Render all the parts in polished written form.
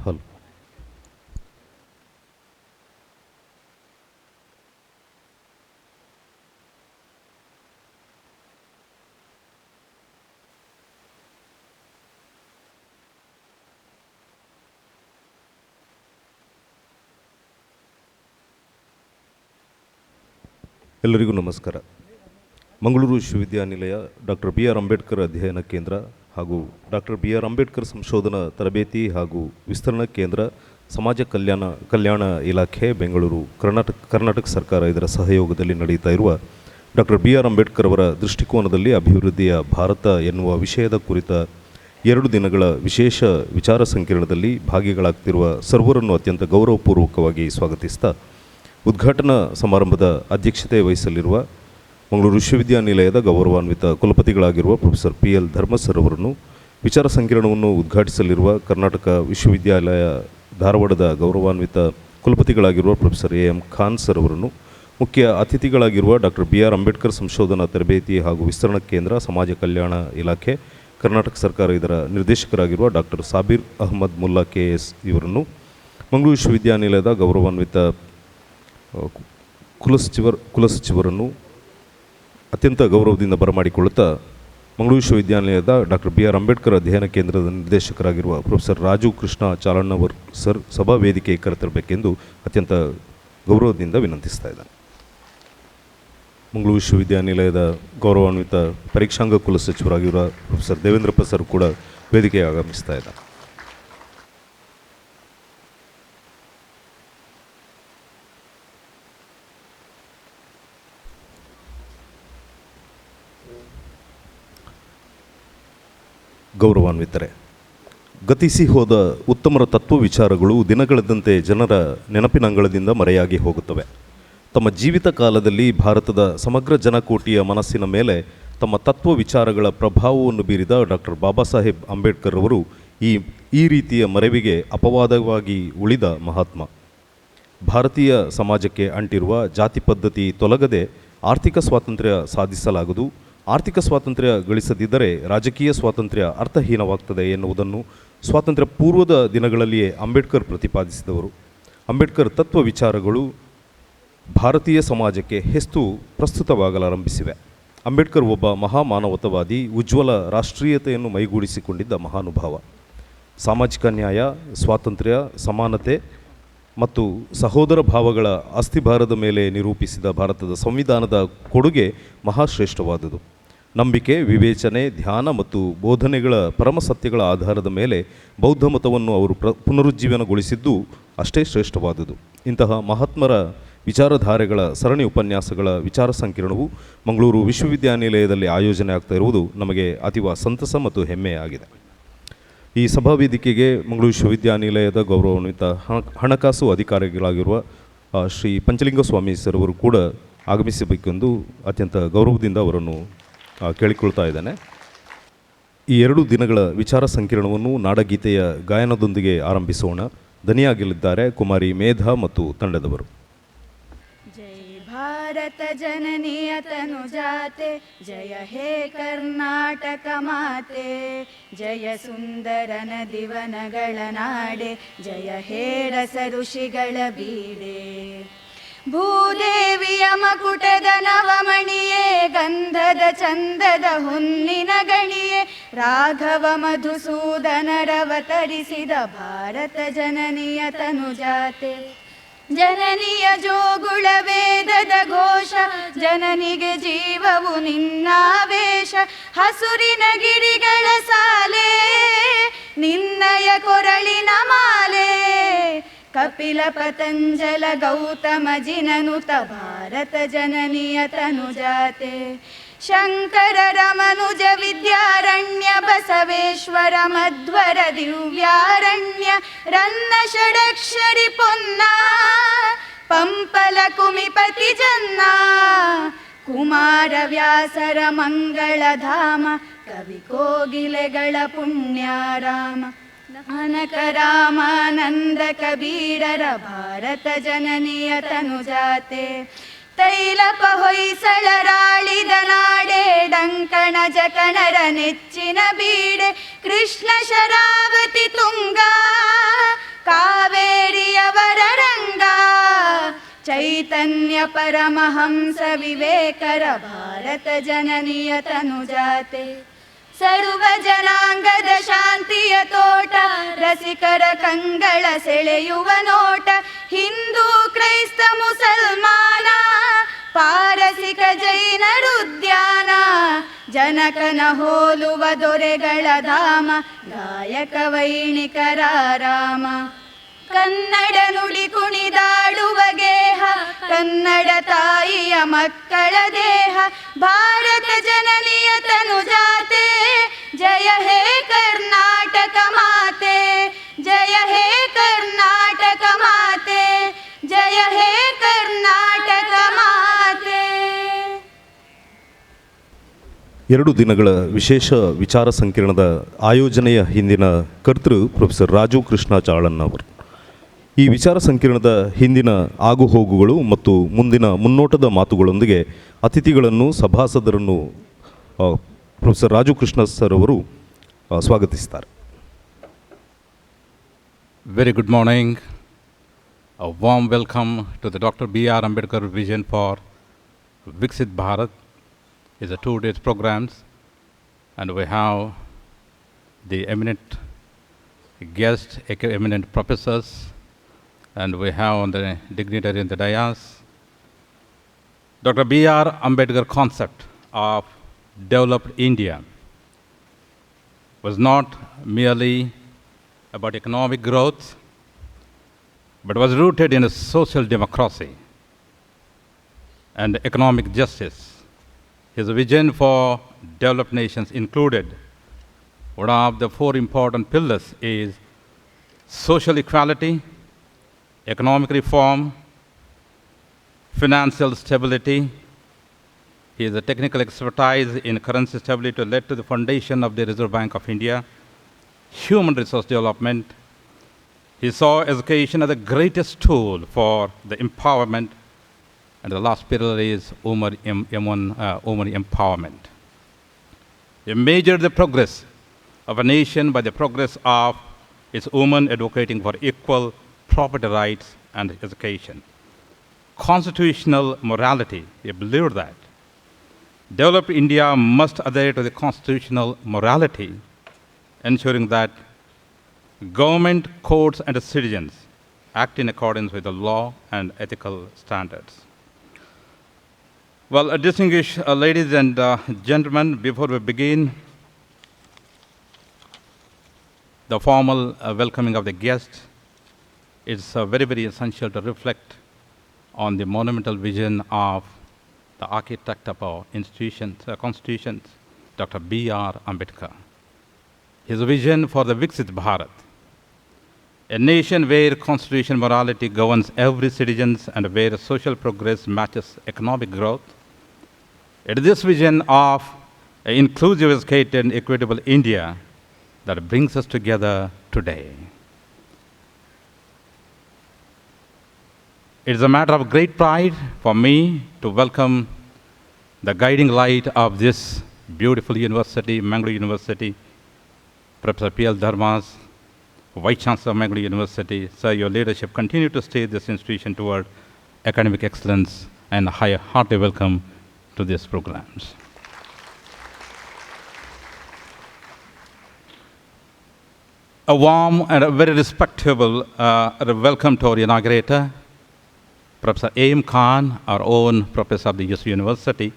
Hello. ಎಲ್ಲರಿಗೂ ನಮಸ್ಕಾರ. ಮಂಗಳೂರು ವಿಶ್ವವಿದ್ಯಾನಿಲಯ ಡಾಕ್ಟರ್ ಬಿ ಆರ್ ಅಂಬೇಡ್ಕರ್ ಅಧ್ಯಯನ ಕೇಂದ್ರ ಹಾಗೂ ಡಾಕ್ಟರ್ ಬಿ ಆರ್ ಅಂಬೇಡ್ಕರ್ ಸಂಶೋಧನಾ ತರಬೇತಿ ಹಾಗೂ ವಿಸ್ತರಣಾ ಕೇಂದ್ರ, ಸಮಾಜ ಕಲ್ಯಾಣ ಇಲಾಖೆ ಬೆಂಗಳೂರು, ಕರ್ನಾಟಕ ಸರ್ಕಾರ ಇದರ ಸಹಯೋಗದಲ್ಲಿ ನಡೆಯುತ್ತಾ ಇರುವ ಡಾಕ್ಟರ್ ಬಿ ಆರ್ ಅಂಬೇಡ್ಕರ್ ಅವರ ದೃಷ್ಟಿಕೋನದಲ್ಲಿ ಅಭಿವೃದ್ಧಿಯ ಭಾರತ ಎನ್ನುವ ವಿಷಯದ ಕುರಿತ 2 ದಿನಗಳ ವಿಶೇಷ ವಿಚಾರ ಸಂಕಿರಣದಲ್ಲಿ ಭಾಗಿಗಳಾಗ್ತಿರುವ ಸರ್ವರನ್ನು ಅತ್ಯಂತ ಗೌರವಪೂರ್ವಕವಾಗಿ ಸ್ವಾಗತಿಸ್ತಾ, ಉದ್ಘಾಟನಾ ಸಮಾರಂಭದ ಅಧ್ಯಕ್ಷತೆ ವಹಿಸಲಿರುವ ಮಂಗಳೂರು ವಿಶ್ವವಿದ್ಯಾನಿಲಯದ ಗೌರವಾನ್ವಿತ ಕುಲಪತಿಗಳಾಗಿರುವ professor P L Dharma sir ಅವರನ್ನು, ವಿಚಾರ ಸಂಕಿರಣವನ್ನು ಉದ್ಘಾಟಿಸಲಿರುವ ಕರ್ನಾಟಕ ವಿಶ್ವವಿದ್ಯಾಲಯ ಧಾರವಾಡದ ಗೌರವಾನ್ವಿತ ಕುಲಪತಿಗಳಾಗಿರುವ professor A M Khan sir ಅವರನ್ನು, ಮುಖ್ಯ ಅತಿಥಿಗಳಾಗಿರುವ ಡಾಕ್ಟರ್ ಬಿ ಆರ್ ಅಂಬೇಡ್ಕರ್ ಸಂಶೋಧನಾ ತರಬೇತಿ ಹಾಗೂ ವಿಸ್ತರಣಾ ಕೇಂದ್ರ, ಸಮಾಜ ಕಲ್ಯಾಣ ಇಲಾಖೆ, ಕರ್ನಾಟಕ ಸರ್ಕಾರ ಇದರ ನಿರ್ದೇಶಕರಾಗಿರುವ ಡಾಕ್ಟರ್ ಸಾಬೀರ್ ಅಹಮದ್ ಮುಲ್ಲಾ KS ಇವರನ್ನು, ಮಂಗಳೂರು ವಿಶ್ವವಿದ್ಯಾನಿಲಯದ ಗೌರವಾನ್ವಿತ ಕುಲಸಚಿವರನ್ನು ಅತ್ಯಂತ ಗೌರವದಿಂದ ಬರಮಾಡಿಕೊಳ್ಳುತ್ತಾ, ಮಂಗಳೂರು ವಿಶ್ವವಿದ್ಯಾನಿಲಯದ ಡಾಕ್ಟರ್ ಬಿ ಆರ್ ಅಂಬೇಡ್ಕರ್ ಅಧ್ಯಯನ ಕೇಂದ್ರದ ನಿರ್ದೇಶಕರಾಗಿರುವ ಪ್ರೊಫೆಸರ್ ರಾಜು ಕೃಷ್ಣ ಚಾಲಣ್ಣವರ್ ಸರ್ ಸಭಾ ವೇದಿಕೆ ಕರೆತರಬೇಕೆಂದು ಅತ್ಯಂತ ಗೌರವದಿಂದ ವಿನಂತಿಸ್ತಾ ಇದ್ದಾನೆ. ಮಂಗಳೂರು ವಿಶ್ವವಿದ್ಯಾನಿಲಯದ ಗೌರವಾನ್ವಿತ ಪರೀಕ್ಷಾಂಗ ಕುಲಸಚಿವರಾಗಿರುವ ಪ್ರೊಫೆಸರ್ ದೇವೇಂದ್ರಪ್ಪ ಸರ್ ಕೂಡ ವೇದಿಕೆಗೆ ಆಗಮಿಸ್ತಾ ಇದ್ದಾರೆ. ಗೌರವಾನ್ವಿತರೆ, ಗತಿಸಿ ಹೋದ ಉತ್ತಮರ ತತ್ವ ವಿಚಾರಗಳು ದಿನಗಳೆದಂತೆ ಜನರ ನೆನಪಿನಂಗಳದಿಂದ ಮರೆಯಾಗಿ ಹೋಗುತ್ತವೆ. ತಮ್ಮ ಜೀವಿತ ಕಾಲದಲ್ಲಿ ಭಾರತದ ಸಮಗ್ರ ಜನಕೋಟಿಯ ಮನಸ್ಸಿನ ಮೇಲೆ ತಮ್ಮ ತತ್ವ ವಿಚಾರಗಳ ಪ್ರಭಾವವನ್ನು ಬೀರಿದ ಡಾಕ್ಟರ್ ಬಾಬಾ ಸಾಹೇಬ್ ಅಂಬೇಡ್ಕರ್ ಅವರು ಈ ರೀತಿಯ ಮರೆವಿಗೆ ಅಪವಾದವಾಗಿ ಉಳಿದ ಮಹಾತ್ಮ. ಭಾರತೀಯ ಸಮಾಜಕ್ಕೆ ಅಂಟಿರುವ ಜಾತಿ ಪದ್ಧತಿ ತೊಲಗದೆ ಆರ್ಥಿಕ ಸ್ವಾತಂತ್ರ್ಯ ಸಾಧಿಸಲಾಗದು, ಆರ್ಥಿಕ ಸ್ವಾತಂತ್ರ್ಯ ಗಳಿಸದಿದ್ದರೆ ರಾಜಕೀಯ ಸ್ವಾತಂತ್ರ್ಯ ಅರ್ಥಹೀನವಾಗ್ತದೆ ಎನ್ನುವುದನ್ನು ಸ್ವಾತಂತ್ರ್ಯ ಪೂರ್ವದ ದಿನಗಳಲ್ಲಿಯೇ ಅಂಬೇಡ್ಕರ್ ಪ್ರತಿಪಾದಿಸಿದವರು. ಅಂಬೇಡ್ಕರ್ ತತ್ವ ವಿಚಾರಗಳು ಭಾರತೀಯ ಸಮಾಜಕ್ಕೆ ಹೆಚ್ಚು ಪ್ರಸ್ತುತವಾಗಲಾರಂಭಿಸಿವೆ. ಅಂಬೇಡ್ಕರ್ ಒಬ್ಬ ಮಹಾಮಾನವತಾವಾದಿ, ಉಜ್ವಲ ರಾಷ್ಟ್ರೀಯತೆಯನ್ನು ಮೈಗೂಡಿಸಿಕೊಂಡಿದ್ದ ಮಹಾನುಭಾವ. ಸಾಮಾಜಿಕ ನ್ಯಾಯ, ಸ್ವಾತಂತ್ರ್ಯ, ಸಮಾನತೆ ಮತ್ತು ಸಹೋದರ ಭಾವಗಳ ಅಸ್ಥಿಭಾರದ ಮೇಲೆ ನಿರೂಪಿಸಿದ ಭಾರತದ ಸಂವಿಧಾನದ ಕೊಡುಗೆ ಮಹಾಶ್ರೇಷ್ಠವಾದುದು. ನಂಬಿಕೆ, ವಿವೇಚನೆ, ಧ್ಯಾನ ಮತ್ತು ಬೋಧನೆಗಳ ಪರಮಸತ್ಯಗಳ ಆಧಾರದ ಮೇಲೆ ಬೌದ್ಧ ಮತವನ್ನು ಅವರು ಪುನರುಜ್ಜೀವನಗೊಳಿಸಿದ್ದು ಅಷ್ಟೇ ಶ್ರೇಷ್ಠವಾದುದು. ಇಂತಹ ಮಹಾತ್ಮರ ವಿಚಾರಧಾರೆಗಳ ಸರಣಿ ಉಪನ್ಯಾಸಗಳ ವಿಚಾರ ಸಂಕಿರಣವು ಮಂಗಳೂರು ವಿಶ್ವವಿದ್ಯಾನಿಲಯದಲ್ಲಿ ಆಯೋಜನೆ ಆಗ್ತಾ ಇರುವುದು ನಮಗೆ ಅತೀವ ಸಂತಸ ಮತ್ತು ಹೆಮ್ಮೆಯಾಗಿದೆ. ಈ ಸಭಾವೇದಿಕೆಗೆ ಮಂಗಳೂರು ವಿಶ್ವವಿದ್ಯಾನಿಲಯದ ಗೌರವಾನ್ವಿತ ಹಣಕಾಸು ಅಧಿಕಾರಿಗಳಾಗಿರುವ ಶ್ರೀ ಪಂಚಲಿಂಗಸ್ವಾಮಿ ಸರ್ ಅವರು ಕೂಡ ಆಗಮಿಸಬೇಕೆಂದು ಅತ್ಯಂತ ಗೌರವದಿಂದ ಅವರನ್ನು ಕೇಳಿಕೊಳ್ತಾ ಇದ್ದೇನೆ. ಈ 2 ದಿನಗಳ ವಿಚಾರ ಸಂಕಿರಣವನ್ನು ನಾಡಗೀತೆಯ ಗಾಯನದೊಂದಿಗೆ ಆರಂಭಿಸೋಣ. ದನಿಯಾಗಲಿದ್ದಾರೆ ಕುಮಾರಿ ಮೇಧಾ ಮತ್ತು ತಂಡದವರು. ಭಾರತ ಜನನಿಯ ತನುಜಾತೆ, ಜಯ ಹೇ ಕರ್ನಾಟಕ ಮಾತೆ, ಜಯ ಸುಂದರ ನದಿವನಗಳ ನಾಡೆ, ಜಯ ಹೇ ರಸ ಋಷಿಗಳ ಬೀಡೆ. ಭೂದೇವಿಯ ಮಕುಟದ ನವಮಣಿಯೇ, ಗಂಧದ ಚಂದದ ಹೊನ್ನಿನ ಗಣಿಯೇ, ರಾಘವ ಮಧುಸೂದನರವತರಿಸಿದ ಭಾರತ ಜನನಿಯ ತನುಜಾತೆ. ಜನನಿಯ ಜೋಗುಳ ವೇದದ ಘೋಷ, ಜನನಿಗೆ ಜೀವವು ನಿನ್ನಾವೇಶ. ಹಸುರಿನ ಗಿರಿಗಳ ಸಾಲೆ, ನಿನ್ನಯ ಕೊರಳಿನ ಮಾಲೆ. ಕಪಿಲ ಪತಂಜಲ ಗೌತಮ ಜಿನನುತ ಭಾರತ ಜನನಿಯ ತನುಜಾತೆ. ಶಂಕರ ರಮನುಜ ವಿದ್ಯಾರಣ್ಯ, ಬಸವೇಶ್ವರ ಮಧ್ವರ ದಿವ್ಯಾರಣ್ಯ. ರನ್ನ ಷಡಕ್ಷರಿ ಪೊನ್ನ, ಪಂಪಲ ಕುಮಿಪತಿ ಜನ್ನ. ಕುಮಾರ ವ್ಯಾಸರ ಮಂಗಳಧಾಮ, ಕವಿ ಕೋಗಿಲೆಗಳ ಪುಣ್ಯಾರಾಮ. ಅನಕ ರಾಮಾನಂದ ಕಬೀರರ ಭಾರತ ಜನನಿಯ ತನುಜಾತೆ. ತೈಲಪ ಹೊಯ್ಸಳರಾಳಿದ ನಾಡೆ, ಡಂಕಣ ಜಕಣರ ನೆಚ್ಚಿನ ಬೀಡೆ. ಕೃಷ್ಣ ಶರಾವತಿ ತುಂಗ, ಕಾವೇರಿಯವರ ರಂಗ ಚೈತನ್ಯ ಪರಮಹಂಸ ವಿವೇಕರ ಭಾರತ ಜನನಿಯ ತನುಜಾತೆ ಸರ್ವ ಜನಾಂಗದ ಶಾಂತಿಯ ತೋಟ ರಸಿಕರ ಕಂಗಳ ಸೆಳೆಯುವ ನೋಟ ಹಿಂದೂ ಕ್ರೈಸ್ತ ಮುಸಲ್ಮಾನ ಪಾರಸಿಕ ಜೈನರುದ್ಯಾನ ಜನಕನ ಹೋಲುವ ದೊರೆಗಳ ಧಾಮ ಗಾಯಕ ವೈಣಿಕರ ರಾಮ ಕನ್ನಡ ನುಡಿ ಕುಣಿದಾಡುವ ಗೇಹ ಕನ್ನಡ ತಾಯಿಯ ಮಕ್ಕಳ ದೇಹ ಭಾರತ ಜನನಿಯ ತನುಜಾತೆ ಜಯ ಹೇ ಕರ್ನಾಟಕ ಮಾತೆ ಜಯ ಹೇ ಕರ್ನಾಟಕ ಮಾತೆ ಜಯ ಹೇ ಕರ್ನಾಟಕ ಮಾತೆ. 2 ದಿನಗಳ ವಿಶೇಷ ವಿಚಾರ ಸಂಕಿರಣದ ಆಯೋಜನೆಯ ಹಿಂದಿನ ಕರ್ತೃ ಪ್ರೊಫೆಸರ್ ರಾಜು ಕೃಷ್ಣ ಚಾಳನ್ ಅವರು. ಈ ವಿಚಾರ ಸಂಕಿರಣದ ಹಿಂದಿನ ಆಗುಹೋಗುಗಳು ಮತ್ತು ಮುಂದಿನ ಮುನ್ನೋಟದ ಮಾತುಗಳೊಂದಿಗೆ ಅತಿಥಿಗಳನ್ನು ಸಭಾಸದರನ್ನು ಪ್ರೊಫೆಸರ್ ರಾಜು ಕೃಷ್ಣ ಸರ್ ಅವರು ಸ್ವಾಗತಿಸುತ್ತಾರೆ. Very good morning. A warm welcome to the Dr. B.R. Ambedkar Vision for Viksit Bharat. It's a 2 days programs, and we have the eminent guests, eminent professors, and we have on the dignitary in the dais. Dr. B.R. Ambedkar concept of developed India was not merely about economic growth, but was rooted in a social democracy and economic justice. His vision for developed nations included one of the 4 important pillars is social equality, economic reform, financial stability. He has a technical expertise in currency stability led to the foundation of the Reserve Bank of India, human resource development. He saw education as the greatest tool for the empowerment, and the last pillar is women empowerment. He measured the progress of a nation by the progress of its women advocating for equal property rights and education. Constitutional morality, he believed that developed India must adhere to the constitutional morality, ensuring that government, courts, and citizens act in accordance with the law and ethical standards. Well, distinguished ladies and gentlemen, before we begin the formal welcoming of the guests, it's very, very essential to reflect on the monumental vision of the architect of our constitutions, Dr. B.R. Ambedkar. His vision for the Viksit Bharat, a nation where constitutional morality governs every citizen and where social progress matches economic growth. It is this vision of an inclusive, educated, and equitable India that brings us together today. It is a matter of great pride for me to welcome the guiding light of this beautiful university, Mangalore University, Professor P.L. Dharmas, Vice Chancellor of Mangalore University. Sir, your leadership continue to steer this institution toward academic excellence, and a hearty welcome to these programs. A warm and a very respectable welcome to our inaugurator, Professor A.M. Khan, our own professor of the USU University.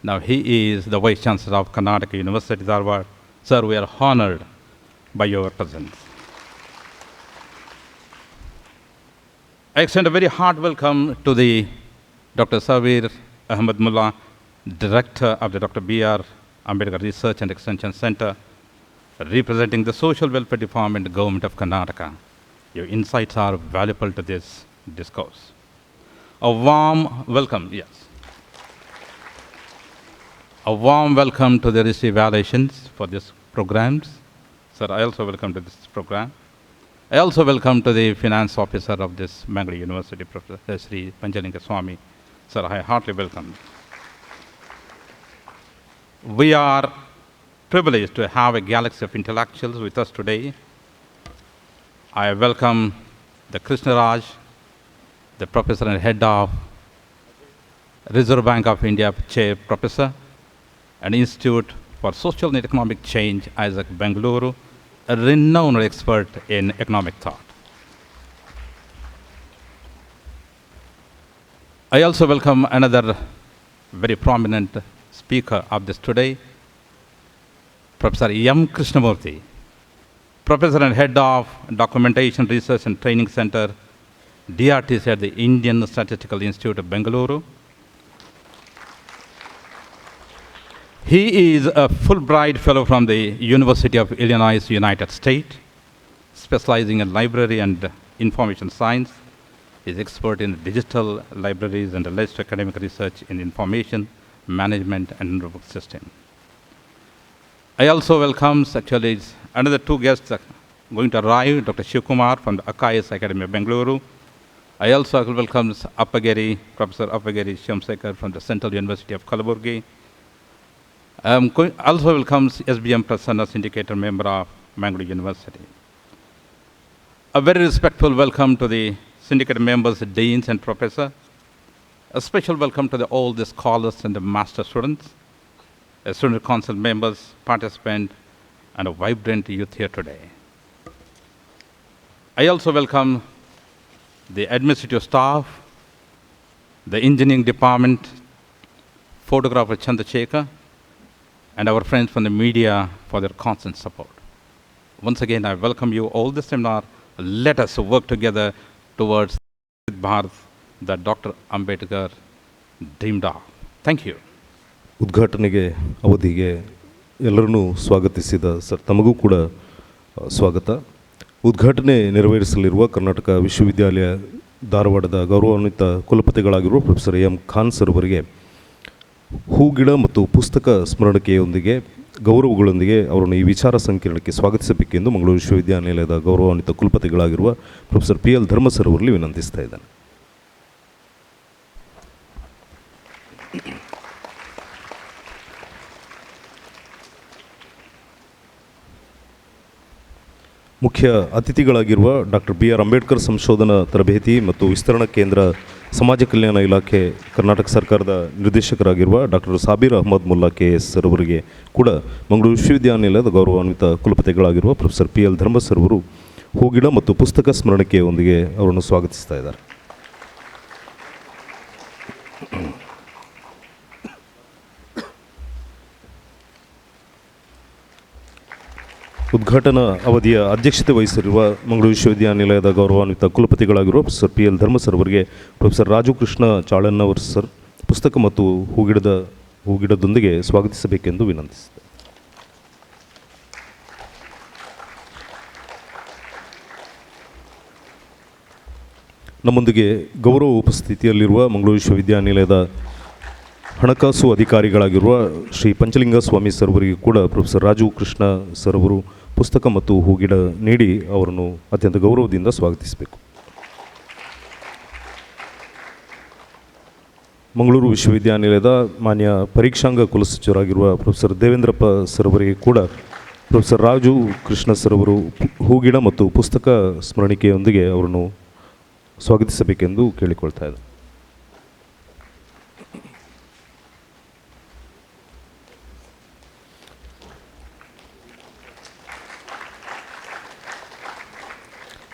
Now he is the Vice Chancellor of Karnataka University, Dharwad. Sir, we are honored by your presence. I extend a very heart welcome to the Dr. Sabir Ahmed Mullah, Director of the Dr. B.R. Ambedkar Research and Extension Center, representing the Social Welfare Department, Government of Karnataka. Your insights are valuable to this discourse. A warm welcome, yes. A warm welcome to the receive evaluations for these programs. Sir, I also welcome to this program. I also welcome to the finance officer of this Mangalore University, Professor Sri Panjalinga Swami. Sir, I heartily welcome. We are privileged to have a galaxy of intellectuals with us today. I welcome the Krishna Raj, the professor and head of Reserve Bank of India Chair Professor and Institute for Social and Economic Change, Isaac Bengaluru, a renowned expert in economic thought. I also welcome another very prominent speaker of this today, Professor M. Krishnamurthy, Professor and Head of Documentation Research and Training Center, DRTC at the Indian Statistical Institute of Bengaluru. He is a Fulbright Fellow from the University of Illinois, United States, specializing in library and information science. He is expert in digital libraries and alleged academic research in information management and network system. I also welcome actually another two guests going to arrive, Dr. Shivkumar from the Akayas Academy of Bengaluru. I also welcome Appagiri, Professor Appagiri Shyamsekar from the Central University of Kalaburgi. Also welcomes SBM Prasanna, syndicator member of Mangalore University. A very respectful welcome to the syndicate members, deans and professors. A special welcome to all the scholars and the master students, student council members, participants, and a vibrant youth here today. I also welcome the administrative staff, the engineering department, photographer Chandrasekhar, and our friends from the media for their constant support. Once again, I welcome you all this seminar. Let us work together towards Bharat that Dr. Ambedkar dreamed of. Thank you. ಉದ್ಘಾಟನೆಗೆ ಅವಧಿಗೆ ಎಲ್ಲರನ್ನೂ ಸ್ವಾಗತಿಸಿದ sir ತಮಗೂ ಕೂಡ ಸ್ವಾಗತ. ಉದ್ಘಾಟನೆ ನೆರವೇರಿಸಲಿರುವ ಕರ್ನಾಟಕ ವಿಶ್ವವಿದ್ಯಾಲಯ ಧಾರವಾಡದ ಗೌರವಾನ್ವಿತ ಕುಲಪತಿಗಳಾಗಿರುವ ಪ್ರೊಫೆಸರ್ ಎಂ ಖಾನ್ ಸರ್ ಅವರಿಗೆ ಹೂಗಿಡ ಮತ್ತು ಪುಸ್ತಕ ಸ್ಮರಣೆಯೊಂದಿಗೆ ಗೌರವಗಳೊಂದಿಗೆ ಅವರನ್ನು ಈ ವಿಚಾರ ಸಂಕಿರಣಕ್ಕೆ ಸ್ವಾಗತಿಸಬೇಕೆಂದು ಮಂಗಳೂರು ವಿಶ್ವವಿದ್ಯಾನಿಲಯದ ಗೌರವಾನ್ವಿತ ಕುಲಪತಿಗಳಾಗಿರುವ professor P L Dharma sir ಅವರಲ್ಲಿ ವಿನಂತಿಸ್ತಾ ಇದ್ದಾನೆ. ಮುಖ್ಯ ಅತಿಥಿಗಳಾಗಿರುವ ಡಾಕ್ಟರ್ ಬಿ ಆರ್ ಅಂಬೇಡ್ಕರ್ ಸಂಶೋಧನಾ ತರಬೇತಿ ಮತ್ತು ವಿಸ್ತರಣಾ ಕೇಂದ್ರ ಸಮಾಜ ಕಲ್ಯಾಣ ಇಲಾಖೆ ಕರ್ನಾಟಕ ಸರ್ಕಾರದ ನಿರ್ದೇಶಕರಾಗಿರುವ doctor Sabir Ahmed Mulla KS sir ಅವರಿಗೆ ಕೂಡ ಮಂಗಳೂರು ವಿಶ್ವವಿದ್ಯಾನಿಲಯದ ಗೌರವಾನ್ವಿತ ಕುಲಪತಿಗಳಾಗಿರುವ professor P L Dharma sir ಅವರು ಹೂಗಿಡ ಮತ್ತು ಪುಸ್ತಕ ಸ್ಮರಣೆಯೊಂದಿಗೆ ಅವರನ್ನು ಸ್ವಾಗತಿಸ್ತಾ ಇದ್ದಾರೆ. ಉದ್ಘಾಟನಾ ಅವಧಿಯ ಅಧ್ಯಕ್ಷತೆ ವಹಿಸಿರುವ ಮಂಗಳೂರು ವಿಶ್ವವಿದ್ಯಾನಿಲಯದ ಗೌರವಾನ್ವಿತ ಕುಲಪತಿಗಳಾಗಿರುವ professor P L Dharma sir ಅವರಿಗೆ ಪ್ರೊಫೆಸರ್ ರಾಜು ಕೃಷ್ಣ ಚಾಳನ್ನವರ್ ಸರ್ ಪುಸ್ತಕ ಮತ್ತು ಹೂಗಿಡದೊಂದಿಗೆ ಸ್ವಾಗತಿಸಬೇಕೆಂದು ವಿನಂತಿಸಿದೆ. ನಮ್ಮೊಂದಿಗೆ ಗೌರವ ಉಪಸ್ಥಿತಿಯಲ್ಲಿರುವ ಮಂಗಳೂರು ವಿಶ್ವವಿದ್ಯಾನಿಲಯದ ಹಣಕಾಸು ಅಧಿಕಾರಿಗಳಾಗಿರುವ ಶ್ರೀ ಪಂಚಲಿಂಗ ಸ್ವಾಮಿ ಸರ್ ಅವರಿಗೆ ಕೂಡ ಪ್ರೊಫೆಸರ್ ರಾಜು ಕೃಷ್ಣ ಸರ್ ಅವರು ಪುಸ್ತಕ ಮತ್ತು ಹೂಗಿಡ ನೀಡಿ ಅವರನ್ನು ಅತ್ಯಂತ ಗೌರವದಿಂದ ಸ್ವಾಗತಿಸಬೇಕು. ಮಂಗಳೂರು ವಿಶ್ವವಿದ್ಯಾನಿಲಯದ ಮಾನ್ಯ ಪರೀಕ್ಷಾಂಗ ಕುಲಸಚಿವರಾಗಿರುವ ಪ್ರೊಫೆಸರ್ ದೇವೇಂದ್ರಪ್ಪ ಸರ್ ಅವರಿಗೆ ಕೂಡ ಪ್ರೊಫೆಸರ್ ರಾಜು ಕೃಷ್ಣ ಸರ್ ಅವರು ಹೂಗಿಡ ಮತ್ತು ಪುಸ್ತಕ ಸ್ಮರಣಿಕೆಯೊಂದಿಗೆ ಅವರನ್ನು ಸ್ವಾಗತಿಸಬೇಕೆಂದು ಕೇಳಿಕೊಳ್ತಾ ಇದ್ದಾರೆ.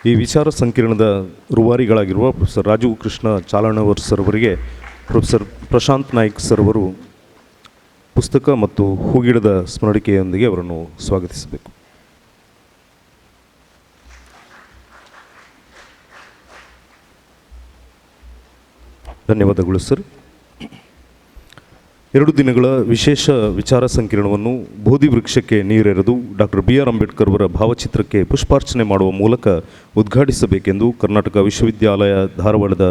ಈ ವಿಚಾರ ಸಂಕಿರಣದ ರೂವಾರಿಗಳಾಗಿರುವ ಪ್ರೊಫೆಸರ್ ರಾಜು ಕೃಷ್ಣ ಚಾಲಣ್ಣವರ್ ಸರ್ ಅವರಿಗೆ ಪ್ರೊಫೆಸರ್ ಪ್ರಶಾಂತ್ ನಾಯ್ಕ್ ಸರ್ ಅವರು ಪುಸ್ತಕ ಮತ್ತು ಹೂಗಿಡದ ಸ್ಮರಣಿಕೆಯೊಂದಿಗೆ ಅವರನ್ನು ಸ್ವಾಗತಿಸಬೇಕು. ಧನ್ಯವಾದಗಳು ಸರ್. 2 ದಿನಗಳ ವಿಶೇಷ ವಿಚಾರ ಸಂಕಿರಣವನ್ನು ಬೋಧಿ ವೃಕ್ಷಕ್ಕೆ ನೀರೆರೆದು ಡಾಕ್ಟರ್ ಬಿ ಆರ್ ಅಂಬೇಡ್ಕರ್ ಅವರ ಭಾವಚಿತ್ರಕ್ಕೆ ಪುಷ್ಪಾರ್ಚನೆ ಮಾಡುವ ಮೂಲಕ ಉದ್ಘಾಟಿಸಬೇಕೆಂದು ಕರ್ನಾಟಕ ವಿಶ್ವವಿದ್ಯಾಲಯ ಧಾರವಾಡದ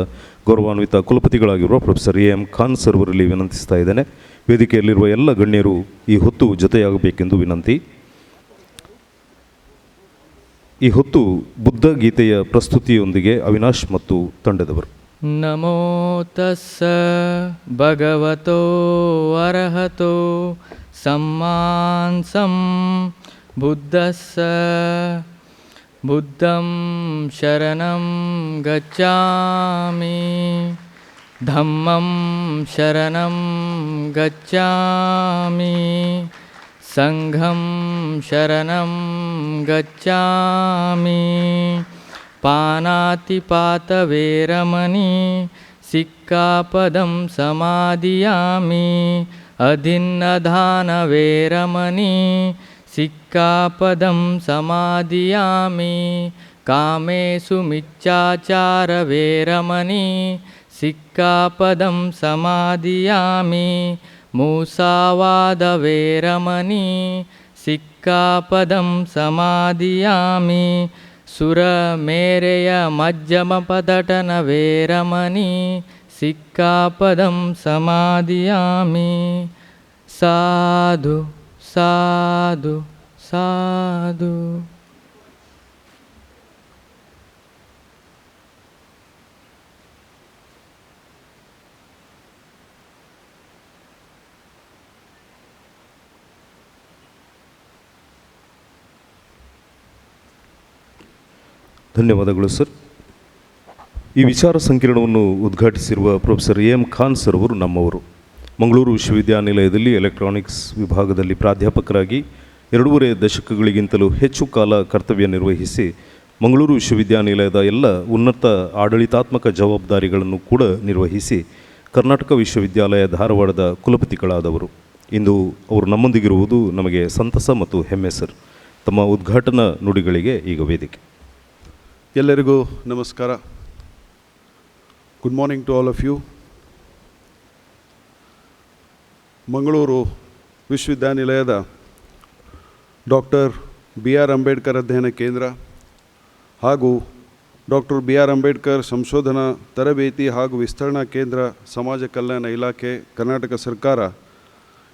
ಗೌರವಾನ್ವಿತ ಕುಲಪತಿಗಳಾಗಿರುವ ಪ್ರೊಫೆಸರ್ ಎಂ ಖಾನ್ ಸರ್ ಅವರಲ್ಲಿ ವಿನಂತಿಸ್ತಾ ಇದ್ದೇನೆ. ವೇದಿಕೆಯಲ್ಲಿರುವ ಎಲ್ಲ ಗಣ್ಯರು ಈ ಹೊತ್ತು ಜೊತೆಯಾಗಬೇಕೆಂದು ವಿನಂತಿ. ಈ ಹೊತ್ತು ಬುದ್ಧ ಗೀತೆಯ ಪ್ರಸ್ತುತಿಯೊಂದಿಗೆ ಅವಿನಾಶ್ ಮತ್ತು ತಂಡದವರು. ನಮೋ ತಸ್ಸ ಭಗವತೋ ಅರ್ಹತೋ ಸಮ್ಮಾನ್ ಸಂ ಬುದ್ಧಸ್ಸ बुद्धं शरणं गच्छामि धम्मं शरणं गच्छामि संघं शरणं गच्छामि पानातिपातवेरमणि सिक्कापदं समादियामि अधिन्नदानवेरमणि सिक्कापदं समादियामि कामेषु मिच्छाचारवेरमणि सिक्कापदं समादियामि मूसावादवेरमणि सिक्कापदं समादियामि सुरमेरयमज्जमपदटनवेरमणि सिक्कापदं समादियामि साधु साधु साधु. ಧನ್ಯವಾದಗಳು ಸರ್. ಈ ವಿಚಾರ ಸಂಕಿರಣವನ್ನು ಉದ್ಘಾಟಿಸಿರುವ ಪ್ರೊಫೆಸರ್ ಎಂ ಖಾನ್ ಸರ್ ಅವರು ನಮ್ಮವರು. ಮಂಗಳೂರು ವಿಶ್ವವಿದ್ಯಾನಿಲಯದಲ್ಲಿ ಎಲೆಕ್ಟ್ರಾನಿಕ್ಸ್ ವಿಭಾಗದಲ್ಲಿ ಪ್ರಾಧ್ಯಾಪಕರಾಗಿ 2.5 ದಶಕಗಳಿಗಿಂತಲೂ ಹೆಚ್ಚು ಕಾಲ ಕರ್ತವ್ಯ ನಿರ್ವಹಿಸಿ ಮಂಗಳೂರು ವಿಶ್ವವಿದ್ಯಾನಿಲಯದ ಎಲ್ಲ ಉನ್ನತ ಆಡಳಿತಾತ್ಮಕ ಜವಾಬ್ದಾರಿಗಳನ್ನು ಕೂಡ ನಿರ್ವಹಿಸಿ ಕರ್ನಾಟಕ ವಿಶ್ವವಿದ್ಯಾಲಯ ಧಾರವಾಡದ ಕುಲಪತಿಗಳಾದವರು. ಇಂದು ಅವರು ನಮ್ಮೊಂದಿಗಿರುವುದು ನಮಗೆ ಸಂತಸ ಮತ್ತು ಹೆಮ್ಮೆ ಸರ್. ತಮ್ಮ ಉದ್ಘಾಟನಾ ನುಡಿಗಳಿಗೆ ಈಗ ವೇದಿಕೆ. ಎಲ್ಲರಿಗೂ ನಮಸ್ಕಾರ. Good morning to all of you. Mangaluru ವಿಶ್ವವಿದ್ಯಾನಿಲಯದ ಡಾಕ್ಟರ್ ಬಿ ಆರ್ ಅಂಬೇಡ್ಕರ್ ಅಧ್ಯಯನ ಕೇಂದ್ರ ಹಾಗೂ ಡಾಕ್ಟರ್ ಬಿ ಆರ್ ಅಂಬೇಡ್ಕರ್ ಸಂಶೋಧನಾ ತರಬೇತಿ ಹಾಗೂ ವಿಸ್ತರಣಾ ಕೇಂದ್ರ ಸಮಾಜ ಕಲ್ಯಾಣ ಇಲಾಖೆ ಕರ್ನಾಟಕ ಸರ್ಕಾರ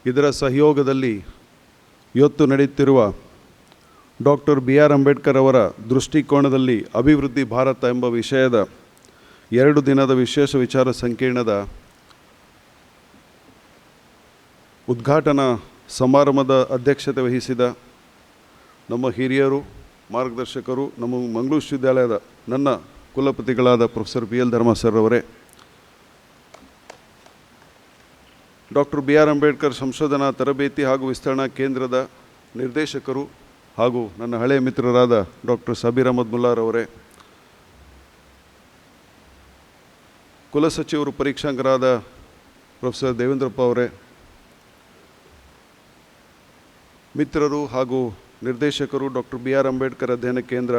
ಇದರ ಸಹಯೋಗದಲ್ಲಿ ಇವತ್ತು ನಡೆಯುತ್ತಿರುವ ಡಾಕ್ಟರ್ ಬಿ ಆರ್ ಅಂಬೇಡ್ಕರ್ ಅವರ ದೃಷ್ಟಿಕೋನದಲ್ಲಿ ಅಭಿವೃದ್ಧಿ ಭಾರತ ಎಂಬ ವಿಷಯದ 2 ದಿನದ ವಿಶೇಷ ವಿಚಾರ ಸಂಕಿರಣದ ಉದ್ಘಾಟನಾ ಸಮಾರಂಭದ ಅಧ್ಯಕ್ಷತೆ ವಹಿಸಿದ ನಮ್ಮ ಹಿರಿಯರು, ಮಾರ್ಗದರ್ಶಕರು, ನಮ್ಮ ಮಂಗಳೂರು ವಿಶ್ವವಿದ್ಯಾಲಯದ ನನ್ನ ಕುಲಪತಿಗಳಾದ professor B L Dharma sir ಅವರೇ, ಡಾಕ್ಟರ್ ಬಿ ಆರ್ ಅಂಬೇಡ್ಕರ್ ಸಂಶೋಧನಾ ತರಬೇತಿ ಹಾಗೂ ವಿಸ್ತರಣಾ ಕೇಂದ್ರದ ನಿರ್ದೇಶಕರು ಹಾಗೂ ನನ್ನ ಹಳೆಯ ಮಿತ್ರರಾದ ಡಾಕ್ಟರ್ ಸಬೀರ್ ಅಹಮದ್ ಮುಲ್ಲಾರವರೇ, ಕುಲಸಚಿವರು ಪರೀಕ್ಷಾಂಗರಾದ ಪ್ರೊಫೆಸರ್ ದೇವೇಂದ್ರಪ್ಪ ಅವರೇ, ಮಿತ್ರರು ಹಾಗೂ ನಿರ್ದೇಶಕರು ಡಾಕ್ಟರ್ ಬಿ ಆರ್ ಅಂಬೇಡ್ಕರ್ ಅಧ್ಯಯನ ಕೇಂದ್ರ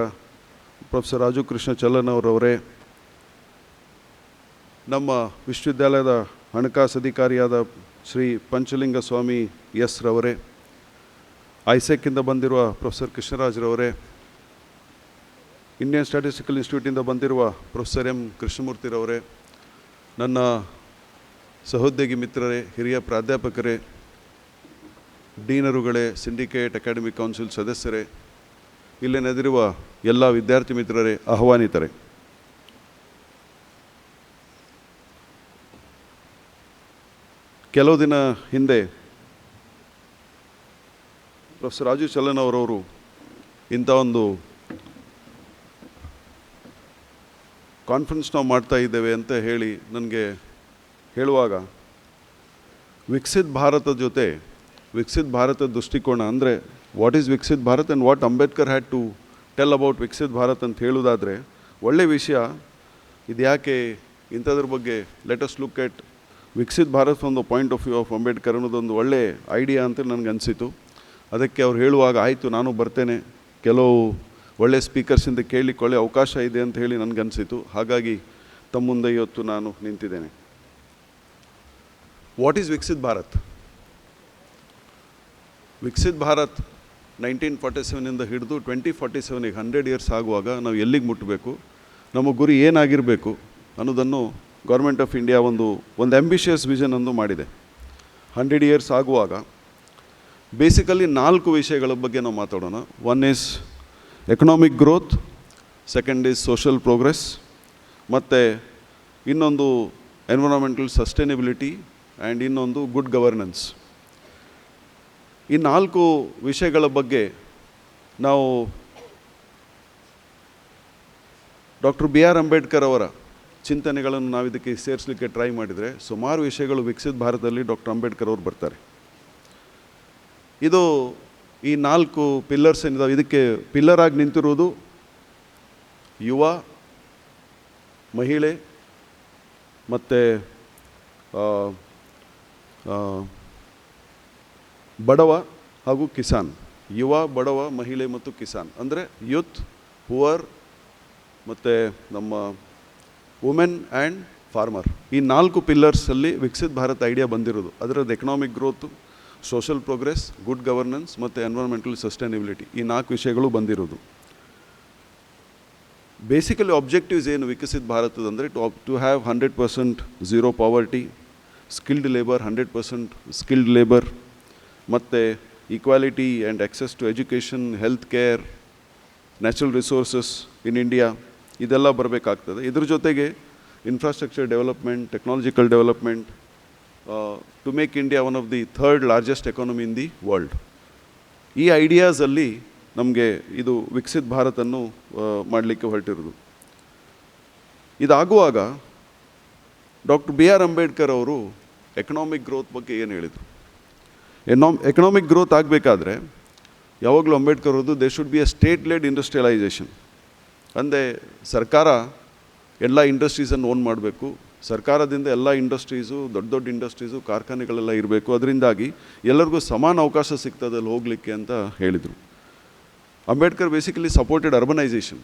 ಪ್ರೊಫೆಸರ್ ರಾಜು ಕೃಷ್ಣ ಚಲ್ಲನವರವರೇ, ನಮ್ಮ ವಿಶ್ವವಿದ್ಯಾಲಯದ ಹಣಕಾಸು ಅಧಿಕಾರಿಯಾದ ಶ್ರೀ ಪಂಚಲಿಂಗ ಸ್ವಾಮಿ ಎಸ್ ರವರೇ, ಐಸೆಕ್ಕಿಂದ ಬಂದಿರುವ ಪ್ರೊಫೆಸರ್ ಕೃಷ್ಣರಾಜ್ರವರೇ, ಇಂಡಿಯನ್ ಸ್ಟ್ಯಾಟಿಸ್ಟಿಕಲ್ ಇನ್ಸ್ಟಿಟ್ಯೂಟಿಂದ ಬಂದಿರುವ ಪ್ರೊಫೆಸರ್ ಎಂ ಕೃಷ್ಣಮೂರ್ತಿರವರೇ, ನನ್ನ ಸಹೋದ್ಯೋಗಿ ಮಿತ್ರರೇ, ಹಿರಿಯ ಪ್ರಾಧ್ಯಾಪಕರೇ, ಡೀನರುಗಳೇ, ಸಿಂಡಿಕೇಟ್ ಅಕಾಡೆಮಿಕ್ ಕೌನ್ಸಿಲ್ ಸದಸ್ಯರೇ, ಇಲ್ಲೇ ನೆರೆದಿರುವ ಎಲ್ಲ ವಿದ್ಯಾರ್ಥಿ ಮಿತ್ರರೇ, ಆಹ್ವಾನಿತರೇ, ಕೆಲವು ದಿನ ಹಿಂದೆ ಪ್ರೊಫೆಸರ್ ರಾಜು ಚಲ್ಲನ್ ಅವರವರು ಇಂಥ ಒಂದು ಕಾನ್ಫರೆನ್ಸ್ ನಾವು ಮಾಡ್ತಾ ಇದ್ದೇವೆ ಅಂತ ಹೇಳಿ ನನಗೆ ಹೇಳುವಾಗ ವಿಕಸಿತ್ ಭಾರತದ ಜೊತೆ ವಿಕಸಿತ್ ಭಾರತದ ದೃಷ್ಟಿಕೋನ ಅಂದರೆ what is Viksit Bharat and what Ambedkar had to tell about Viksit Bharat ಅಂತ ಹೇಳೋದಾದರೆ ಒಳ್ಳೆಯ ವಿಷಯ. ಇದು ಯಾಕೆ ಇಂಥದ್ರ ಬಗ್ಗೆ let us look at Viksit Bharat from the point of view of Ambedkar ಅನ್ನೋದೊಂದು ಒಳ್ಳೆ ಐಡಿಯಾ ಅಂತ ನನಗೆ ಅನಿಸಿತು. ಅದಕ್ಕೆ ಅವ್ರು ಹೇಳುವಾಗ ಆಯಿತು ನಾನು ಬರ್ತೇನೆ, ಕೆಲವು ಒಳ್ಳೆ ಸ್ಪೀಕರ್ಸಿಂದ ಕೇಳಿಕೊಳ್ಳೆ ಅವಕಾಶ ಇದೆ ಅಂತ ಹೇಳಿ ನನಗನ್ನಿಸಿತು. ಹಾಗಾಗಿ ತಮ್ಮ ಮುಂದೆ ಇವತ್ತು ನಾನು ನಿಂತಿದ್ದೇನೆ. What is Viksit Bharat? ವಿಕಸಿತ್ ಭಾರತ್ 1947 ಹಿಡಿದು 2047ಗೆ 100 ಇಯರ್ಸ್ ಆಗುವಾಗ ನಾವು ಎಲ್ಲಿಗೆ ಮುಟ್ಟಬೇಕು, ನಮ್ಮ ಗುರಿ ಏನಾಗಿರಬೇಕು ಅನ್ನೋದನ್ನು ಗೌರ್ಮೆಂಟ್ ಆಫ್ ಇಂಡಿಯಾ ಒಂದು ಆಂಬಿಷಿಯಸ್ ವಿಷನ್ ಅನ್ನು ಮಾಡಿದೆ. 100 ಇಯರ್ಸ್ ಆಗುವಾಗ ಬೇಸಿಕಲಿ 4 ವಿಷಯಗಳ ಬಗ್ಗೆ ನಾವು ಮಾತಾಡೋಣ. One is economic growth, second is social progress, ಮತ್ತು ಇನ್ನೊಂದು ಎನ್ವಿರಾನ್ಮೆಂಟಲ್ ಸಸ್ಟೈನಬಿಲಿಟಿ ಆ್ಯಂಡ್ ಇನ್ನೊಂದು ಗುಡ್ ಗವರ್ನೆನ್ಸ್. ಈ 4 ವಿಷಯಗಳ ಬಗ್ಗೆ ನಾವು ಡಾಕ್ಟರ್ ಬಿ ಆರ್ ಅಂಬೇಡ್ಕರ್ ಅವರ ಚಿಂತನೆಗಳನ್ನು ನಾವು ಇದಕ್ಕೆ ಸೇರಿಸಲಿಕ್ಕೆ ಟ್ರೈ ಮಾಡಿದರೆ ಸುಮಾರು ವಿಷಯಗಳು ವಿಕಸಿತ ಭಾರತದಲ್ಲಿ ಡಾಕ್ಟರ್ ಅಂಬೇಡ್ಕರ್ ಅವರು ಬರ್ತಾರೆ. ಇದು ಈ 4 ಪಿಲ್ಲರ್ಸ್ ಏನಿದಾವೆ, ಇದಕ್ಕೆ ಪಿಲ್ಲರ್ ಆಗಿ ನಿಂತಿರುವುದು ಯುವ, ಮಹಿಳೆ ಮತ್ತು ಬಡವ ಹಾಗೂ ಕಿಸಾನ್. ಯುವ, ಬಡವ, ಮಹಿಳೆ ಮತ್ತು ಕಿಸಾನ್ ಅಂದರೆ ಯೂತ್, ಪುವರ್ ಮತ್ತು ನಮ್ಮ ವುಮೆನ್ ಆ್ಯಂಡ್ ಫಾರ್ಮರ್. ಈ 4 ಪಿಲ್ಲರ್ಸಲ್ಲಿ ವಿಕಸಿತ ಭಾರತ್ ಐಡಿಯಾ ಬಂದಿರೋದು. ಅದರದ್ದು economic growth, social progress, good governance ಮತ್ತು ಎನ್ವೈರ್ಮೆಂಟಲ್ ಸಸ್ಟೈನಬಿಲಿಟಿ, ಈ 4 ವಿಷಯಗಳು ಬಂದಿರೋದು. ಬೇಸಿಕಲಿ ಆಬ್ಜೆಕ್ಟಿವ್ಸ್ ಏನು ವಿಕಸಿತ ಭಾರತದ ಅಂದರೆ to have 100% zero poverty, skilled labour 100% skilled labour, ಮತ್ತು equality and access to education, health care, natural resources in India, ಇದೆಲ್ಲ ಬರಬೇಕಾಗ್ತದೆ. ಇದ್ರ ಜೊತೆಗೆ infrastructure development, technological development, to make India one of the 3rd largest economy in the world. ಈ ಐಡಿಯಾಸಲ್ಲಿ ನಮಗೆ ಇದು ವಿಕಸಿತ ಭಾರತನ್ನು ಮಾಡಲಿಕ್ಕೆ ಹೊರಟಿರೋದು. ಇದಾಗುವಾಗ ಡಾಕ್ಟರ್ ಬಿ ಆರ್ ಅಂಬೇಡ್ಕರ್ ಅವರು ಎಕನಾಮಿಕ್ ಗ್ರೋತ್ ಬಗ್ಗೆ ಏನು ಹೇಳಿದರು? ಎಕನಾಮಿಕ್ ಗ್ರೋತ್ ಆಗಬೇಕಾದ್ರೆ ಯಾವಾಗಲೂ ಅಂಬೇಡ್ಕರ್ ಅವ್ರದ್ದು they should be a state led industrialisation. ಅಂದರೆ ಸರ್ಕಾರ ಎಲ್ಲ ಇಂಡಸ್ಟ್ರೀಸನ್ನು ಓನ್ ಮಾಡಬೇಕು, ಸರ್ಕಾರದಿಂದ ಎಲ್ಲ ಇಂಡಸ್ಟ್ರೀಸು, ದೊಡ್ಡ ದೊಡ್ಡ ಇಂಡಸ್ಟ್ರೀಸು, ಕಾರ್ಖಾನೆಗಳೆಲ್ಲ ಇರಬೇಕು, ಅದರಿಂದಾಗಿ ಎಲ್ಲರಿಗೂ ಸಮಾನ ಅವಕಾಶ ಸಿಗ್ತದೆ ಅಲ್ಲಿ ಹೋಗಲಿಕ್ಕೆ ಅಂತ ಹೇಳಿದರು. Ambedkar basically supported urbanization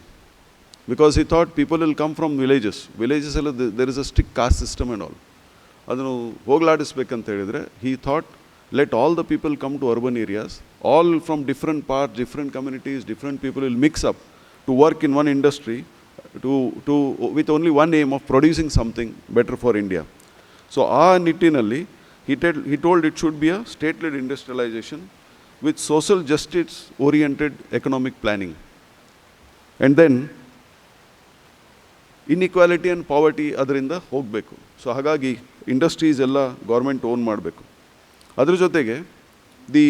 because he thought people will come from villages. Villages all there is a strict caste system and all. ಅದನ್ನು ಹೋಗಲಾಡಿಸ್ಬೇಕಂತ ಹೇಳಿದರೆ he thought let all the people come to urban areas, all from different parts, different communities, different people will mix up to work in one industry with only one aim of producing something better for India. So ಆ ನಿಟ್ಟಿನಲ್ಲಿ he told it should be a state-led industrialization with social justice oriented economic planning, and then inequality and poverty ಅದರಿಂದ ಹೋಗಬೇಕು. So ಹಾಗಾಗಿ industries ಎಲ್ಲ government own ಮಾಡಬೇಕು. ಅದ್ರ ಜೊತೆಗೆ the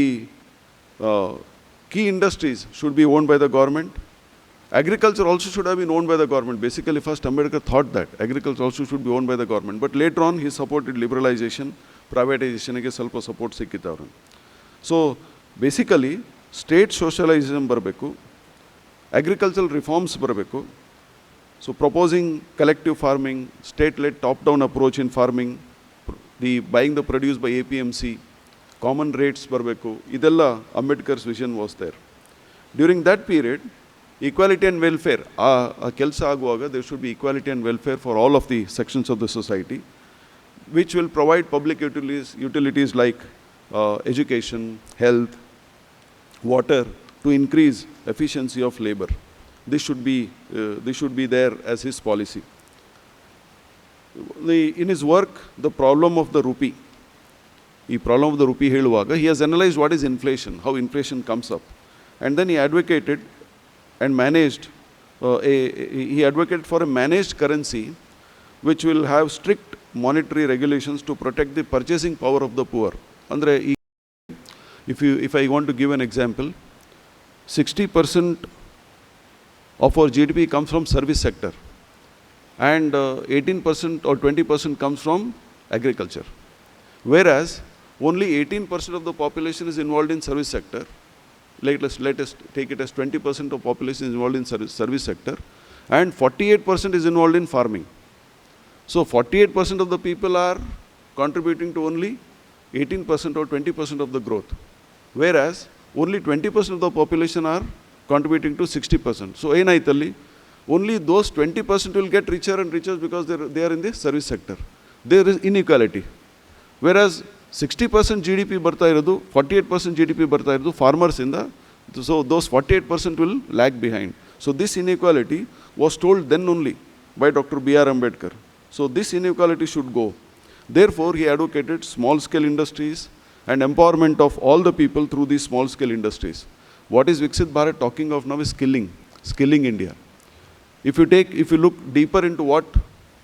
key industries should be owned by the government. Agriculture also should have been owned by the government. Basically, first Ambedkar thought that agriculture also should be owned by the government. But later on, he supported liberalization, privatization ಗೆ ಸ್ವಲ್ಪ support ಸಿಕ್ಕಿತ್ತು ಅವ್ರನ್ನ. So basically state socialism ಬರಬೇಕು, agricultural reforms ಬರಬೇಕು. So proposing collective farming, state led top down approach in farming, the buying the produce by APMC, common rates ಬರಬೇಕು. ಇದೆಲ್ಲ Ambedkar's vision was there. During that period equality and welfare ಆ ಕೆಲಸ ಆಗುವಾಗ there should be equality and welfare for all of the sections of the society, which will provide public utilities like education, health, water, to increase efficiency of labor. This should be there as his policy. In his work, the problem of the rupee, ಹೇಳುವಾಗ he has analyzed what is inflation, how inflation comes up, and then he advocated and managed he advocated for a managed currency which will have strict monetary regulations to protect the purchasing power of the poor. ಅಂದರೆ if I want to give an example, 60% of our GDP comes from service sector, and 18% or 20% comes from agriculture, whereas only 18% of the population is involved in service sector. Let us take it as 20% of population is involved in service sector, and 48% is involved in farming. So 48% of the people are contributing to only 18% or 20% of the growth, whereas only 20% of the population are contributing to 60%. So ಏನಾಯ್ತಲ್ಲಿ, only those 20% will get richer and richer because they are in the service sector. There is inequality. Whereas 60% GDP ಬರ್ತಾ ಇರೋದು, 48% GDP ಬರ್ತಾ ಇರೋದು farmers ಇಂದ, so those 48% will lag behind. So this inequality was told then only by Dr. B.R. Ambedkar. So this inequality should go. Therefore, he advocated small-scale industries and empowerment of all the people through these small-scale industries. What is Viksit Bharat talking of now is skilling India. If you look deeper into what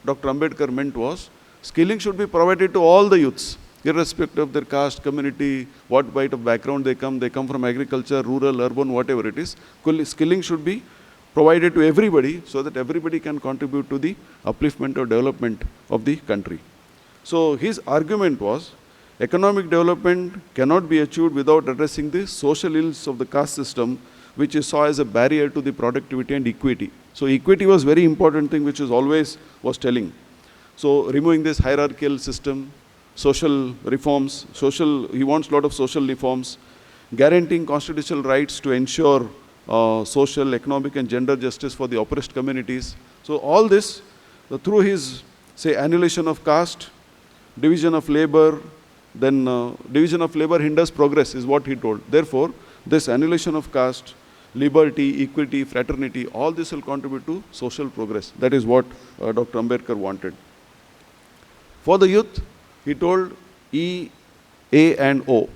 Dr. Ambedkar meant was, skilling should be provided to all the youths, irrespective of their caste, community, what type of background they come from agriculture, rural, urban, whatever it is. Skilling should be provided to everybody so that everybody can contribute to the upliftment or development of the country. So his argument was, economic development cannot be achieved without addressing the social ills of the caste system, which he saw as a barrier to the productivity and equity. So equity was very important thing which is always was telling. So removing this hierarchical system, social reforms, he wants a lot of social reforms, guaranteeing constitutional rights to ensure social, economic and gender justice for the oppressed communities. So all this, through his, say, annihilation of caste, division of labor, then division of labor hinders progress is what he told. Therefore, this annihilation of caste, liberty, equity, fraternity, all this will contribute to social progress. That is what Dr. Ambedkar wanted. For the youth, he told E, A and O,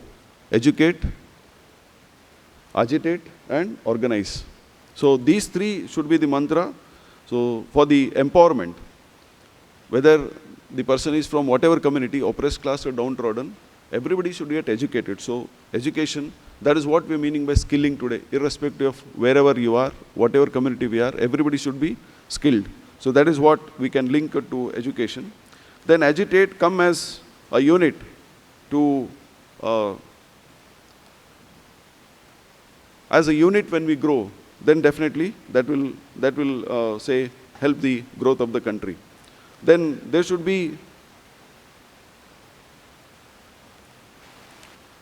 educate, agitate and organize. So these three should be the mantra. So for the empowerment, whether the person is from whatever community, oppressed class or downtrodden, everybody should get educated. So education, that is what we are meaning by skilling today. Irrespective of wherever you are, whatever community we are, everybody should be skilled. So that is what we can link it to education. Then agitate come as a unit to, as a unit when we grow, then definitely that will say help the growth of the country. Then there should be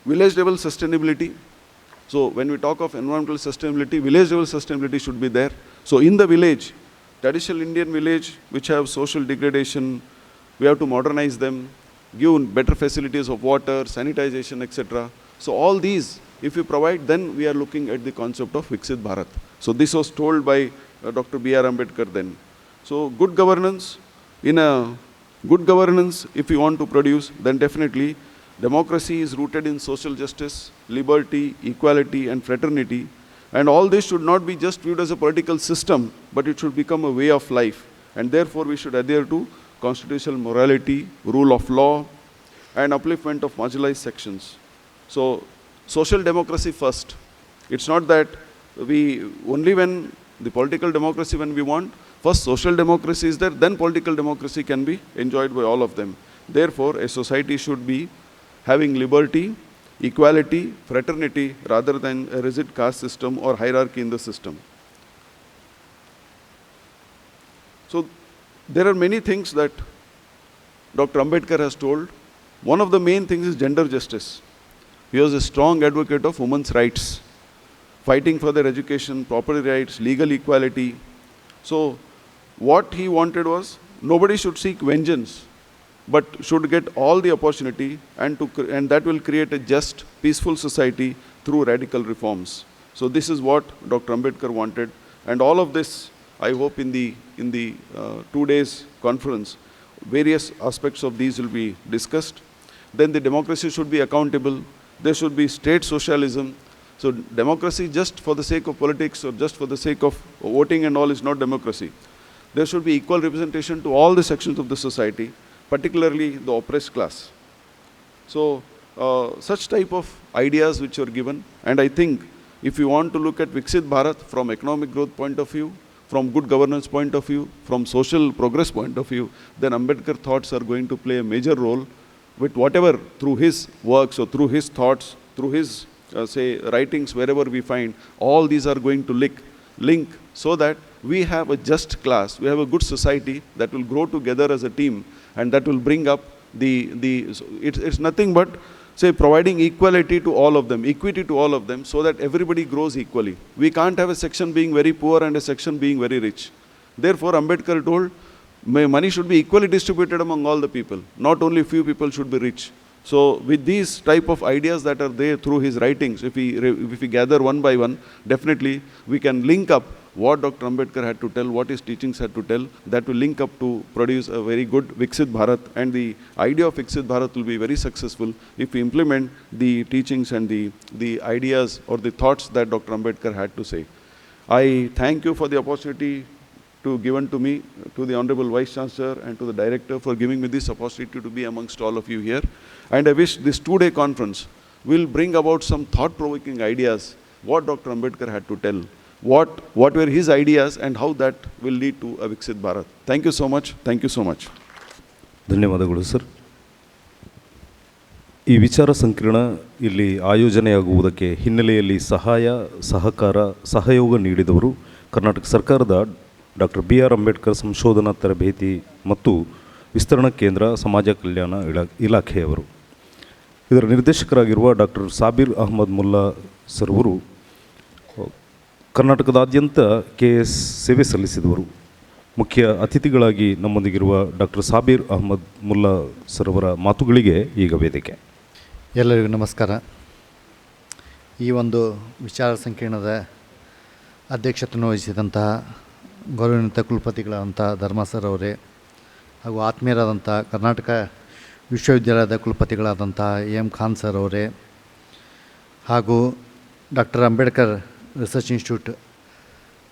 village level sustainability. So when we talk of environmental sustainability, village level sustainability should be there. So in the village, traditional Indian village which have social degradation, we have to modernize them, give better facilities of water, sanitization, etc. So all these, if we provide, then we are looking at the concept of Viksit Bharat. So this was told by Dr. B.R. Ambedkar then. So good governance, in a good governance, if we want to produce, then definitely democracy is rooted in social justice, liberty, equality and fraternity. And all this should not be just viewed as a political system, but it should become a way of life. And therefore we should adhere to constitutional morality, rule of law and upliftment of marginalized sections. So social democracy first. It's not that we, only when the political democracy when we want, first social democracy is there, then political democracy can be enjoyed by all of them. Therefore, a society should be having liberty, equality, fraternity, rather than a rigid caste system or hierarchy in the system. So there are many things that Dr. Ambedkar has told. One of the main things is gender justice. He was a strong advocate of women's rights, fighting for their education, property rights, legal equality. So what he wanted was, nobody should seek vengeance, but should get all the opportunity and that will create a just, peaceful society through radical reforms. So this is what Dr. Ambedkar wanted. And all of this, I hope in the 2 days conference, various aspects of these will be discussed. Then the democracy should be accountable. There should be state socialism. So democracy just for the sake of politics or just for the sake of voting and all is not democracy. There should be equal representation to all the sections of the society, particularly the oppressed class. So such type of ideas which are given, and I think if you want to look at Viksit Bharat from economic growth point of view, from good governance point of view, from social progress point of view, then Ambedkar thoughts are going to play a major role with whatever, through his works or through his thoughts, through his say writings, wherever we find, all these are going to link so that we have a just class, we have a good society that will grow together as a team and that will bring up it's nothing but say providing equality to all of them, equity to all of them, so that everybody grows equally. We can't have a section being very poor and a section being very rich. Therefore, Ambedkar told, money should be equally distributed among all the people. Not only few people should be rich. So with these type of ideas that are there through his writings, if we gather one by one, definitely we can link up what Dr. Ambedkar had to tell, what his teachings had to tell, that will link up to produce a very good Viksit Bharat. And the idea of Viksit Bharat will be very successful if we implement the teachings and the ideas or the thoughts that Dr. Ambedkar had to say. I thank you for the opportunity given to me, to the Honorable Vice Chancellor and to the Director for giving me this opportunity to be amongst all of you here. And I wish this 2-day conference will bring about some thought-provoking ideas, what Dr. Ambedkar had to tell. what were his ideas and how that will lead to a Viksit Bharat. Thank you so much. Thank you so much. ಧನ್ಯವಾದಗಳು sir. ಈ ವಿಚಾರ ಸಂಕಿರಣ ಇಲ್ಲಿ ಆಯೋಜನೆಯಾಗುವುದಕ್ಕೆ ಹಿನ್ನೆಲೆಯಲ್ಲಿ ಸಹಾಯ, ಸಹಕಾರ, ಸಹಯೋಗ ನೀಡಿದವರು ಕರ್ನಾಟಕ ಸರ್ಕಾರದ ಡಾಕ್ಟರ್ BR ಅಂಬೇಡ್ಕರ್ ಸಂಶೋಧನಾ ತರಬೇತಿ ಮತ್ತು ವಿಸ್ತರಣಾ ಕೇಂದ್ರ ಸಮಾಜ ಕಲ್ಯಾಣ ಇಲಾಖೆಯವರು. ಇದರ ನಿರ್ದೇಶಕರಾಗಿರುವ ಡಾಕ್ಟರ್ ಸಾಬೀರ್ ಅಹಮದ್ ಮುಲ್ಲಾ ಸರ್ವರು ಕರ್ನಾಟಕದಾದ್ಯಂತ KS ಸೇವೆ ಸಲ್ಲಿಸಿದವರು. ಮುಖ್ಯ ಅತಿಥಿಗಳಾಗಿ ನಮ್ಮೊಂದಿಗಿರುವ ಡಾಕ್ಟರ್ ಸಾಬೀರ್ ಅಹಮದ್ ಮುಲ್ಲಾ ಸರ್ವರ ಮಾತುಗಳಿಗೆ ಈಗ ವೇದಿಕೆ. ಎಲ್ಲರಿಗೂ ನಮಸ್ಕಾರ. ಈ ಒಂದು ವಿಚಾರ ಸಂಕಿರಣದ ಅಧ್ಯಕ್ಷತೆಯನ್ನು ವಹಿಸಿದಂತಹ ಗೌರವಾನ್ವಿತ ಕುಲಪತಿಗಳಾದಂಥ ಧರ್ಮ ಸರ್ ಅವರೇ, ಹಾಗೂ ಆತ್ಮೀಯರಾದಂಥ ಕರ್ನಾಟಕ ವಿಶ್ವವಿದ್ಯಾಲಯದ ಕುಲಪತಿಗಳಾದಂಥ AM ಖಾನ್ ಸರ್ ಅವರೇ, ಹಾಗೂ doctor Ambedkar research institute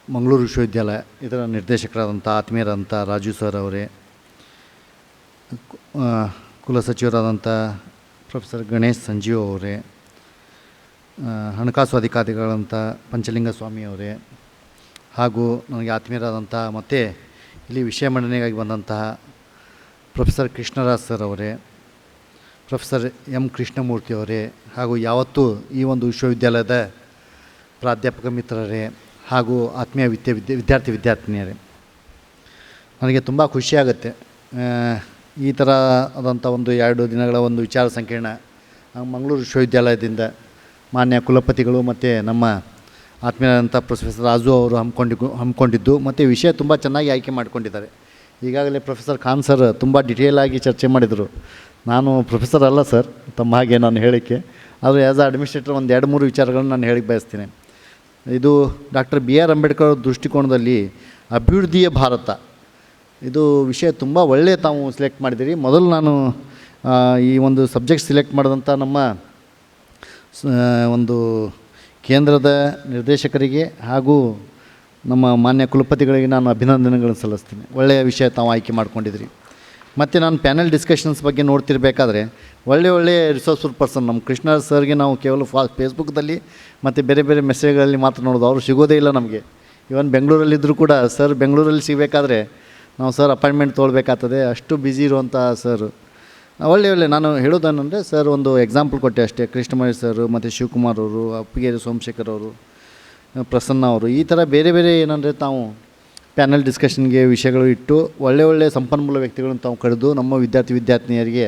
Mangaluru ವಿಶ್ವವಿದ್ಯಾಲಯ ಇದರ ನಿರ್ದೇಶಕರಾದಂಥ ಆತ್ಮೀಯರಾದಂಥ ರಾಜು ಸರ್ ಅವರೇ, ಕುಲಸಚಿವರಾದಂಥ ಪ್ರೊಫೆಸರ್ ಗಣೇಶ್ ಸಂಜೀವ್ ಅವರೇ, ಹಣಕಾಸು ಅಧಿಕಾರಿಗಳಂಥ ಪಂಚಲಿಂಗ ಸ್ವಾಮಿ ಅವರೇ, ಹಾಗೂ ನನಗೆ ಆತ್ಮೀಯರಾದಂಥ ಮತ್ತು ಇಲ್ಲಿ ವಿಷಯ ಮಂಡನೆಗಾಗಿ ಬಂದಂತಹ ಪ್ರೊಫೆಸರ್ ಕೃಷ್ಣರಾಜ್ ಸರ್ ಅವರೇ, ಪ್ರೊಫೆಸರ್ M ಕೃಷ್ಣಮೂರ್ತಿ ಅವರೇ, ಹಾಗೂ ಯಾವತ್ತೂ ಈ ಒಂದು ವಿಶ್ವವಿದ್ಯಾಲಯದ ಪ್ರಾಧ್ಯಾಪಕ ಮಿತ್ರರೇ, ಹಾಗೂ ಆತ್ಮೀಯ ವಿದ್ಯಾರ್ಥಿನಿಯರೇ, ನನಗೆ ತುಂಬ ಖುಷಿಯಾಗುತ್ತೆ. ಈ ಥರ ಆದಂಥ ಒಂದು 2 ದಿನಗಳ ಒಂದು ವಿಚಾರ ಸಂಕಿರಣ ಮಂಗಳೂರು ವಿಶ್ವವಿದ್ಯಾಲಯದಿಂದ ಮಾನ್ಯ ಕುಲಪತಿಗಳು ಮತ್ತು ನಮ್ಮ ಆತ್ಮೀಯರಾದಂಥ ಪ್ರೊಫೆಸರ್ ರಾಜು ಅವರು ಹಮ್ಮಿಕೊಂಡಿದ್ದು ಮತ್ತು ವಿಷಯ ತುಂಬ ಚೆನ್ನಾಗಿ ಆಯ್ಕೆ ಮಾಡಿಕೊಂಡಿದ್ದಾರೆ. ಈಗಾಗಲೇ ಪ್ರೊಫೆಸರ್ ಖಾನ್ ಸರ್ ತುಂಬ ಡಿಟೇಲಾಗಿ ಚರ್ಚೆ ಮಾಡಿದರು. ನಾನು ಪ್ರೊಫೆಸರ್ ಅಲ್ಲ ಸರ್, ತಮ್ಮ ಹಾಗೆ ನಾನು ಹೇಳಿಕೆ, ಆದರೆ ಆ್ಯಸ್ ಅ ಅಡ್ಮಿನಿಸ್ಟ್ರೇಟರ್ ಒಂದು 2-3 ವಿಚಾರಗಳನ್ನು ನಾನು ಹೇಳಿಕ್ಕೆ ಬಯಸ್ತೀನಿ. ಇದು ಡಾಕ್ಟರ್ BR ಅಂಬೇಡ್ಕರ್ ದೃಷ್ಟಿಕೋನದಲ್ಲಿ ಅಭಿವೃದ್ಧಿಯ ಭಾರತ, ಇದು ವಿಷಯ ತುಂಬ ಒಳ್ಳೆಯ ತಾವು ಸೆಲೆಕ್ಟ್ ಮಾಡಿದ್ದೀರಿ. ಮೊದಲು ನಾನು ಈ ಒಂದು ಸಬ್ಜೆಕ್ಟ್ ಸೆಲೆಕ್ಟ್ ಮಾಡಿದಂಥ ನಮ್ಮ ಒಂದು ಕೇಂದ್ರದ ನಿರ್ದೇಶಕರಿಗೆ ಹಾಗೂ ನಮ್ಮ ಮಾನ್ಯ ಕುಲಪತಿಗಳಿಗೆ ನಾನು ಅಭಿನಂದನೆಗಳನ್ನು ಸಲ್ಲಿಸ್ತೀನಿ. ಒಳ್ಳೆಯ ವಿಷಯ ತಾವು ಆಯ್ಕೆ ಮಾಡ್ಕೊಂಡಿದ್ರಿ. ಮತ್ತು ನಾನು ಪ್ಯಾನೆಲ್ ಡಿಸ್ಕಷನ್ಸ್ ಬಗ್ಗೆ ನೋಡ್ತಿರ್ಬೇಕಾದ್ರೆ ಒಳ್ಳೆಯ ರಿಸೋರ್ಸ್ಫುಲ್ ಪರ್ಸನ್ ನಮ್ಮ ಕೃಷ್ಣ ಸರ್ಗೆ ನಾವು ಕೇವಲ ಫೇಸ್ಬುಕ್ದಲ್ಲಿ ಮತ್ತು ಬೇರೆ ಬೇರೆ ಮೆಸೇಜ್ಗಳಲ್ಲಿ ಮಾತ್ರ ನೋಡೋದು, ಅವರು ಸಿಗೋದೇ ಇಲ್ಲ ನಮಗೆ. ಇವನ್ ಬೆಂಗಳೂರಲ್ಲಿದ್ದರೂ ಕೂಡ ಸರ್ ಬೆಂಗಳೂರಲ್ಲಿ ಸಿಗಬೇಕಾದ್ರೆ ನಾವು ಸರ್ ಅಪಾಯಿಂಟ್ಮೆಂಟ್ ತೊಗೊಳ್ಬೇಕಾಗ್ತದೆ, ಅಷ್ಟು ಬ್ಯುಸಿ ಇರುವಂಥ ಸರ್. ಒಳ್ಳೆ ನಾನು ಹೇಳೋದೇನೆಂದರೆ ಸರ್ ಒಂದು ಎಕ್ಸಾಂಪಲ್ ಕೊಟ್ಟೆ ಅಷ್ಟೇ. ಕೃಷ್ಣಮೂರ್ತಿ ಸರ್ ಮತ್ತು ಶಿವಕುಮಾರ್ ಅವರು, ಅಪ್ಪಿಗೇರಿ ಸೋಮಶೇಖರ್ ಅವರು, ಪ್ರಸನ್ನ ಅವರು, ಈ ಥರ ಬೇರೆ ಬೇರೆ ಏನಂದರೆ ತಾವು ಪ್ಯಾನಲ್ ಡಿಸ್ಕಷನ್ಗೆ ವಿಷಯಗಳು ಇಟ್ಟು ಒಳ್ಳೆಯ ಸಂಪನ್ಮೂಲ ವ್ಯಕ್ತಿಗಳನ್ನು ತಾವು ಕರೆದು ನಮ್ಮ ವಿದ್ಯಾರ್ಥಿನಿಯರಿಗೆ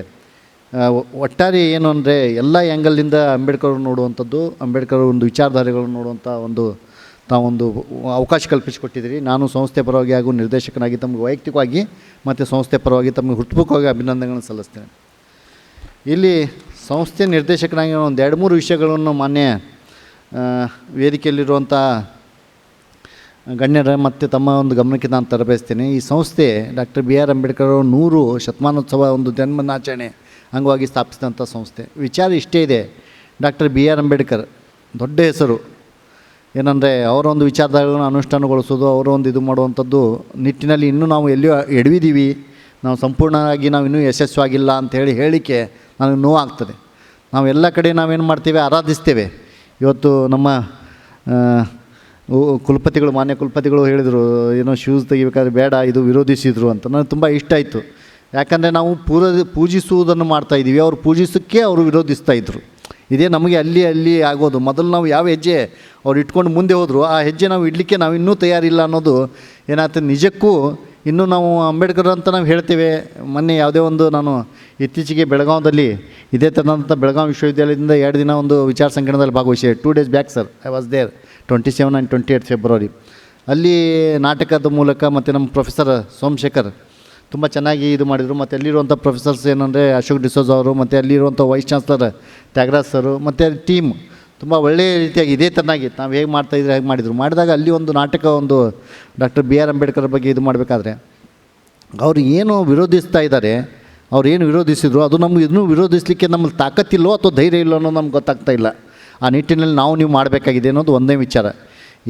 ಒಟ್ಟಾರೆ ಏನು ಅಂದರೆ ಎಲ್ಲ ಆ್ಯಂಗಲಿಂದ ಅಂಬೇಡ್ಕರ್ ನೋಡುವಂಥದ್ದು, ಅಂಬೇಡ್ಕರ್ ಒಂದು ವಿಚಾರಧಾರೆಗಳನ್ನು ನೋಡುವಂಥ ತಾವೊಂದು ಅವಕಾಶ ಕಲ್ಪಿಸಿಕೊಟ್ಟಿದ್ದೀರಿ. ನಾನು ಸಂಸ್ಥೆ ಪರವಾಗಿ ಹಾಗೂ ನಿರ್ದೇಶಕನಾಗಿ ತಮಗೆ ವೈಯಕ್ತಿಕವಾಗಿ ಮತ್ತು ಸಂಸ್ಥೆ ಪರವಾಗಿ ತಮಗೆ ಹೃತ್ಪೂರ್ವಕವಾಗಿ ಅಭಿನಂದನೆಗಳನ್ನು ಸಲ್ಲಿಸ್ತೇನೆ. ಇಲ್ಲಿ ಸಂಸ್ಥೆ ನಿರ್ದೇಶಕನಾಗಿ ಒಂದು 2-3 ವಿಷಯಗಳನ್ನು ಮಾನ್ಯ ವೇದಿಕೆಯಲ್ಲಿರುವಂಥ ಗಣ್ಯರ ಮತ್ತು ತಮ್ಮ ಒಂದು ಗಮನಕ್ಕೆ ನಾನು ತರಬಯಸ್ತೇನೆ. ಈ ಸಂಸ್ಥೆ ಡಾಕ್ಟರ್ BR ಅಂಬೇಡ್ಕರ್ 100 ಶತಮಾನೋತ್ಸವ ಒಂದು ಜನ್ಮದಿನಾಚರಣೆ ಅಂಗವಾಗಿ ಸ್ಥಾಪಿಸಿದಂಥ ಸಂಸ್ಥೆ. ವಿಚಾರ ಇಷ್ಟೇ ಇದೆ, ಡಾಕ್ಟರ್ BR ಅಂಬೇಡ್ಕರ್ ದೊಡ್ಡ ಹೆಸರು ಏನಂದರೆ ಅವರ ಒಂದು ವಿಚಾರಗಳನ್ನು ಅನುಷ್ಠಾನಗೊಳಿಸೋದು, ಅವರ ಒಂದು ಇದು ಮಾಡುವಂಥದ್ದು ನಿಟ್ಟಿನಲ್ಲಿ ಇನ್ನೂ ನಾವು ಎಲ್ಲಿಯೂ ಎಡವಿದ್ದೀವಿ, ನಾವು ಸಂಪೂರ್ಣವಾಗಿ ನಾವು ಇನ್ನೂ ಯಶಸ್ವಿಯಾಗಿಲ್ಲ ಅಂಥೇಳಿ ಹೇಳಿಕೆ ನನಗೆ ನೋವಾಗ್ತದೆ. ನಾವು ಎಲ್ಲ ಕಡೆ ನಾವೇನು ಮಾಡ್ತೇವೆ, ಆರಾಧಿಸ್ತೇವೆ. ಇವತ್ತು ನಮ್ಮ ಕುಲಪತಿಗಳು ಮಾನ್ಯ ಕುಲಪತಿಗಳು ಹೇಳಿದರು, ಏನೋ ಶೂಸ್ ತೆಗಿಬೇಕಾದ್ರೆ ಬೇಡ ಇದು ವಿರೋಧಿಸಿದರು ಅಂತ. ನನಗೆ ತುಂಬ ಇಷ್ಟ ಆಯಿತು. ಯಾಕಂದರೆ ನಾವು ಪೂಜಿಸುವುದನ್ನು ಮಾಡ್ತಾಯಿದ್ದೀವಿ, ಅವರು ಪೂಜಿಸೋಕ್ಕೆ ಅವರು ವಿರೋಧಿಸ್ತಾಯಿದ್ರು. ಇದೇ ನಮಗೆ ಅಲ್ಲಿ ಆಗೋದು. ಮೊದಲು ನಾವು ಯಾವ ಹೆಜ್ಜೆ ಅವ್ರು ಇಟ್ಕೊಂಡು ಮುಂದೆ ಹೋದರು, ಆ ಹೆಜ್ಜೆ ನಾವು ಇಡಲಿಕ್ಕೆ ನಾವು ಇನ್ನೂ ತಯಾರಿಲ್ಲ ಅನ್ನೋದು ಏನಾಗ್ತದೆ. ನಿಜಕ್ಕೂ ಇನ್ನೂ ನಾವು ಅಂಬೇಡ್ಕರ್ ಅಂತ ನಾವು ಹೇಳ್ತೇವೆ. ಮೊನ್ನೆ ಯಾವುದೇ ಒಂದು ನಾನು ಇತ್ತೀಚೆಗೆ ಬೆಳಗಾವದಲ್ಲಿ ಇದೇ ಥರದಂಥ ಬೆಳಗಾವಿ ವಿಶ್ವವಿದ್ಯಾಲಯದಿಂದ 2 ದಿನ ಒಂದು ವಿಚಾರ ಸಂಕಿರಣದಲ್ಲಿ ಭಾಗವಹಿಸಿದೆ. 2 days back sir, I was there 27 and 28 February. ಅಲ್ಲಿ ನಾಟಕದ ಮೂಲಕ ಮತ್ತು ನಮ್ಮ ಪ್ರೊಫೆಸರ್ ಸೋಮಶೇಖರ್ ತುಂಬ ಚೆನ್ನಾಗಿ ಇದು ಮಾಡಿದರು. ಮತ್ತು ಅಲ್ಲಿರುವಂಥ ಪ್ರೊಫೆಸರ್ಸ್ ಏನಂದರೆ ಅಶೋಕ್ ಡಿಸೋಜ್ ಅವರು, ಮತ್ತು ಅಲ್ಲಿರುವಂಥ ವೈಸ್ ಚಾನ್ಸಲರ್ ತ್ಯಾಗರಾಜ್ ಸರು, ಮತ್ತು ಅಲ್ಲಿ ಟೀಮ್ ತುಂಬ ಒಳ್ಳೆಯ ರೀತಿಯಾಗಿ ಇದೇ ಥರನಾಗಿ ನಾವು ಹೇಗೆ ಮಾಡ್ತಾಯಿದ್ರೆ ಹೇಗೆ ಮಾಡಿದಾಗ ಅಲ್ಲಿ ಒಂದು ನಾಟಕ ಒಂದು ಡಾಕ್ಟರ್ BR ಅಂಬೇಡ್ಕರ್ ಬಗ್ಗೆ ಇದು ಮಾಡಬೇಕಾದ್ರೆ ಅವರು ಏನು ವಿರೋಧಿಸ್ತಾ ಇದ್ದಾರೆ, ಅವ್ರು ಏನು ವಿರೋಧಿಸಿದ್ರು ಅದು ನಮ್ಗೆ ಇನ್ನೂ ವಿರೋಧಿಸಲಿಕ್ಕೆ ನಮ್ಮಲ್ಲಿ ತಾಕತ್ತಿಲ್ಲೋ ಅಥವಾ ಧೈರ್ಯ ಇಲ್ಲೋ ಅನ್ನೋದು ನಮ್ಗೆ ಗೊತ್ತಾಗ್ತಾ ಇಲ್ಲ. ಆ ನಿಟ್ಟಿನಲ್ಲಿ ನೀವು ಮಾಡಬೇಕಾಗಿದೆ ಅನ್ನೋದು ಒಂದನೇ ವಿಚಾರ.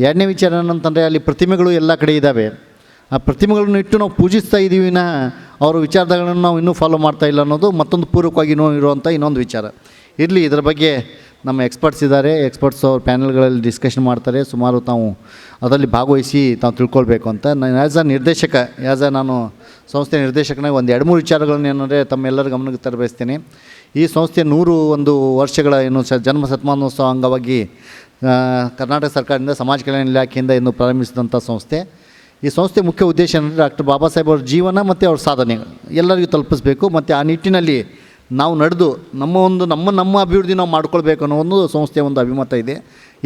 2ನೇ ವಿಚಾರ ಏನಂತಂದರೆ ಅಲ್ಲಿ ಪ್ರತಿಮೆಗಳು ಎಲ್ಲ ಕಡೆ ಇದ್ದಾವೆ. ಆ ಪ್ರತಿಮೆಗಳನ್ನು ಇಟ್ಟು ನಾವು ಪೂಜಿಸ್ತಾ ಇದ್ದೀವಿ ವಿನಃ ಅವರ ವಿಚಾರಗಳನ್ನು ನಾವು ಇನ್ನೂ ಫಾಲೋ ಮಾಡ್ತಾ ಇಲ್ಲ ಅನ್ನೋದು ಮತ್ತೊಂದು ಪೂರ್ವಕವಾಗಿ ಇರುವಂಥ ಇನ್ನೊಂದು ವಿಚಾರ. ಇರಲಿ, ಇದರ ಬಗ್ಗೆ ನಮ್ಮ ಎಕ್ಸ್ಪರ್ಟ್ಸ್ ಇದ್ದಾರೆ, ಎಕ್ಸ್ಪರ್ಟ್ಸ್ ಅವ್ರ ಪ್ಯಾನಲ್ಗಳಲ್ಲಿ ಡಿಸ್ಕಷನ್ ಮಾಡ್ತಾರೆ. ಸುಮಾರು ತಾವು ಅದರಲ್ಲಿ ಭಾಗವಹಿಸಿ ತಾವು ತಿಳ್ಕೊಳ್ಬೇಕು ಅಂತ ನಾನು ಆ್ಯಸ್ ಅ ನಿರ್ದೇಶಕ, ನಾನು ಸಂಸ್ಥೆ ನಿರ್ದೇಶಕನಾಗಿ ಒಂದು 2-3 ವಿಚಾರಗಳನ್ನು ಏನಂದರೆ ತಮ್ಮೆಲ್ಲರ ಗಮನಕ್ಕೆ ತರಬಯಸ್ತೇನೆ. ಈ ಸಂಸ್ಥೆ 101 ವರ್ಷಗಳ ಏನು ಜನ್ಮ ಶತಮಾನೋತ್ಸವ ಅಂಗವಾಗಿ ಕರ್ನಾಟಕ ಸರ್ಕಾರದಿಂದ ಸಮಾಜ ಕಲ್ಯಾಣ ಇಲಾಖೆಯಿಂದ ಇನ್ನು ಪ್ರಾರಂಭಿಸಿದಂಥ ಸಂಸ್ಥೆ. ಈ ಸಂಸ್ಥೆ ಮುಖ್ಯ ಉದ್ದೇಶ ಅಂದರೆ ಡಾಕ್ಟರ್ ಬಾಬಾ ಸಾಹೇಬ್ ಅವ್ರ ಜೀವನ ಮತ್ತು ಅವ್ರ ಸಾಧನೆ ಎಲ್ಲರಿಗೂ ತಲುಪಿಸಬೇಕು. ಮತ್ತು ಆ ನಿಟ್ಟಿನಲ್ಲಿ ನಾವು ನಡೆದು ನಮ್ಮ ಅಭಿವೃದ್ಧಿ ನಾವು ಮಾಡ್ಕೊಳ್ಬೇಕು ಅನ್ನೋ ಒಂದು ಸಂಸ್ಥೆಯ ಒಂದು ಅಭಿಮತ ಇದೆ.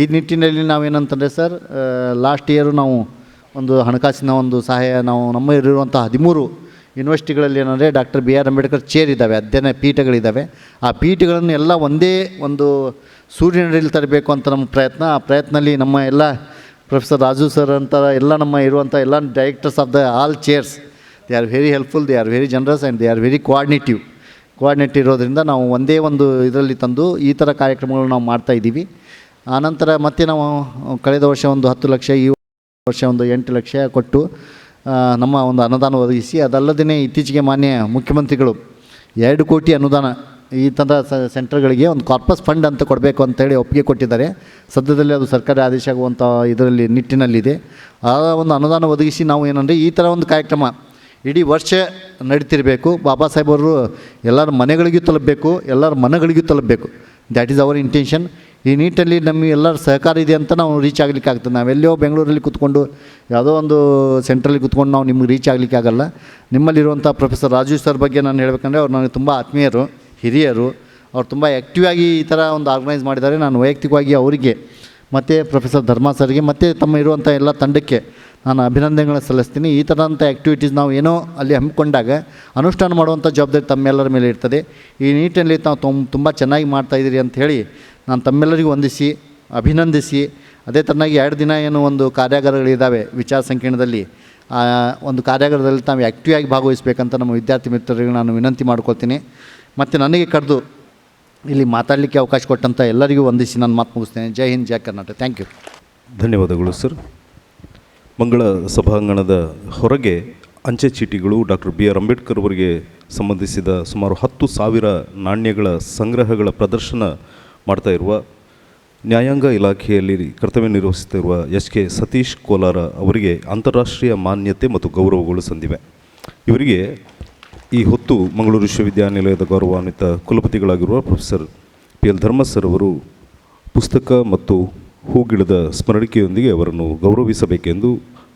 ಈ ನಿಟ್ಟಿನಲ್ಲಿ ನಾವೇನಂತಂದರೆ ಸರ್, ಲಾಸ್ಟ್ ಇಯರು ನಾವು ಒಂದು ಹಣಕಾಸಿನ ಒಂದು ಸಹಾಯ ನಾವು ನಮ್ಮಲ್ಲಿರುವಂಥ 13 ಯೂನಿವರ್ಸಿಟಿಗಳಲ್ಲಿ ಏನಂದರೆ doctor B R Ambedkar chair ಇದ್ದಾವೆ, ಅಧ್ಯಯನ ಪೀಠಗಳಿದ್ದಾವೆ. ಆ ಪೀಠಗಳನ್ನು ಎಲ್ಲ ಒಂದೇ ಒಂದು ಸೂರ್ಯನಡಿಯಲ್ಲಿ ತರಬೇಕು ಅಂತ ನಮ್ಮ ಪ್ರಯತ್ನ. ಆ ಪ್ರಯತ್ನದಲ್ಲಿ ನಮ್ಮ ಎಲ್ಲ ಪ್ರೊಫೆಸರ್ ರಾಜು ಸರ್ ಅಂತ ಎಲ್ಲ ನಮ್ಮ ಇರುವಂಥ ಎಲ್ಲ directors of the all chairs, they are very helpful, they are very generous and they are very ಕೋಆರ್ಡಿನೇಟಿವ್ ಇರೋದ್ರಿಂದ ನಾವು ಒಂದೇ ಒಂದು ಇದರಲ್ಲಿ ತಂದು ಈ ಥರ ಕಾರ್ಯಕ್ರಮಗಳು ನಾವು ಮಾಡ್ತಾಯಿದ್ದೀವಿ. ಆನಂತರ ಮತ್ತೆ ನಾವು ಕಳೆದ ವರ್ಷ ಒಂದು 10 ಲಕ್ಷ, ಈ ವರ್ಷ ಒಂದು 8 ಲಕ್ಷ ಕೊಟ್ಟು ನಮ್ಮ ಒಂದು ಅನುದಾನ ಒದಗಿಸಿ, ಅದಲ್ಲದೇ ಇತ್ತೀಚೆಗೆ ಮಾನ್ಯ ಮುಖ್ಯಮಂತ್ರಿಗಳು 2 ಕೋಟಿ ಅನುದಾನ ಈ ಥರ ಸೆಂಟರ್ಗಳಿಗೆ ಒಂದು ಕಾರ್ಪಸ್ ಫಂಡ್ ಅಂತ ಕೊಡಬೇಕು ಅಂತೇಳಿ ಒಪ್ಪಿಗೆ ಕೊಟ್ಟಿದ್ದಾರೆ. ಸದ್ಯದಲ್ಲಿ ಅದು ಸರ್ಕಾರಿ ಆದೇಶ ಆಗುವಂಥ ಇದರಲ್ಲಿ ನಿಟ್ಟಿನಲ್ಲಿದೆ. ಆ ಒಂದು ಅನುದಾನ ಒದಗಿಸಿ ನಾವು ಏನಂದರೆ ಈ ಥರ ಒಂದು ಕಾರ್ಯಕ್ರಮ ಇಡೀ ವರ್ಷ ನಡೀತಿರಬೇಕು. ಬಾಬಾ ಸಾಹೇಬರು ಎಲ್ಲರ ಮನೆಗಳಿಗೂ ತಲುಪಬೇಕು, ಎಲ್ಲರ ಮನಗಳಿಗೂ ತಲುಪಬೇಕು. That is our intention. ಈ ನಿಟ್ಟಲ್ಲಿ ನಮಗೆ ಎಲ್ಲರ ಸಹಕಾರ ಇದೆ ಅಂತ ನಾವು ರೀಚ್ ಆಗಲಿಕ್ಕೆ ಆಗ್ತದೆ. ನಾವೆಲ್ಲೋ ಬೆಂಗಳೂರಲ್ಲಿ ಕೂತ್ಕೊಂಡು ಯಾವುದೋ ಒಂದು ಸೆಂಟ್ರಲ್ಲಿ ಕೂತ್ಕೊಂಡು ನಾವು ನಿಮ್ಗೆ ರೀಚ್ ಆಗಲಿಕ್ಕೆ ಆಗಲ್ಲ. ನಿಮ್ಮಲ್ಲಿರುವಂಥ ಪ್ರೊಫೆಸರ್ ರಾಜು ಸರ್ ಬಗ್ಗೆ ನಾನು ಹೇಳಬೇಕಂದ್ರೆ ಅವ್ರು ನನಗೆ ತುಂಬ ಆತ್ಮೀಯರು, ಹಿರಿಯರು. ಅವ್ರು ತುಂಬ ಆ್ಯಕ್ಟಿವ್ ಆಗಿ ಈ ಥರ ಒಂದು ಆರ್ಗನೈಸ್ ಮಾಡಿದ್ದಾರೆ. ನಾನು ವೈಯಕ್ತಿಕವಾಗಿ ಅವರಿಗೆ ಮತ್ತು ಪ್ರೊಫೆಸರ್ ಧರ್ಮ ಸರ್ಗೆ ಮತ್ತು ತಮ್ಮ ಇರುವಂಥ ಎಲ್ಲ ತಂಡಕ್ಕೆ ನಾನು ಅಭಿನಂದನೆಗಳನ್ನು ಸಲ್ಲಿಸ್ತೀನಿ. ಈ ಥರದಂಥ ಆ್ಯಕ್ಟಿವಿಟೀಸ್ ನಾವು ಏನೋ ಅಲ್ಲಿ ಹಮ್ಮಿಕೊಂಡಾಗ ಅನುಷ್ಠಾನ ಮಾಡುವಂಥ ಜವಾಬ್ದಾರಿ ತಮ್ಮೆಲ್ಲರ ಮೇಲೆ ಇರ್ತದೆ. ಈ ನಿಟ್ಟಿನಲ್ಲಿ ತಾವು ತುಂಬ ಚೆನ್ನಾಗಿ ಮಾಡ್ತಾಯಿದ್ದೀರಿ ಅಂಥೇಳಿ ನಾನು ತಮ್ಮೆಲ್ಲರಿಗೂ ವಂದಿಸಿ ಅಭಿನಂದಿಸಿ, ಅದೇ ಥರನಾಗಿ 2 ದಿನ ಏನು ಒಂದು ಕಾರ್ಯಾಗಾರಗಳಿದ್ದಾವೆ ವಿಚಾರ ಸಂಕಿರಣದಲ್ಲಿ, ಆ ಒಂದು ಕಾರ್ಯಾಗಾರದಲ್ಲಿ ತಾವು ಆ್ಯಕ್ಟಿವ್ ಆಗಿ ಭಾಗವಹಿಸಬೇಕಂತ ನಮ್ಮ ವಿದ್ಯಾರ್ಥಿ ಮಿತ್ರರಿಗೆ ನಾನು ವಿನಂತಿ ಮಾಡ್ಕೊಳ್ತೀನಿ. ಮತ್ತು ನನಗೆ ಕರೆದು ಇಲ್ಲಿ ಮಾತಾಡಲಿಕ್ಕೆ ಅವಕಾಶ ಕೊಟ್ಟಂಥ ಎಲ್ಲರಿಗೂ ವಂದಿಸಿ ನಾನು ಮಾತು ಮುಗಿಸ್ತೇನೆ. ಜೈ ಹಿಂದ್, ಜೈ ಕರ್ನಾಟಕ. Thank you. ಧನ್ಯವಾದಗಳು ಸರ್. ಮಂಗಳ ಸಭಾಂಗಣದ ಹೊರಗೆ ಅಂಚೆ ಚೀಟಿಗಳು ಡಾಕ್ಟರ್ ಬಿ ಆರ್ ಅಂಬೇಡ್ಕರ್ ಅವರಿಗೆ ಸಂಬಂಧಿಸಿದ ಸುಮಾರು 10,000 ನಾಣ್ಯಗಳ ಸಂಗ್ರಹಗಳ ಪ್ರದರ್ಶನ ಮಾಡ್ತಾ ಇರುವ ನ್ಯಾಯಾಂಗ ಇಲಾಖೆಯಲ್ಲಿ ಕರ್ತವ್ಯ ನಿರ್ವಹಿಸುತ್ತಿರುವ ಎಚ್.ಕೆ. ಸತೀಶ್ ಕೋಲಾರ ಅವರಿಗೆ ಅಂತಾರಾಷ್ಟ್ರೀಯ ಮಾನ್ಯತೆ ಮತ್ತು ಗೌರವಗಳು ಸಂದಿವೆ. ಇವರಿಗೆ ಈ ಹೊತ್ತು ಮಂಗಳೂರು ವಿಶ್ವವಿದ್ಯಾನಿಲಯದ ಗೌರವಾನ್ವಿತ ಕುಲಪತಿಗಳಾಗಿರುವ ಪ್ರೊಫೆಸರ್ ಪಿ.ಎಲ್. ಧರ್ಮ ಸರ್ ಅವರು ಪುಸ್ತಕ ಮತ್ತು ಹೂಗಿಡದ ಸ್ಮರಣಿಕೆಯೊಂದಿಗೆ ಅವರನ್ನು ಗೌರವಿಸಬೇಕೆಂದು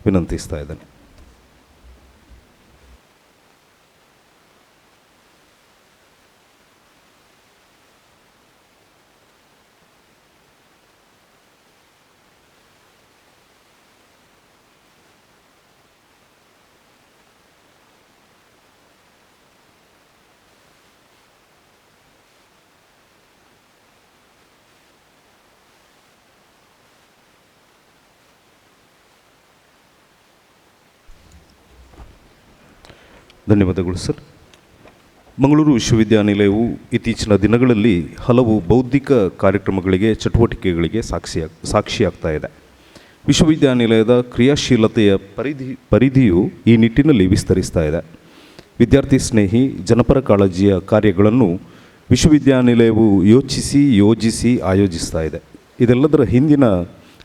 ವಿನಂತಿಸ್ತಾ ಇದ್ದೇನೆ. ಧನ್ಯವಾದಗಳು ಸರ್. ಮಂಗಳೂರು ವಿಶ್ವವಿದ್ಯಾನಿಲಯವು ಇತ್ತೀಚಿನ ದಿನಗಳಲ್ಲಿ ಹಲವು ಬೌದ್ಧಿಕ ಕಾರ್ಯಕ್ರಮಗಳಿಗೆ, ಚಟುವಟಿಕೆಗಳಿಗೆ ಸಾಕ್ಷಿಯಾಗ್ತಾ ಇದೆ. ವಿಶ್ವವಿದ್ಯಾನಿಲಯದ ಕ್ರಿಯಾಶೀಲತೆಯ ಪರಿಧಿಯು ಈ ನಿಟ್ಟಿನಲ್ಲಿ ವಿಸ್ತರಿಸ್ತಾ ಇದೆ. ವಿದ್ಯಾರ್ಥಿ ಸ್ನೇಹಿ ಜನಪರ ಕಾಳಜಿಯ ಕಾರ್ಯಗಳನ್ನು ವಿಶ್ವವಿದ್ಯಾನಿಲಯವು ಯೋಜಿಸಿ ಆಯೋಜಿಸ್ತಾ ಇದೆ. ಇದೆಲ್ಲದರ ಹಿಂದಿನ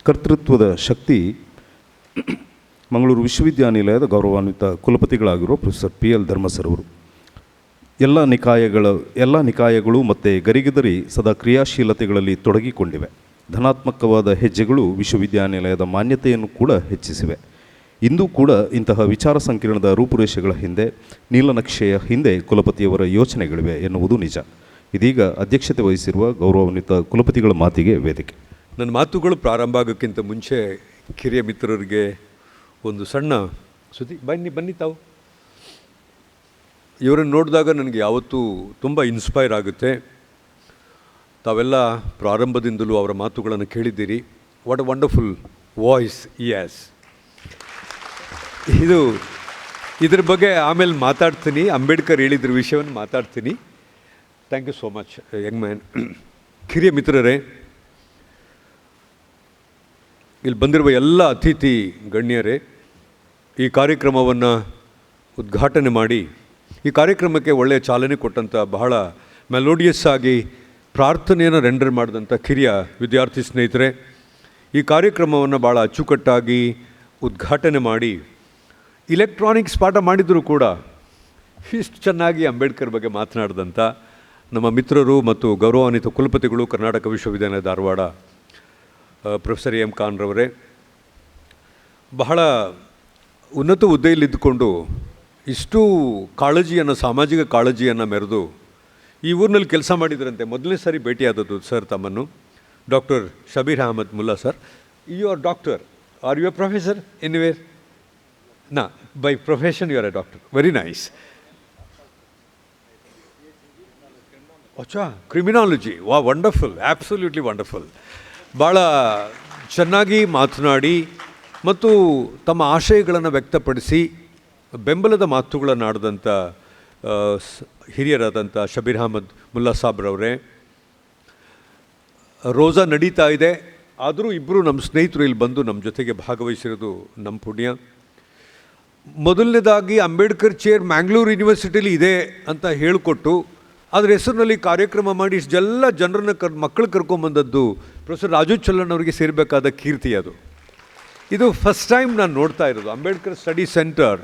ಕರ್ತೃತ್ವದ ಶಕ್ತಿ ಮಂಗಳೂರು ವಿಶ್ವವಿದ್ಯಾನಿಲಯದ ಗೌರವಾನ್ವಿತ ಕುಲಪತಿಗಳಾಗಿರುವ ಪ್ರೊಫೆಸರ್ ಪಿ.ಎಲ್. ಧರ್ಮ ಸರ್ ಅವರು. ಎಲ್ಲ ನಿಕಾಯಗಳು ಮತ್ತು ಗರಿಗೆದರಿ ಸದಾ ಕ್ರಿಯಾಶೀಲತೆಗಳಲ್ಲಿ ತೊಡಗಿಕೊಂಡಿವೆ. ಧನಾತ್ಮಕವಾದ ಹೆಜ್ಜೆಗಳು ವಿಶ್ವವಿದ್ಯಾನಿಲಯದ ಮಾನ್ಯತೆಯನ್ನು ಕೂಡ ಹೆಚ್ಚಿಸಿವೆ. ಇಂದು ಕೂಡ ಇಂತಹ ವಿಚಾರ ಸಂಕಿರಣದ ರೂಪುರೇಷೆಗಳ ಹಿಂದೆ, ನೀಲನಕ್ಷೆಯ ಹಿಂದೆ ಕುಲಪತಿಯವರ ಯೋಚನೆಗಳಿವೆ ಎನ್ನುವುದು ನಿಜ. ಇದೀಗ ಅಧ್ಯಕ್ಷತೆ ವಹಿಸಿರುವ ಗೌರವಾನ್ವಿತ ಕುಲಪತಿಗಳ ಮಾತಿಗೆ ವೇದಿಕೆ. ನನ್ನ ಮಾತುಗಳು ಪ್ರಾರಂಭ ಆಗೋಕ್ಕಿಂತ ಮುಂಚೆ ಕಿರಿಯ ಮಿತ್ರರಿಗೆ ಒಂದು ಸಣ್ಣ ಸುದ್ದಿ. ಬನ್ನಿ ತಾವು. ಇವರನ್ನು ನೋಡಿದಾಗ ನನಗೆ ಯಾವತ್ತೂ ತುಂಬ ಇನ್ಸ್ಪೈರ್ ಆಗುತ್ತೆ. ತಾವೆಲ್ಲ ಪ್ರಾರಂಭದಿಂದಲೂ ಅವರ ಮಾತುಗಳನ್ನು ಕೇಳಿದ್ದೀರಿ. What a wonderful voice he has. ಇದ್ರ ಬಗ್ಗೆ ಆಮೇಲೆ ಮಾತಾಡ್ತೀನಿ. ಅಂಬೇಡ್ಕರ್ ಹೇಳಿದ್ರ ವಿಷಯವನ್ನು ಮಾತಾಡ್ತೀನಿ. Thank you so much young man. ಕಿರಿಯ ಮಿತ್ರರೇ, ಇಲ್ಲಿ ಬಂದಿರುವ ಎಲ್ಲ ಅತಿಥಿ ಗಣ್ಯರೇ, ಈ ಕಾರ್ಯಕ್ರಮವನ್ನು ಉದ್ಘಾಟನೆ ಮಾಡಿ ಈ ಕಾರ್ಯಕ್ರಮಕ್ಕೆ ಒಳ್ಳೆಯ ಚಾಲನೆ ಕೊಟ್ಟಂಥ, ಬಹಳ ಮೆಲೋಡಿಯಸ್ ಆಗಿ ಪ್ರಾರ್ಥನೆಯನ್ನು ರೆಂಡರ್ ಮಾಡಿದಂಥ ಕಿರಿಯ ವಿದ್ಯಾರ್ಥಿ ಸ್ನೇಹಿತರೆ, ಈ ಕಾರ್ಯಕ್ರಮವನ್ನು ಭಾಳ ಅಚ್ಚುಕಟ್ಟಾಗಿ ಉದ್ಘಾಟನೆ ಮಾಡಿ ಇಲೆಕ್ಟ್ರಾನಿಕ್ಸ್ ಪಾಠ ಮಾಡಿದರೂ ಕೂಡ ಇಷ್ಟು ಚೆನ್ನಾಗಿ ಅಂಬೇಡ್ಕರ್ ಬಗ್ಗೆ ಮಾತನಾಡಿದಂಥ ನಮ್ಮ ಮಿತ್ರರು ಮತ್ತು ಗೌರವಾನ್ವಿತ ಕುಲಪತಿಗಳು ಕರ್ನಾಟಕ ವಿಶ್ವವಿದ್ಯಾಲಯ ಧಾರವಾಡ ಪ್ರೊಫೆಸರ್ ಎಂ ಖಾನ್ರವರೇ, ಬಹಳ ಉನ್ನತ ಹುದ್ದೆಯಲ್ಲಿದ್ದುಕೊಂಡು ಇಷ್ಟು ಕಾಳಜಿಯನ್ನು, ಸಾಮಾಜಿಕ ಕಾಳಜಿಯನ್ನು ಮೆರೆದು ಈ ಊರಿನಲ್ಲಿ ಕೆಲಸ ಮಾಡಿದ್ರಂತೆ. ಮೊದಲನೇ ಸಾರಿ ಭೇಟಿಯಾದದ್ದು ಸರ್ ತಮ್ಮನ್ನು, doctor Shabir Ahmad Mulla sir. You are doctor, are you a professor anywhere? ನಾ by profession you are a doctor. Very nice. ಅಚ್ಚಾ, ಕ್ರಿಮಿನಾಲಜಿ. ವಾ, ವಂಡರ್ಫುಲ್, ಆ್ಯಬ್ಸಲ್ಯೂಟ್ಲಿ ವಂಡರ್ಫುಲ್. ಭಾಳ ಚೆನ್ನಾಗಿ ಮಾತನಾಡಿ ಮತ್ತು ತಮ್ಮ ಆಶಯಗಳನ್ನು ವ್ಯಕ್ತಪಡಿಸಿ ಬೆಂಬಲದ ಮಾತುಗಳನ್ನು ಆಡಿದಂಥ ಹಿರಿಯರಾದಂಥ ಶಬೀರ್ ಅಹಮದ್ ಮುಲ್ಲಾ ಸಾಬ್ರವರೇ, ರೋಜಾ ನಡೀತಾ ಇದೆ, ಆದರೂ ಇಬ್ಬರು ನಮ್ಮ ಸ್ನೇಹಿತರು ಇಲ್ಲಿ ಬಂದು ನಮ್ಮ ಜೊತೆಗೆ ಭಾಗವಹಿಸಿರೋದು ನಮ್ಮ ಪುಣ್ಯ. ಮೊದಲನೇದಾಗಿ ಅಂಬೇಡ್ಕರ್ ಚೇರ್ ಮ್ಯಾಂಗ್ಳೂರು ಯೂನಿವರ್ಸಿಟಿಲಿ ಇದೆ ಅಂತ ಹೇಳಿಕೊಟ್ಟು ಅದರ ಹೆಸರಿನಲ್ಲಿ ಕಾರ್ಯಕ್ರಮ ಮಾಡಿ ಇಷ್ಟೆಲ್ಲ ಜನರನ್ನು ಮಕ್ಕಳು ಕರ್ಕೊಂಬಂದದ್ದು ಪ್ರೊಫೆಸರ್ ರಾಜು ಚಲ್ಲನ್ ಅವರಿಗೆ ಸೇರಬೇಕಾದ ಕೀರ್ತಿ ಅದು. ಇದು ಫಸ್ಟ್ ಟೈಮ್ ನಾನು ನೋಡ್ತಾ ಇರೋದು. ಅಂಬೇಡ್ಕರ್ ಸ್ಟಡಿ ಸೆಂಟರ್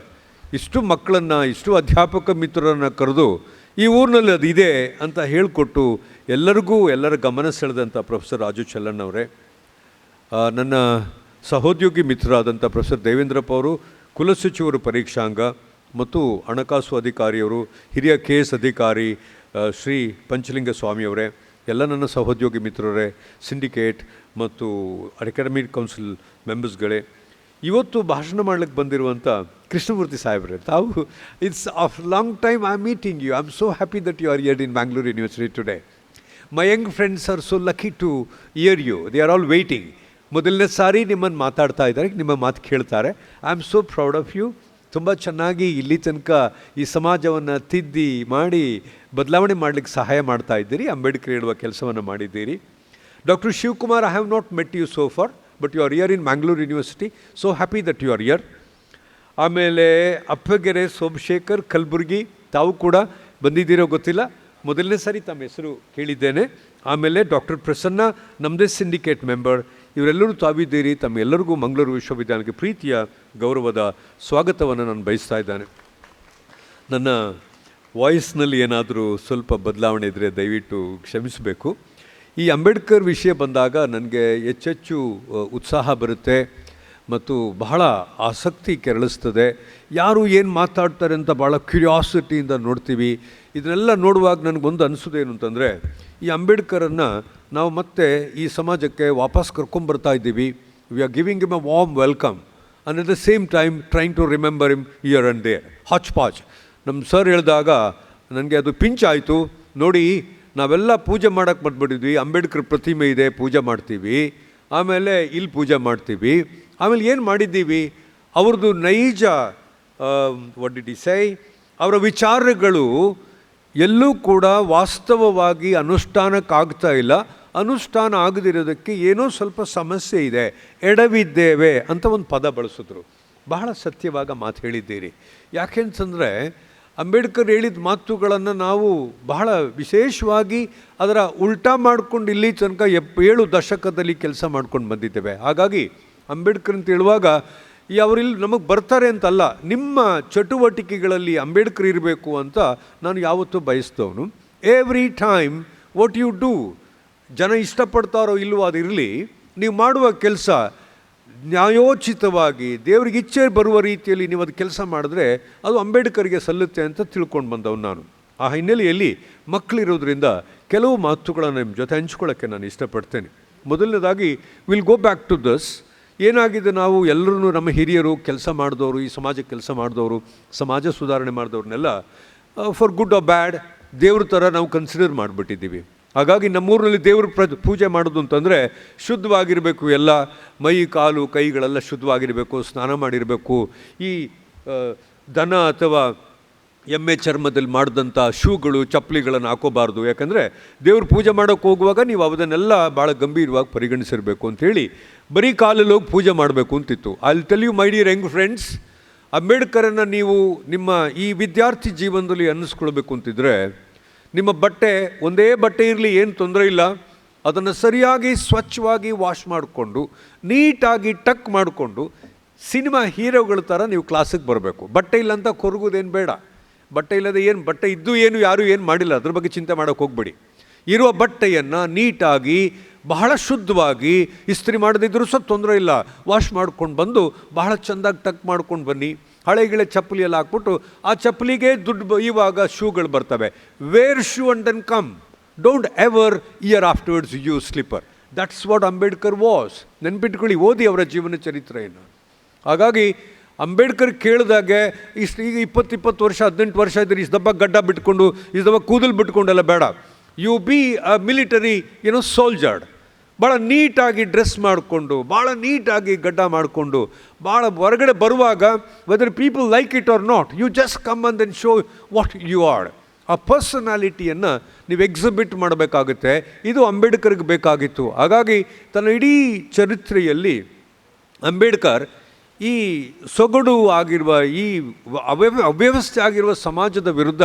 ಇಷ್ಟು ಮಕ್ಕಳನ್ನು, ಇಷ್ಟು ಅಧ್ಯಾಪಕ ಮಿತ್ರರನ್ನು ಕರೆದು ಈ ಊರಿನಲ್ಲಿ ಅದು ಇದೆ ಅಂತ ಹೇಳಿಕೊಟ್ಟು ಎಲ್ಲರಿಗೂ ಎಲ್ಲರ ಗಮನ ಸೆಳೆದಂಥ ಪ್ರೊಫೆಸರ್ ರಾಜು ಚಲ್ಲನ್ ಅವರೇ, ನನ್ನ ಸಹೋದ್ಯೋಗಿ ಮಿತ್ರರಾದಂಥ ಪ್ರೊಫೆಸರ್ ದೇವೇಂದ್ರಪ್ಪ ಅವರು, ಕುಲಸಚಿವರು ಪರೀಕ್ಷಾಂಗ ಮತ್ತು ಹಣಕಾಸು ಅಧಿಕಾರಿಯವರು, ಹಿರಿಯ KS ಅಧಿಕಾರಿ ಶ್ರೀ ಪಂಚಲಿಂಗ ಸ್ವಾಮಿಯವರೇ, ಎಲ್ಲ ನನ್ನ ಸಹೋದ್ಯೋಗಿ ಮಿತ್ರರೇ, ಸಿಂಡಿಕೇಟ್ ಮತ್ತು ಅಕಾಡೆಮಿಕ್ ಕೌನ್ಸಿಲ್ ಮೆಂಬರ್ಸ್ಗಳೇ, ಇವತ್ತು ಭಾಷಣ ಮಾಡಲಿಕ್ಕೆ ಬಂದಿರುವಂಥ ಕೃಷ್ಣಮೂರ್ತಿ ಸಾಹೇಬ್ರೆ, ತಾವು it's of long time I am meeting you. I am so happy that you are here in Mangalore University today. My young friends are so lucky to hear you. They are all waiting. ಮೊದಲನೇ ಸಾರಿ ನಿಮ್ಮನ್ನು ಮಾತಾಡ್ತಾ ಇದ್ದಾರೆ, ನಿಮ್ಮ ಮಾತು ಕೇಳ್ತಾರೆ. I am so proud of you. ತುಂಬ ಚೆನ್ನಾಗಿ ಇಲ್ಲಿ ತನಕ ಈ ಸಮಾಜವನ್ನು ತಿದ್ದಿ ಮಾಡಿ ಬದಲಾವಣೆ ಮಾಡಲಿಕ್ಕೆ ಸಹಾಯ ಮಾಡ್ತಾ ಇದ್ದೀರಿ. ಅಂಬೇಡ್ಕರ್ ಹೇಳುವ ಕೆಲಸವನ್ನು ಮಾಡಿದ್ದೀರಿ. Doctor Shivakumar, I have not met you so far, but you are here in Mangalore University. So happy that you are here. ಆಮೇಲೆ ಅಪ್ಪಗೆರೆ ಸೋಮಶೇಖರ್ ಕಲಬುರ್ಗಿ, ತಾವು ಕೂಡ ಬಂದಿದ್ದೀರೋ ಗೊತ್ತಿಲ್ಲ, ಮೊದಲನೇ ಸಾರಿ ತಮ್ಮ ಹೆಸರು ಕೇಳಿದ್ದೇನೆ. ಆಮೇಲೆ ಡಾಕ್ಟರ್ ಪ್ರಸನ್ನ, ನಮ್ಮದೇ ಸಿಂಡಿಕೇಟ್ ಮೆಂಬರ್, ಇವರೆಲ್ಲರೂ ತಾವಿದ್ದೀರಿ. ತಮ್ಮೆಲ್ಲರಿಗೂ ಮಂಗಳೂರು ವಿಶ್ವವಿದ್ಯಾಲಯಕ್ಕೆ ಪ್ರೀತಿಯ ಗೌರವದ ಸ್ವಾಗತವನ್ನು ನಾನು ಬಯಸ್ತಾ ಇದ್ದೇನೆ. ನನ್ನ ವಾಯ್ಸ್ನಲ್ಲಿ ಏನಾದರೂ ಸ್ವಲ್ಪ ಬದಲಾವಣೆ ಇದ್ದರೆ ದಯವಿಟ್ಟು ಕ್ಷಮಿಸಬೇಕು. ಈ ಅಂಬೇಡ್ಕರ್ ವಿಷಯ ಬಂದಾಗ ನನಗೆ ಹೆಚ್ಚೆಚ್ಚು ಉತ್ಸಾಹ ಬರುತ್ತೆ ಮತ್ತು ಬಹಳ ಆಸಕ್ತಿ ಕೆರಳಿಸ್ತದೆ. ಯಾರು ಏನು ಮಾತಾಡ್ತಾರೆ ಅಂತ ಭಾಳ ಕ್ಯೂರಿಯಾಸಿಟಿಯಿಂದ ನೋಡ್ತೀವಿ. ಇದನ್ನೆಲ್ಲ ನೋಡುವಾಗ ನನಗೊಂದು ಅನಿಸೋದೇನು ಅಂತಂದರೆ, ಈ ಅಂಬೇಡ್ಕರನ್ನು ನಾವು ಮತ್ತೆ ಈ ಸಮಾಜಕ್ಕೆ ವಾಪಸ್ ಕರ್ಕೊಂಬರ್ತಾ ಇದ್ದೀವಿ. We are giving him a warm welcome and at the same time trying to remember him here and there. ಹಾಚ್ ಪಾಚ್. ನಮ್ಮ ಸರ್ ಹೇಳಿದಾಗ ನನಗೆ ಅದು ಪಿಂಚ್ ಆಯಿತು. ನೋಡಿ, ನಾವೆಲ್ಲ ಪೂಜೆ ಮಾಡೋಕ್ಕೆ ಬಂದ್ಬಿಟ್ಟಿದ್ವಿ. ಅಂಬೇಡ್ಕರ್ ಪ್ರತಿಮೆ ಇದೆ, ಪೂಜೆ ಮಾಡ್ತೀವಿ. ಆಮೇಲೆ ಇಲ್ಲಿ ಪೂಜೆ ಮಾಡ್ತೀವಿ. ಆಮೇಲೆ ಏನು ಮಾಡಿದ್ದೀವಿ, ಅವ್ರದ್ದು ನೈಜ ವಾಟ್ ಡಿಡ್ ಹಿ ಸೇ, ಅವರ ವಿಚಾರಗಳು ಎಲ್ಲೂ ಕೂಡ ವಾಸ್ತವವಾಗಿ ಅನುಷ್ಠಾನಕ್ಕಾಗ್ತಾ ಇಲ್ಲ. ಅನುಷ್ಠಾನ ಆಗದಿರೋದಕ್ಕೆ ಏನೋ ಸ್ವಲ್ಪ ಸಮಸ್ಯೆ ಇದೆ, ಎಡವಿದ್ದೇವೆ ಅಂತ ಒಂದು ಪದ ಬಳಸಿದ್ರು. ಬಹಳ ಸತ್ಯವಾಗ ಮಾತು ಹೇಳಿದ್ದೀರಿ. ಯಾಕೆಂತಂದರೆ ಅಂಬೇಡ್ಕರ್ ಹೇಳಿದ ಮಾತುಗಳನ್ನು ನಾವು ಬಹಳ ವಿಶೇಷವಾಗಿ ಅದರ ಉಲ್ಟಾ ಮಾಡ್ಕೊಂಡು ಇಲ್ಲಿ ತನಕ 7 ದಶಕದಲ್ಲಿ ಕೆಲಸ ಮಾಡ್ಕೊಂಡು ಬಂದಿದ್ದೇವೆ. ಹಾಗಾಗಿ ಅಂಬೇಡ್ಕರ್ ಅಂತ ಹೇಳುವಾಗ ಅವರಿಲ್ಲಿ ನಮಗೆ ಬರ್ತಾರೆ ಅಂತಲ್ಲ, ನಿಮ್ಮ ಚಟುವಟಿಕೆಗಳಲ್ಲಿ ಅಂಬೇಡ್ಕರ್ ಇರಬೇಕು ಅಂತ ನಾನು ಯಾವತ್ತೂ ಬಯಸ್ತವನು. Every time what you do, ಜನ ಇಷ್ಟಪಡ್ತಾರೋ ಇಲ್ಲವೋ ಅದಿರಲಿ, ನೀವು ಮಾಡುವ ಕೆಲಸ ನ್ಯಾಯೋಚಿತವಾಗಿ ದೇವರಿಗೆ ಇಚ್ಛೆ ಬರುವ ರೀತಿಯಲ್ಲಿ ನೀವು ಅದು ಕೆಲಸ ಮಾಡಿದ್ರೆ ಅದು ಅಂಬೇಡ್ಕರ್ಗೆ ಸಲ್ಲುತ್ತೆ ಅಂತ ತಿಳ್ಕೊಂಡು ಬಂದವನು ನಾನು. ಆ ಹಿನ್ನೆಲೆಯಲ್ಲಿ ಮಕ್ಕಳಿರೋದ್ರಿಂದ ಕೆಲವು ಮಾತುಗಳನ್ನು ನಿಮ್ಮ ಜೊತೆ ಹಂಚ್ಕೊಳ್ಳೋಕ್ಕೆ ನಾನು ಇಷ್ಟಪಡ್ತೇನೆ. ಮೊದಲನೇದಾಗಿ will go back to this. ಏನಾಗಿದೆ, ನಾವು ಎಲ್ಲರೂ ನಮ್ಮ ಹಿರಿಯರು ಕೆಲಸ ಮಾಡಿದವರು, ಈ ಸಮಾಜಕ್ಕೆ ಕೆಲಸ ಮಾಡಿದವರು, ಸಮಾಜ ಸುಧಾರಣೆ ಮಾಡಿದವ್ರನ್ನೆಲ್ಲ ಫಾರ್ ಗುಡ್ ಆರ್ ಬ್ಯಾಡ್ ದೇವ್ರ ಥರ ನಾವು ಕನ್ಸಿಡರ್ ಮಾಡಿಬಿಟ್ಟಿದ್ದೀವಿ. ಹಾಗಾಗಿ ನಮ್ಮೂರಿನಲ್ಲಿ ದೇವ್ರ ಪೂಜೆ ಮಾಡೋದು ಅಂತಂದರೆ ಶುದ್ಧವಾಗಿರಬೇಕು, ಎಲ್ಲ ಮೈ ಕಾಲು ಕೈಗಳೆಲ್ಲ ಶುದ್ಧವಾಗಿರಬೇಕು, ಸ್ನಾನ ಮಾಡಿರಬೇಕು. ಈ ದನ ಅಥವಾ ಎಮ್ಮೆ ಚರ್ಮದಲ್ಲಿ ಮಾಡಿದಂಥ ಶೂಗಳು ಚಪ್ಪಲಿಗಳನ್ನು ಹಾಕೋಬಾರ್ದು. ಯಾಕಂದರೆ ದೇವ್ರ ಪೂಜೆ ಮಾಡೋಕ್ಕೆ ಹೋಗುವಾಗ ನೀವು ಅದನ್ನೆಲ್ಲ ಭಾಳ ಗಂಭೀರವಾಗಿ ಪರಿಗಣಿಸಿರಬೇಕು ಅಂಥೇಳಿ ಬರೀ ಕಾಲಲ್ಲಿ ಹೋಗಿ ಪೂಜೆ ಮಾಡಬೇಕು ಅಂತಿತ್ತು. I will tell you my dear young friends, ಅಂಬೇಡ್ಕರನ್ನು ನೀವು ನಿಮ್ಮ ಈ ವಿದ್ಯಾರ್ಥಿ ಜೀವನದಲ್ಲಿ ಅನ್ನಿಸ್ಕೊಳ್ಬೇಕು ಅಂತಿದ್ರೆ ನಿಮ್ಮ ಬಟ್ಟೆ ಒಂದೇ ಬಟ್ಟೆ ಇರಲಿ, ಏನು ತೊಂದರೆ ಇಲ್ಲ, ಅದನ್ನು ಸರಿಯಾಗಿ ಸ್ವಚ್ಛವಾಗಿ ವಾಶ್ ಮಾಡಿಕೊಂಡು ನೀಟಾಗಿ ಟಕ್ ಮಾಡಿಕೊಂಡು ಸಿನಿಮಾ ಹೀರೋಗಳ ಥರ ನೀವು ಕ್ಲಾಸಿಗೆ ಬರಬೇಕು. ಬಟ್ಟೆ ಇಲ್ಲ ಅಂತ ಕೊರಗೋದೇನು ಬೇಡ. ಬಟ್ಟೆ ಇಲ್ಲದೆ ಏನು, ಬಟ್ಟೆ ಇದ್ದು ಏನು ಯಾರೂ ಏನು ಮಾಡಿಲ್ಲ, ಅದ್ರ ಬಗ್ಗೆ ಚಿಂತೆ ಮಾಡೋಕ್ಕೆ ಹೋಗಬೇಡಿ. ಇರುವ ಬಟ್ಟೆಯನ್ನು ನೀಟಾಗಿ ಬಹಳ ಶುದ್ಧವಾಗಿ ಇಸ್ತ್ರಿ ಮಾಡದಿದ್ದರೂ ಸಹ ತೊಂದರೆ ಇಲ್ಲ, ವಾಶ್ ಮಾಡ್ಕೊಂಡು ಬಂದು ಬಹಳ ಚೆಂದಾಗಿ ಟಕ್ ಮಾಡ್ಕೊಂಡು ಬನ್ನಿ. ಹಳೆಗಿಳೆ ಚಪ್ಪಲಿ ಎಲ್ಲ ಹಾಕ್ಬಿಟ್ಟು ಆ ಚಪ್ಪಲಿಗೆ ದುಡ್ಡು ಇವಾಗ ಶೂಗಳು ಬರ್ತವೆ. Wear shoe and then come, don't ever ear afterwards use slipper. That's what Ambedkar was. ನೆನ್ಪಿಟ್ಕೊಳ್ಳಿ, ಓದಿ ಅವರ ಜೀವನ ಚರಿತ್ರೆಯನ್ನು. ಹಾಗಾಗಿ ಅಂಬೇಡ್ಕರ್ ಕೇಳಿದಾಗೆ ಇಷ್ಟು ಈಗ 20 ವರ್ಷ 18 ವರ್ಷ ಇದ್ದರೆ ಇಷ್ಟು ದಬ್ಬ ಗಡ್ಡ ಬಿಟ್ಕೊಂಡು ಇಷ್ಟು ದಬ್ಬ ಕೂದಲು ಬಿಟ್ಕೊಂಡೆಲ್ಲ ಬೇಡ. You be a military soldier. ಭಾಳ ನೀಟಾಗಿ ಡ್ರೆಸ್ ಮಾಡಿಕೊಂಡು, ಭಾಳ ನೀಟಾಗಿ ಗಡ್ಡ ಮಾಡಿಕೊಂಡು, ಭಾಳ ಹೊರಗಡೆ ಬರುವಾಗ whether people like it or not, you just come and then show what you are. ಆ ಪರ್ಸನಾಲಿಟಿಯನ್ನು ನೀವು ಎಕ್ಸಿಬಿಟ್ ಮಾಡಬೇಕಾಗುತ್ತೆ. ಇದು ಅಂಬೇಡ್ಕರ್ಗೆ ಬೇಕಾಗಿತ್ತು. ಹಾಗಾಗಿ ತನ್ನ ಇಡೀ ಚರಿತ್ರೆಯಲ್ಲಿ ಅಂಬೇಡ್ಕರ್ ಈ ಸೊಗಡು ಆಗಿರುವ, ಈ ಅವ್ಯವಸ್ಥೆ ಆಗಿರುವ ಸಮಾಜದ ವಿರುದ್ಧ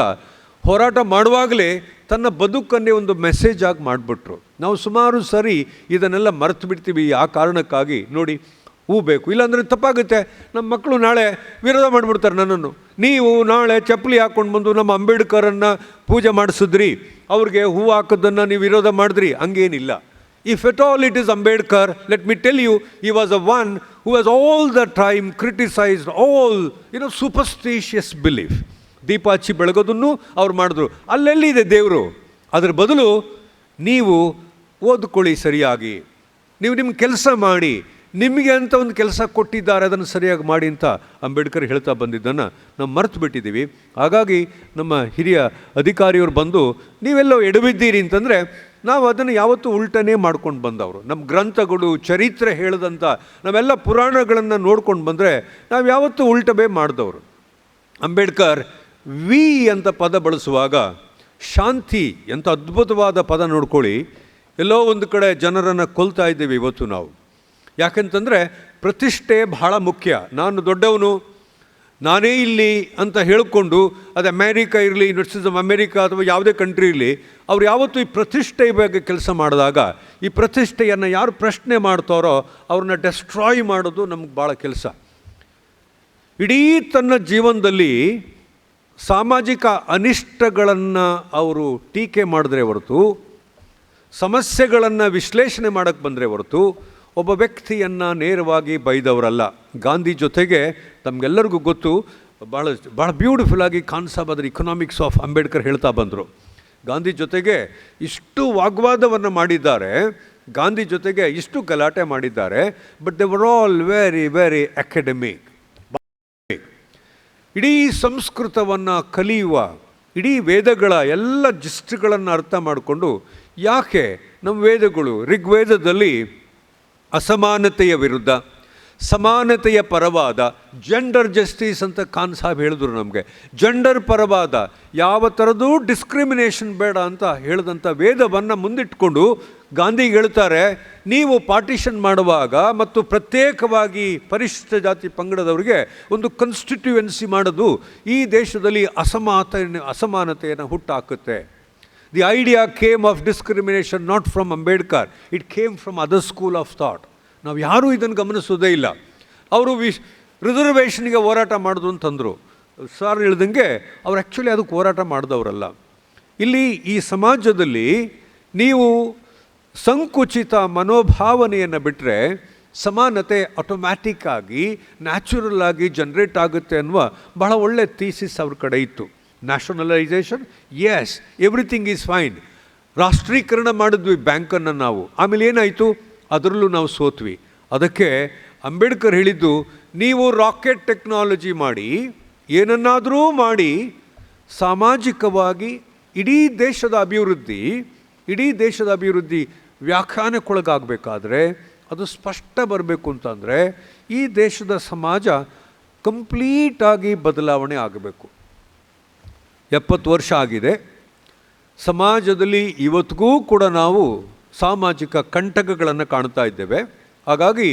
ಹೋರಾಟ ಮಾಡುವಾಗಲೇ ತನ್ನ ಬದುಕನ್ನೇ ಒಂದು ಮೆಸೇಜ್ ಆಗಿ ಮಾಡಿಬಿಟ್ರು. ನಾವು ಸುಮಾರು ಸರಿ ಇದನ್ನೆಲ್ಲ ಮರೆತು ಬಿಡ್ತೀವಿ. ಆ ಕಾರಣಕ್ಕಾಗಿ ನೋಡಿ, ಹೂ ಬೇಕು, ಇಲ್ಲಾಂದರೆ ತಪ್ಪಾಗುತ್ತೆ. ನಮ್ಮ ಮಕ್ಕಳು ನಾಳೆ ವಿರೋಧ ಮಾಡಿಬಿಡ್ತಾರೆ ನನ್ನನ್ನು. ನೀವು ನಾಳೆ ಚಪ್ಪಲಿ ಹಾಕ್ಕೊಂಡು ಬಂದು ನಮ್ಮ ಅಂಬೇಡ್ಕರನ್ನು ಪೂಜೆ ಮಾಡಿಸಿದ್ರಿ, ಅವ್ರಿಗೆ ಹೂ ಹಾಕೋದನ್ನು ನೀವು ವಿರೋಧ ಮಾಡಿದ್ರಿ, ಹಂಗೇನಿಲ್ಲ. If at all it is Ambedkar, let me tell you, he was the one who has all the time criticized all, superstitious belief. ದೀಪ ಹಚ್ಚಿ ಬೆಳಗೋದನ್ನು ಅವ್ರು ಮಾಡಿದ್ರು. ಅಲ್ಲೆಲ್ಲಿದೆ ದೇವರು? ಅದರ ಬದಲು ನೀವು ಓದ್ಕೊಳ್ಳಿ ಸರಿಯಾಗಿ, ನೀವು ನಿಮ್ಮ ಕೆಲಸ ಮಾಡಿ, ನಿಮಗೆ ಅಂತ ಒಂದು ಕೆಲಸ ಕೊಟ್ಟಿದ್ದಾರೆ, ಅದನ್ನು ಸರಿಯಾಗಿ ಮಾಡಿ ಅಂತ ಅಂಬೇಡ್ಕರ್ ಹೇಳ್ತಾ ಬಂದಿದ್ದನ್ನು ನಾವು ಮರೆತು ಬಿಟ್ಟಿದ್ದೀವಿ. ಹಾಗಾಗಿ ನಮ್ಮ ಹಿರಿಯ ಅಧಿಕಾರಿಯವರು ಬಂದು ನೀವೆಲ್ಲೋ ಎಡವಿದ್ದೀರಿ ಅಂತಂದರೆ ನಾವು ಅದನ್ನು ಯಾವತ್ತೂ ಉಲ್ಟನೇ ಮಾಡ್ಕೊಂಡು ಬಂದವರು. ನಮ್ಮ ಗ್ರಂಥಗಳು, ಚರಿತ್ರೆ ಹೇಳದಂಥ ನಾವೆಲ್ಲ ಪುರಾಣಗಳನ್ನು ನೋಡ್ಕೊಂಡು ಬಂದರೆ ನಾವು ಯಾವತ್ತೂ ಉಲ್ಟವೇ ಮಾಡಿದವರು. ಅಂಬೇಡ್ಕರ್ ವಿ ಅಂತ ಪದ ಬಳಸುವಾಗ ಶಾಂತಿ ಎಂಥ ಅದ್ಭುತವಾದ ಪದ ನೋಡ್ಕೊಳ್ಳಿ. ಎಲ್ಲೋ ಒಂದು ಕಡೆ ಜನರನ್ನು ಕೊಲ್ತಾ ಇದ್ದೀವಿ ಇವತ್ತು ನಾವು. ಯಾಕೆಂತಂದರೆ ಪ್ರತಿಷ್ಠೆ ಬಹಳ ಮುಖ್ಯ. ನಾನು ದೊಡ್ಡವನು, ನಾನೇ ಇಲ್ಲಿ ಅಂತ ಹೇಳಿಕೊಂಡು, ಅದು ಅಮೇರಿಕಾ ಇರಲಿ, ಯೂನಿವರ್ಸಿಟೀಸ್ ಆಫ್ ಅಮೇರಿಕಾ ಅಥವಾ ಯಾವುದೇ ಕಂಟ್ರಿ ಇರಲಿ, ಅವ್ರು ಯಾವತ್ತೂ ಈ ಪ್ರತಿಷ್ಠೆ ಬಗ್ಗೆ ಕೆಲಸ ಮಾಡಿದಾಗ ಈ ಪ್ರತಿಷ್ಠೆಯನ್ನು ಯಾರು ಪ್ರಶ್ನೆ ಮಾಡ್ತಾರೋ ಅವ್ರನ್ನ ಡೆಸ್ಟ್ರಾಯ್ ಮಾಡೋದು ನಮ್ಗೆ ಭಾಳ ಕೆಲಸ. ಇಡೀ ತನ್ನ ಜೀವನದಲ್ಲಿ ಸಾಮಾಜಿಕ ಅನಿಷ್ಟಗಳನ್ನು ಅವರು ಟೀಕೆ ಮಾಡಿದ್ರೆ ಹೊರತು, ಸಮಸ್ಯೆಗಳನ್ನು ವಿಶ್ಲೇಷಣೆ ಮಾಡೋಕ್ಕೆ ಬಂದರೆ ಹೊರತು ಒಬ್ಬ ವ್ಯಕ್ತಿಯನ್ನು ನೇರವಾಗಿ ಬೈದವರಲ್ಲ. ಗಾಂಧಿ ಜೊತೆಗೆ ತಮಗೆಲ್ಲರಿಗೂ ಗೊತ್ತು, ಭಾಳ ಬ್ಯೂಟಿಫುಲ್ಲಾಗಿ ಖಾನ್ ಸಾಬ್ ಅದರ ಇಕನಾಮಿಕ್ಸ್ ಆಫ್ ಅಂಬೇಡ್ಕರ್ ಹೇಳ್ತಾ ಬಂದರು. ಗಾಂಧಿ ಜೊತೆಗೆ ಇಷ್ಟು ವಾಗ್ವಾದವನ್ನು ಮಾಡಿದ್ದಾರೆ, ಗಾಂಧಿ ಜೊತೆಗೆ ಇಷ್ಟು ಗಲಾಟೆ ಮಾಡಿದ್ದಾರೆ, but they were all very very academic. ಇಡೀ ಸಂಸ್ಕೃತವನ್ನು ಕಲಿಯುವ, ಇಡೀ ವೇದಗಳ ಎಲ್ಲ ಜಿಸ್ಟ್ಗಳನ್ನು ಅರ್ಥ ಮಾಡಿಕೊಂಡು, ಯಾಕೆ ನಮ್ಮ ವೇದಗಳು ಋಗ್ವೇದದಲ್ಲಿ ಅಸಮಾನತೆಯ ವಿರುದ್ಧ ಸಮಾನತೆಯ ಪರವಾದ ಜೆಂಡರ್ ಜಸ್ಟಿಸ್ ಅಂತ ಖಾನ್ ಸಾಹೇಬ್ ಹೇಳಿದ್ರು ನಮಗೆ. ಜೆಂಡರ್ ಪರವಾದ ಯಾವ ಥರದೂ ಡಿಸ್ಕ್ರಿಮಿನೇಷನ್ ಬೇಡ ಅಂತ ಹೇಳಿದಂಥ ವೇದವನ್ನು ಮುಂದಿಟ್ಕೊಂಡು ಗಾಂಧಿ ಹೇಳ್ತಾರೆ, ನೀವು ಪಾರ್ಟಿಷನ್ ಮಾಡುವಾಗ ಮತ್ತು ಪ್ರತ್ಯೇಕವಾಗಿ ಪರಿಶಿಷ್ಟ ಜಾತಿ ಪಂಗಡದವರಿಗೆ ಒಂದು ಕಾನ್ಸ್ಟಿಟ್ಯೂಯೆನ್ಸಿ ಮಾಡೋದು ಈ ದೇಶದಲ್ಲಿ ಅಸಮಾನತೆಯನ್ನು ಹುಟ್ಟಾಕುತ್ತೆ. The idea came of discrimination not from Ambedkar, it came from other school of thought. ನಾವು ಯಾರೂ ಇದನ್ನು ಗಮನಿಸೋದೇ ಇಲ್ಲ. ಅವರು ರಿಸರ್ವೇಷನ್ಗೆ ಹೋರಾಟ ಮಾಡೋದು ಅಂತಂದರು. ಸರ್ ಹೇಳ್ದಂಗೆ ಅವ್ರು ಆ್ಯಕ್ಚುಲಿ ಅದಕ್ಕೆ ಹೋರಾಟ ಮಾಡಿದವರಲ್ಲ. ಇಲ್ಲಿ ಈ ಸಮಾಜದಲ್ಲಿ ನೀವು ಸಂಕುಚಿತ ಮನೋಭಾವನೆಯನ್ನು ಬಿಟ್ಟರೆ ಸಮಾನತೆ ಆಟೋಮ್ಯಾಟಿಕ್ ಆಗಿ ನ್ಯಾಚುರಲ್ ಆಗಿ ಜನ್ರೇಟ್ ಆಗುತ್ತೆ ಅನ್ನುವ ಬಹಳ ಒಳ್ಳೆ ಥೀಸಿಸ್ ಅವ್ರ ಕಡೆ ಇತ್ತು. Nationalisation, yes, everything is fine. ರಾಷ್ಟ್ರೀಕರಣ ಮಾಡಿದ್ವಿ ಬ್ಯಾಂಕನ್ನು ನಾವು, ಆಮೇಲೆ ಏನಾಯಿತು, ಅದರಲ್ಲೂ ನಾವು ಸೋತ್ವಿ. ಅದಕ್ಕೆ ಅಂಬೇಡ್ಕರ್ ಹೇಳಿದ್ದು, ನೀವು ರಾಕೆಟ್ ಟೆಕ್ನಾಲಜಿ ಮಾಡಿ, ಏನನ್ನಾದರೂ ಮಾಡಿ, ಸಾಮಾಜಿಕವಾಗಿ ಇಡೀ ದೇಶದ ಅಭಿವೃದ್ಧಿ ವ್ಯಾಖ್ಯಾನಕ್ಕೊಳಗಾಗಬೇಕಾದ್ರೆ ಅದು ಸ್ಪಷ್ಟ ಬರಬೇಕು ಅಂತಂದರೆ ಈ ದೇಶದ ಸಮಾಜ ಕಂಪ್ಲೀಟಾಗಿ ಬದಲಾವಣೆ ಆಗಬೇಕು. 70 ವರ್ಷ ಆಗಿದೆ. ಸಮಾಜದಲ್ಲಿ ಇವತ್ತಿಗೂ ಕೂಡ ನಾವು ಸಾಮಾಜಿಕ ಕಂಟಕಗಳನ್ನು ಕಾಣ್ತಾ ಇದ್ದೇವೆ. ಹಾಗಾಗಿ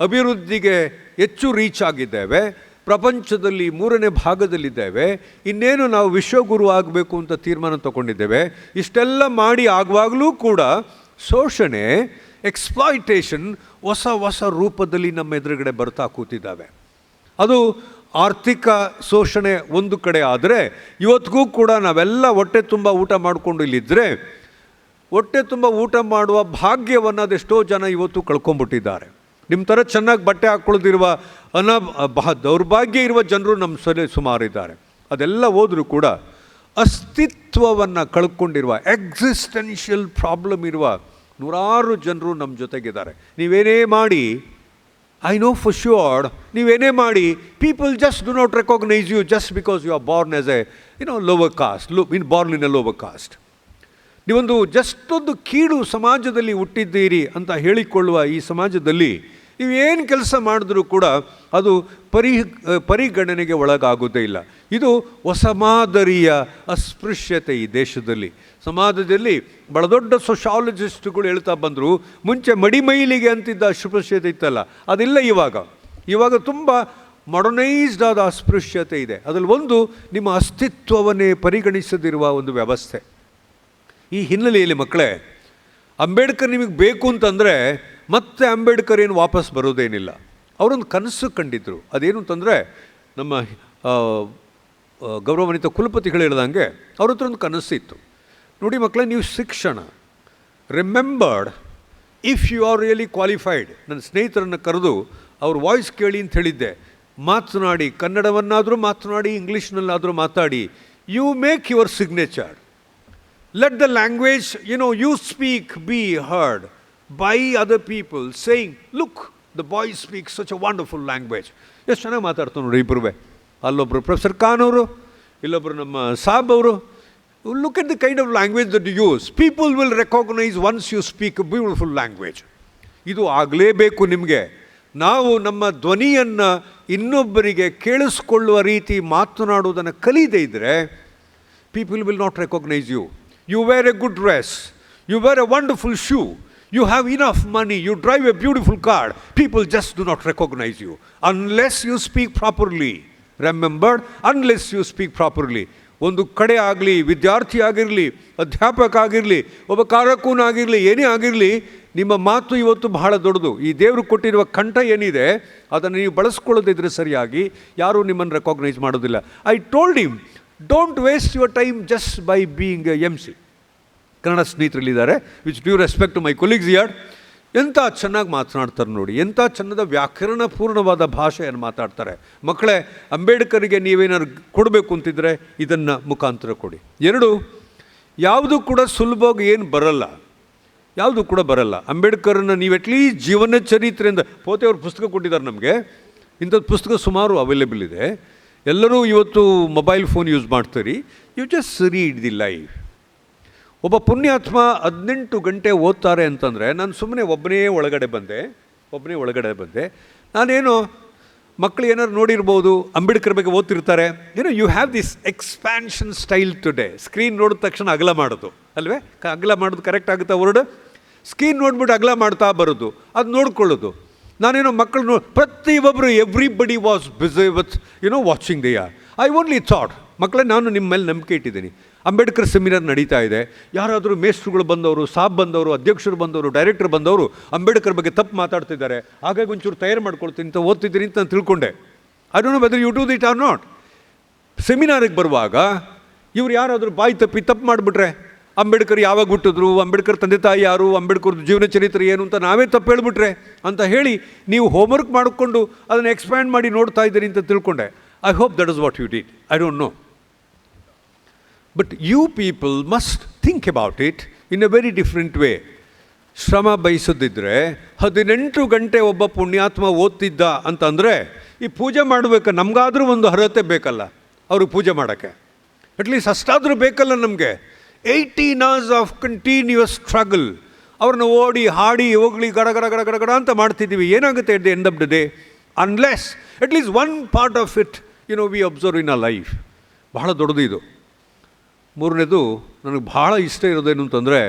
ಅಭಿವೃದ್ಧಿಗೆ ಹೆಚ್ಚು ರೀಚ್ ಆಗಿದ್ದೇವೆ. ಪ್ರಪಂಚದಲ್ಲಿ 3ನೇ ಭಾಗದಲ್ಲಿದ್ದೇವೆ. ಇನ್ನೇನು ನಾವು ವಿಶ್ವಗುರು ಆಗಬೇಕು ಅಂತ ತೀರ್ಮಾನ ತಗೊಂಡಿದ್ದೇವೆ. ಇಷ್ಟೆಲ್ಲ ಮಾಡಿ ಆಗುವಾಗಲೂ ಕೂಡ ಶೋಷಣೆ, ಎಕ್ಸ್ಪ್ಲಾಯ್ಟೇಷನ್ ಹೊಸ ಹೊಸ ರೂಪದಲ್ಲಿ ನಮ್ಮ ಎದುರುಗಡೆ ಬರ್ತಾ ಕೂತಿದ್ದಾವೆ. ಅದು ಆರ್ಥಿಕ ಶೋಷಣೆ ಒಂದು ಕಡೆ ಆದರೆ, ಇವತ್ತಿಗೂ ಕೂಡ ನಾವೆಲ್ಲ ಹೊಟ್ಟೆ ತುಂಬ ಊಟ ಮಾಡಿಕೊಂಡು ಇಲ್ಲಿದ್ದರೆ ಹೊಟ್ಟೆ ತುಂಬ ಊಟ ಮಾಡುವ ಭಾಗ್ಯವನ್ನು ಅದೆಷ್ಟೋ ಜನ ಇವತ್ತು ಕಳ್ಕೊಂಡ್ಬಿಟ್ಟಿದ್ದಾರೆ. ನಿಮ್ಮ ಥರ ಚೆನ್ನಾಗಿ ಬಟ್ಟೆ ಹಾಕ್ಕೊಳ್ಳೋದಿರುವ ದೌರ್ಭಾಗ್ಯ ಇರುವ ಜನರು ನಮ್ಮ ಸುಮಾರಿದ್ದಾರೆ. ಅದೆಲ್ಲ ಹೋದರೂ ಕೂಡ ಅಸ್ತಿತ್ವವನ್ನು ಕಳ್ಕೊಂಡಿರುವ, ಎಕ್ಸಿಸ್ಟೆನ್ಷಿಯಲ್ ಪ್ರಾಬ್ಲಮ್ ಇರುವ ನೂರಾರು ಜನರು ನಮ್ಮ ಜೊತೆಗಿದ್ದಾರೆ. ನೀವೇನೇ ಮಾಡಿ, ಐ ನೋ ಫಾರ್ ಶ್ಯೂರ್, ನೀವೇನೇ ಮಾಡಿ, people just do not recognise you just because you are born as a lower caste, born in a lower caste. ನೀವೊಂದು ಜಸ್ಟ್ ಒಂದು ಕೀಳು ಸಮಾಜದಲ್ಲಿ ಹುಟ್ಟಿದ್ದೀರಿ ಅಂತ ಹೇಳಿಕೊಳ್ಳುವ ಈ ಸಮಾಜದಲ್ಲಿ ನೀವೇನು ಕೆಲಸ ಮಾಡಿದ್ರೂ ಕೂಡ ಅದು ಪರಿಗಣನೆಗೆ ಒಳಗಾಗೋದೇ ಇಲ್ಲ. ಇದು ಹೊಸ ಮಾದರಿಯ ಅಸ್ಪೃಶ್ಯತೆ ಈ ದೇಶದಲ್ಲಿ. ಸಮಾಜದಲ್ಲಿ ಬಹಳ ದೊಡ್ಡ ಸೋಷಾಲಜಿಸ್ಟ್ಗಳು ಹೇಳ್ತಾ ಬಂದರು, ಮುಂಚೆ ಮಡಿಮೈಲಿಗೆ ಅಂತಿದ್ದ ಅಸ್ಪೃಶ್ಯತೆ ಇತ್ತಲ್ಲ, ಅದಿಲ್ಲ ಇವಾಗ ತುಂಬ ಮಾಡರ್ನೈಸ್ಡ್ ಆದ ಅಸ್ಪೃಶ್ಯತೆ ಇದೆ. ಅದರಲ್ಲಿ ಒಂದು ನಿಮ್ಮ ಅಸ್ತಿತ್ವವನ್ನೇ ಪರಿಗಣಿಸದಿರುವ ಒಂದು ವ್ಯವಸ್ಥೆ. ಈ ಹಿನ್ನೆಲೆಯಲ್ಲಿ ಮಕ್ಕಳೇ, ಅಂಬೇಡ್ಕರ್ ನಿಮಗೆ ಬೇಕು ಅಂತಂದರೆ ಮತ್ತೆ ಅಂಬೇಡ್ಕರ್ ಏನು ವಾಪಸ್ ಬರೋದೇನಿಲ್ಲ. ಅವರೊಂದು ಕನಸು ಕಂಡಿದ್ದರು. ಅದೇನು ಅಂತಂದರೆ, ನಮ್ಮ ಗೌರವಾನ್ವಿತ ಕುಲಪತಿಗಳು ಹೇಳ್ದಂಗೆ ಅವ್ರ ಹತ್ರ ಒಂದು ಕನಸಿತ್ತು. ನೋಡಿ ಮಕ್ಕಳೇ, ನೀವು ಶಿಕ್ಷಣ, remembered if you are really qualified. ನನ್ನ ಸ್ನೇಹಿತರನ್ನು ಕರೆದು ಅವ್ರ ವಾಯ್ಸ್ ಕೇಳಿ ಅಂತ ಹೇಳಿದ್ದೆ. ಮಾತನಾಡಿ, ಕನ್ನಡವನ್ನಾದರೂ ಮಾತನಾಡಿ, ಇಂಗ್ಲೀಷ್ನಲ್ಲಾದರೂ ಮಾತಾಡಿ, you make your signature. Let the language, you speak be heard by other people saying, look, the boy speaks such a wonderful language. ಎಷ್ಟು ಚೆನ್ನಾಗಿ ಮಾತಾಡ್ತಾರೆ ನೋಡಿ ಇಬ್ಬರುವೆ. ಅಲ್ಲೊಬ್ಬರು ಪ್ರೊಫೆಸರ್ ಖಾನ್ ಅವರು, ಇಲ್ಲೊಬ್ಬರು ನಮ್ಮ ಸಾಬ್ ಅವರು. Look at the kind of language that you use. People will recognize once you speak a beautiful language. ಇದು ಆಗಲೇಬೇಕು ನಿಮಗೆ. ನಾವು ನಮ್ಮ ಧ್ವನಿಯನ್ನು ಇನ್ನೊಬ್ಬರಿಗೆ ಕೇಳಿಸ್ಕೊಳ್ಳುವ ರೀತಿ ಮಾತನಾಡುವುದನ್ನು ಕಲಿಯದೇ ಇದ್ದರೆ people will not recognize you. You wear a good dress, you wear a wonderful shoe, you have enough money, you drive a beautiful car, people just do not recognize you unless you speak properly. Remember, unless you speak properly. ಒಂದು ಕಡೆ ಆಗಲಿ, ವಿದ್ಯಾರ್ಥಿ ಆಗಿರಲಿ, ಅಧ್ಯಾಪಕ ಆಗಿರಲಿ, ಒಬ್ಬ ಕಾರಕೂನ ಆಗಿರಲಿ, ಏನೇ ಆಗಿರಲಿ, ನಿಮ್ಮ ಮಾತು ಇವತ್ತು ಬಹಳ ದೊಡ್ಡದು. ಈ ದೇವರು ಕೊಟ್ಟಿರುವ ಕಂಠ ಏನಿದೆ ಅದನ್ನು ನೀವು ಬಳಸ್ಕೊಳ್ಳೋದಿದ್ರೆ ಸರಿಯಾಗಿ ಯಾರೂ ನಿಮ್ಮನ್ನು ರೆಕಾಗ್ನೈಸ್ ಮಾಡೋದಿಲ್ಲ. I told him, don't waste your time just by being a MC. Kannada ಸ್ನೇಹಿತರಲ್ಲಿದ್ದಾರೆ, which due respect to my colleagues here. ಎಂಥ ಚೆನ್ನಾಗಿ ಮಾತನಾಡ್ತಾರೆ ನೋಡಿ, ಎಂಥ ಚೆನ್ನದ ವ್ಯಾಕರಣಪೂರ್ಣವಾದ ಭಾಷೆಯನ್ನು ಮಾತಾಡ್ತಾರೆ. ಮಕ್ಕಳೇ, ಅಂಬೇಡ್ಕರ್ಗೆ ನೀವೇನಾದ್ರು ಕೊಡಬೇಕು ಅಂತಿದ್ರೆ ಇದನ್ನು ಮುಖಾಂತರ ಕೊಡಿ. ಎರಡು, ಯಾವುದು ಕೂಡ ಸುಲಭವಾಗಿ ಏನು ಬರಲ್ಲ, ಯಾವುದು ಕೂಡ ಬರಲ್ಲ. ಅಂಬೇಡ್ಕರ್ನ ನೀವು ಅಟ್ಲೀಸ್ಟ್ ಜೀವನ ಚರಿತ್ರೆಯಿಂದ, ಪೋತೆ ಅವ್ರ ಪುಸ್ತಕ ಕೊಟ್ಟಿದ್ದಾರೆ ನಮಗೆ. ಇಂಥದ್ದು ಪುಸ್ತಕ ಸುಮಾರು ಅವೈಲೇಬಲ್ ಇದೆ. ಎಲ್ಲರೂ ಇವತ್ತು ಮೊಬೈಲ್ ಫೋನ್ ಯೂಸ್ ಮಾಡ್ತೀರಿ. You just read the life. ಒಬ್ಬ ಪುಣ್ಯಾತ್ಮ 18 ಗಂಟೆ ಓದ್ತಾರೆ ಅಂತಂದರೆ, ನಾನು ಸುಮ್ಮನೆ ಒಬ್ಬನೇ ಒಳಗಡೆ ಬಂದೆ. ನಾನೇನು ಮಕ್ಕಳು ಏನಾದ್ರು ನೋಡಿರ್ಬೋದು, ಅಂಬೇಡ್ಕರ್ ಬಗ್ಗೆ ಓದ್ತಿರ್ತಾರೆ. You have this expansion style today. Screen ನೋಡಿದ ತಕ್ಷಣ ಅಗಲ ಮಾಡೋದು ಅಲ್ವೇ? ಅಗಲ ಮಾಡೋದು ಕರೆಕ್ಟ್ ಆಗುತ್ತಾ ವರ್ಡ್? ಸ್ಕ್ರೀನ್ ನೋಡ್ಬಿಟ್ಟು ಅಗಲ ಮಾಡ್ತಾ ಬರೋದು, ಅದು ನೋಡ್ಕೊಳ್ಳೋದು. ನಾನೇನೋ ಮಕ್ಕಳು ಪ್ರತಿಯೊಬ್ಬರು everybody was busy with watching the are. I only thought, ಮಕ್ಕಳೇ, ನಾನು ನಿಮ್ಮ ಮೇಲೆ ನಂಬಿಕೆ ಇಟ್ಟಿದ್ದೀನಿ. ಅಂಬೇಡ್ಕರ್ ಸೆಮಿನಾರ್ ನಡೀತಾ ಇದೆ. ಯಾರಾದರೂ ಮೇಸ್ಟ್ರುಗಳು ಬಂದವರು, ಸಾಬ್ ಬಂದವರು, ಅಧ್ಯಕ್ಷರು ಬಂದವರು, ಡೈರೆಕ್ಟರ್ ಬಂದವರು ಅಂಬೇಡ್ಕರ್ ಬಗ್ಗೆ ತಪ್ಪು ಮಾತಾಡ್ತಿದ್ದಾರೆ, ಹಾಗಾಗಿ ಒಂಚೂರು ತಯಾರು ಮಾಡ್ಕೊಳ್ತೀನಿ ಅಂತ ಓದ್ತಿದ್ದೀನಿ ಅಂತ ನಾನು ತಿಳ್ಕೊಂಡೆ. I don't know whether you do that or not. ಸೆಮಿನಾರಿಗೆ ಬರುವಾಗ ಇವ್ರು ಯಾರಾದರೂ ಬಾಯಿ ತಪ್ಪು ಮಾಡಿಬಿಟ್ರೆ, ಅಂಬೇಡ್ಕರ್ ಯಾವಾಗ ಹುಟ್ಟಿದ್ರು, ಅಂಬೇಡ್ಕರ್ ತಂದೆ ತಾಯಿ ಯಾರು, ಅಂಬೇಡ್ಕರ್ ಜೀವನ ಚರಿತ್ರೆ ಏನು ಅಂತ ನಾವೇ ತಪ್ಪು ಹೇಳ್ಬಿಟ್ರೆ ಅಂತ ಹೇಳಿ ನೀವು ಹೋಮ್ವರ್ಕ್ ಮಾಡಿಕೊಂಡು ಅದನ್ನು ಎಕ್ಸ್ಪ್ಯಾಂಡ್ ಮಾಡಿ ನೋಡ್ತಾ ಇದ್ದೀರಿ ಅಂತ ತಿಳ್ಕೊಂಡೆ. I hope that is what you did. I don't know. But you people must think about it in a very different way. ಶ್ರಮ ಬಯಸದಿದ್ದರೆ 18 ಗಂಟೆ ಒಬ್ಬ ಪುಣ್ಯಾತ್ಮ ಓದ್ತಿದ್ದ ಅಂತಂದರೆ, ಈ ಪೂಜೆ ಮಾಡಬೇಕು, ನಮಗಾದರೂ ಒಂದು ಅರ್ಹತೆ ಬೇಕಲ್ಲ ಅವ್ರಿಗೆ ಪೂಜೆ ಮಾಡೋಕ್ಕೆ. ಅಟ್ಲೀಸ್ಟ್ ಅಷ್ಟಾದರೂ ಬೇಕಲ್ಲ ನಮಗೆ. 18 hours ಆಫ್ ಕಂಟಿನ್ಯೂಯಸ್ ಸ್ಟ್ರಗಲ್. ಅವ್ರನ್ನ ಓಡಿ ಹಾಡಿ ಹೋಗಲಿ ಗಡ ಅಂತ ಮಾಡ್ತಿದ್ದೀವಿ. ಏನಾಗುತ್ತೆ at the end of the day? Unless at least one part of it we observe in a life. ಬಹಳ ದೊಡ್ಡದು ಇದು. ಮೂರನೇದು, ನನಗೆ ಭಾಳ ಇಷ್ಟ ಇರೋದೇನು ಅಂತಂದರೆ,